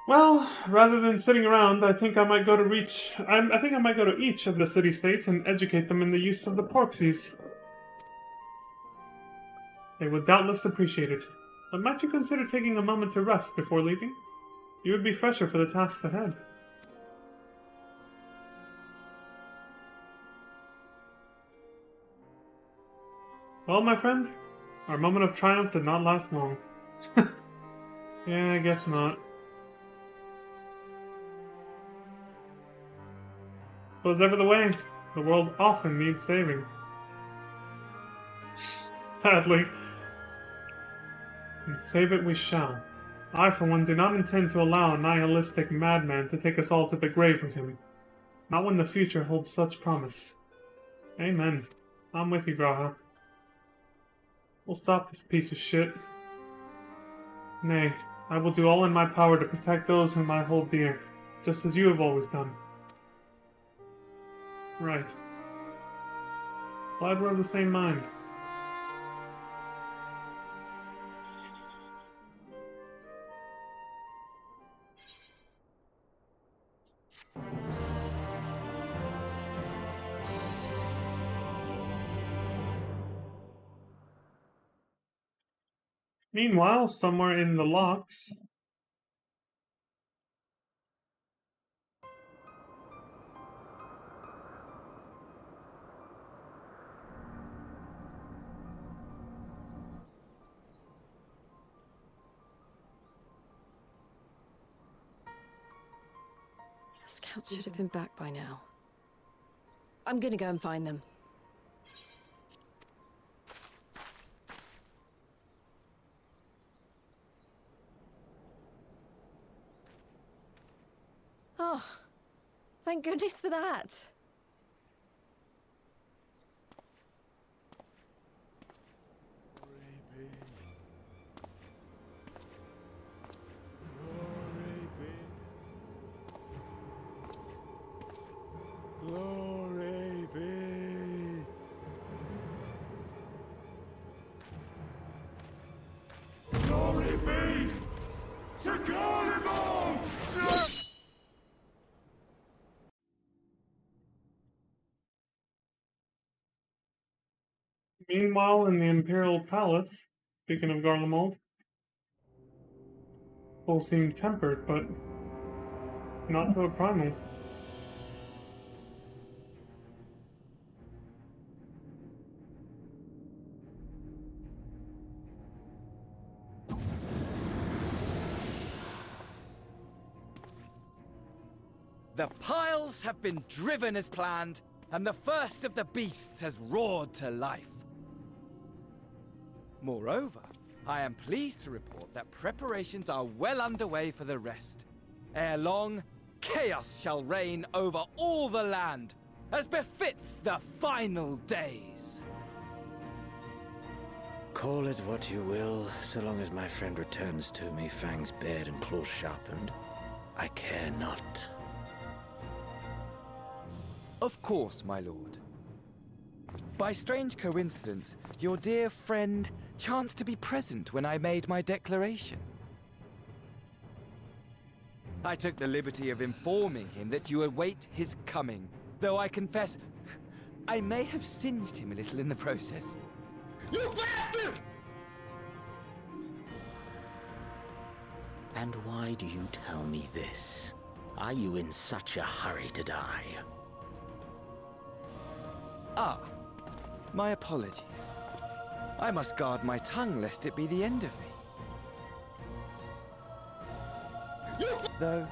Well, rather than sitting around, I think I might go to each of the city-states and educate them in the use of the Porxies. They would doubtless appreciate it. But might you consider taking a moment to rest before leaving? You would be fresher for the tasks ahead. Well, my friend, our moment of triumph did not last long. Yeah, I guess not. Was ever the way, the world often needs saving. Sadly. And save it we shall. I, for one, do not intend to allow a nihilistic madman to take us all to the grave with him. Not when the future holds such promise. Amen. I'm with you, G'raha. We'll stop this piece of shit. Nay, I will do all in my power to protect those whom I hold dear, just as you have always done. Right. Glad we're of the same mind. Meanwhile, somewhere in the locks, The scouts should have been back by now. I'm gonna go and find them. Oh, thank goodness for that. Glory be. Glory be to Garlemald! meanwhile in the Imperial Palace, speaking of Garlemald, all seem tempered, but not to a primal. The piles have been driven as planned, and the first of the beasts has roared to life. Moreover, I am pleased to report that preparations are well underway for the rest. Ere long, chaos shall reign over all the land, as befits the final days. Call it what you will, so long as my friend returns to me, fangs bared and claws sharpened. I care not. Of course, my lord. By strange coincidence, your dear friend chanced to be present when I made my declaration. I took the liberty of informing him that you await his coming, though I confess I may have singed him a little in the process. You bastard! And why do you tell me this? Are you in such a hurry to die? Ah, my apologies. I must guard my tongue lest it be the end of me. Though,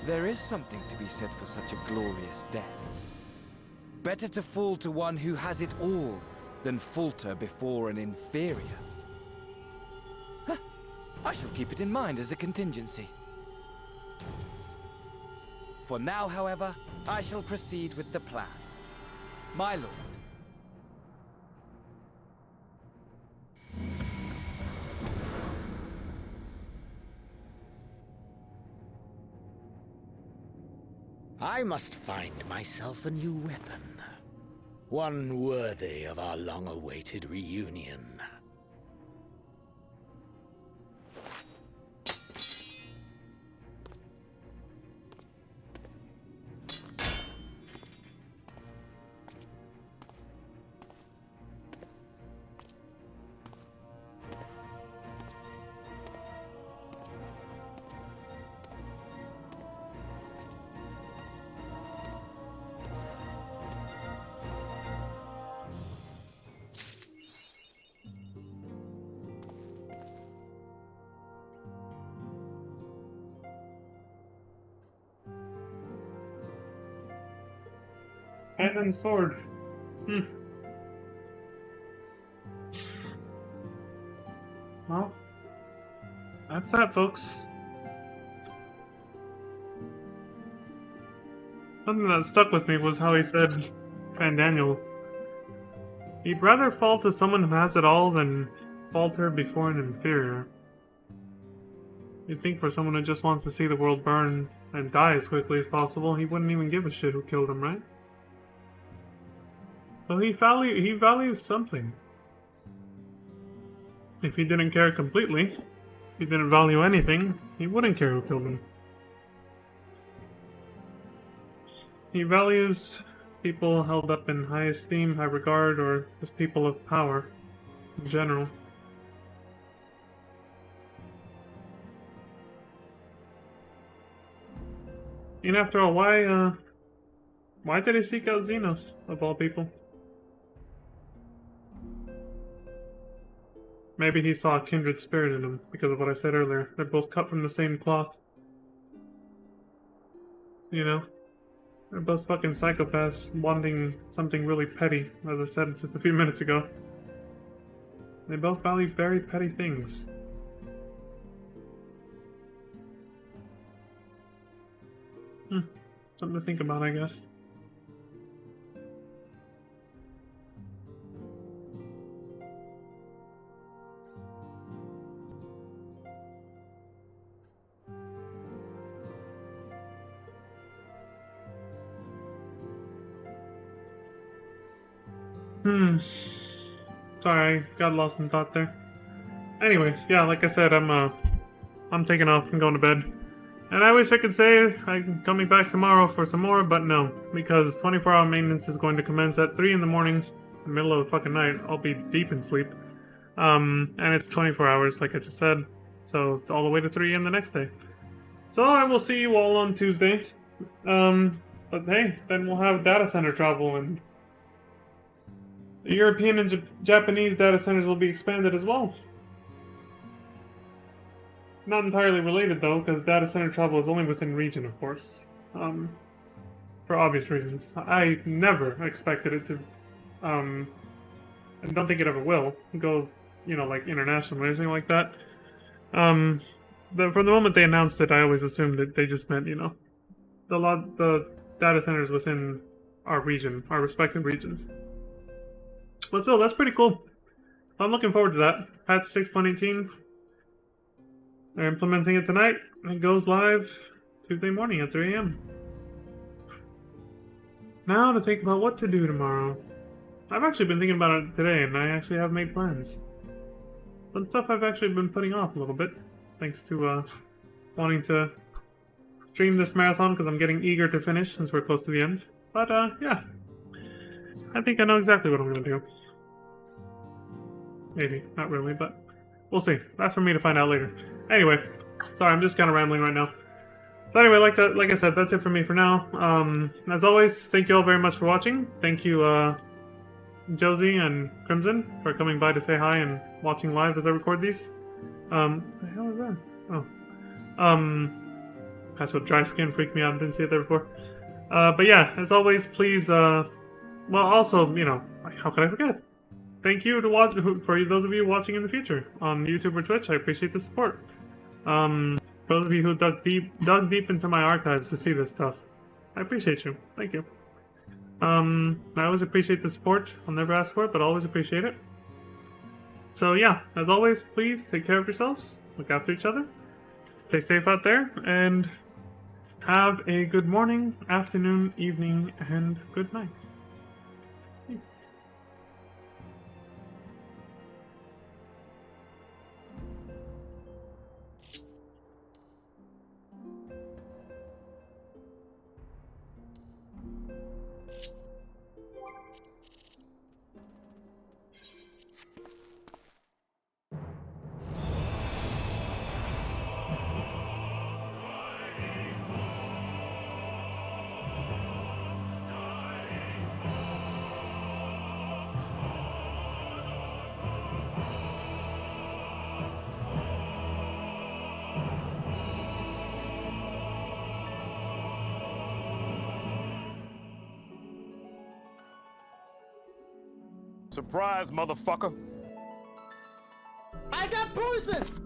there is something to be said for such a glorious death. Better to fall to one who has it all than falter before an inferior. Huh. I shall keep it in mind as a contingency. For now, however, I shall proceed with the plan. My lord. I must find myself a new weapon. One worthy of our long-awaited reunion. Pen and sword. Well, that's that, folks. Something that stuck with me was how he said, Fandaniel, he'd rather fall to someone who has it all than falter before an inferior. You'd think for someone who just wants to see the world burn and die as quickly as possible, he wouldn't even give a shit who killed him, right? Well, he values something. If he didn't care completely, if he didn't value anything, he wouldn't care who killed him. He values people held up in high esteem, high regard, or just people of power in general. And after all, why did he seek out Xenos, of all people? Maybe he saw a kindred spirit in him, because of what I said earlier. They're both cut from the same cloth. You know? They're both fucking psychopaths wanting something really petty, as I said just a few minutes ago. They both value very petty things. Something to think about, I guess. Sorry, I got lost in thought there. Anyway, yeah, like I said, I'm taking off and going to bed. And I wish I could say I'm coming back tomorrow for some more, but no. Because 24-hour maintenance is going to commence at 3 in the morning, in the middle of the fucking night. I'll be deep in sleep. And it's 24 hours, like I just said. So, it's all the way to 3 a.m. the next day. So, I will see you all on Tuesday. But hey, then we'll have data center travel, and the European and Japanese data centers will be expanded as well. Not entirely related though, because data center travel is only within region, of course. For obvious reasons. I never expected it to, and don't think it ever will, go, you know, like international or anything like that. From the moment they announced it, I always assumed that they just meant, you know, the data centers within our region, our respective regions. But still, that's pretty cool. I'm looking forward to that. Patch 6.18. They're implementing it tonight. It goes live Tuesday morning at 3 a.m. Now to think about what to do tomorrow. I've actually been thinking about it today, and I actually have made plans. Some stuff I've actually been putting off a little bit, thanks to wanting to stream this marathon because I'm getting eager to finish since we're close to the end. But yeah, I think I know exactly what I'm going to do. Maybe, not really, but we'll see. That's for me to find out later. Anyway, sorry, I'm just kind of rambling right now. So anyway, like I said, that's it for me for now. As always, thank you all very much for watching. Thank you, Josie and Crimson, for coming by to say hi and watching live as I record these. What the hell is that? Oh. That's what dry skin freaked me out. Didn't see it there before. But yeah, as always, please, well, also, you know, how could I forget? Thank you for those of you watching in the future on YouTube or Twitch. I appreciate the support. For those of you who dug deep into my archives to see this stuff, I appreciate you. Thank you. I always appreciate the support. I'll never ask for it, but I always appreciate it. So yeah, as always, please take care of yourselves. Look after each other. Stay safe out there, and have a good morning, afternoon, evening, and good night. Peace. Surprise, motherfucker! I got poison!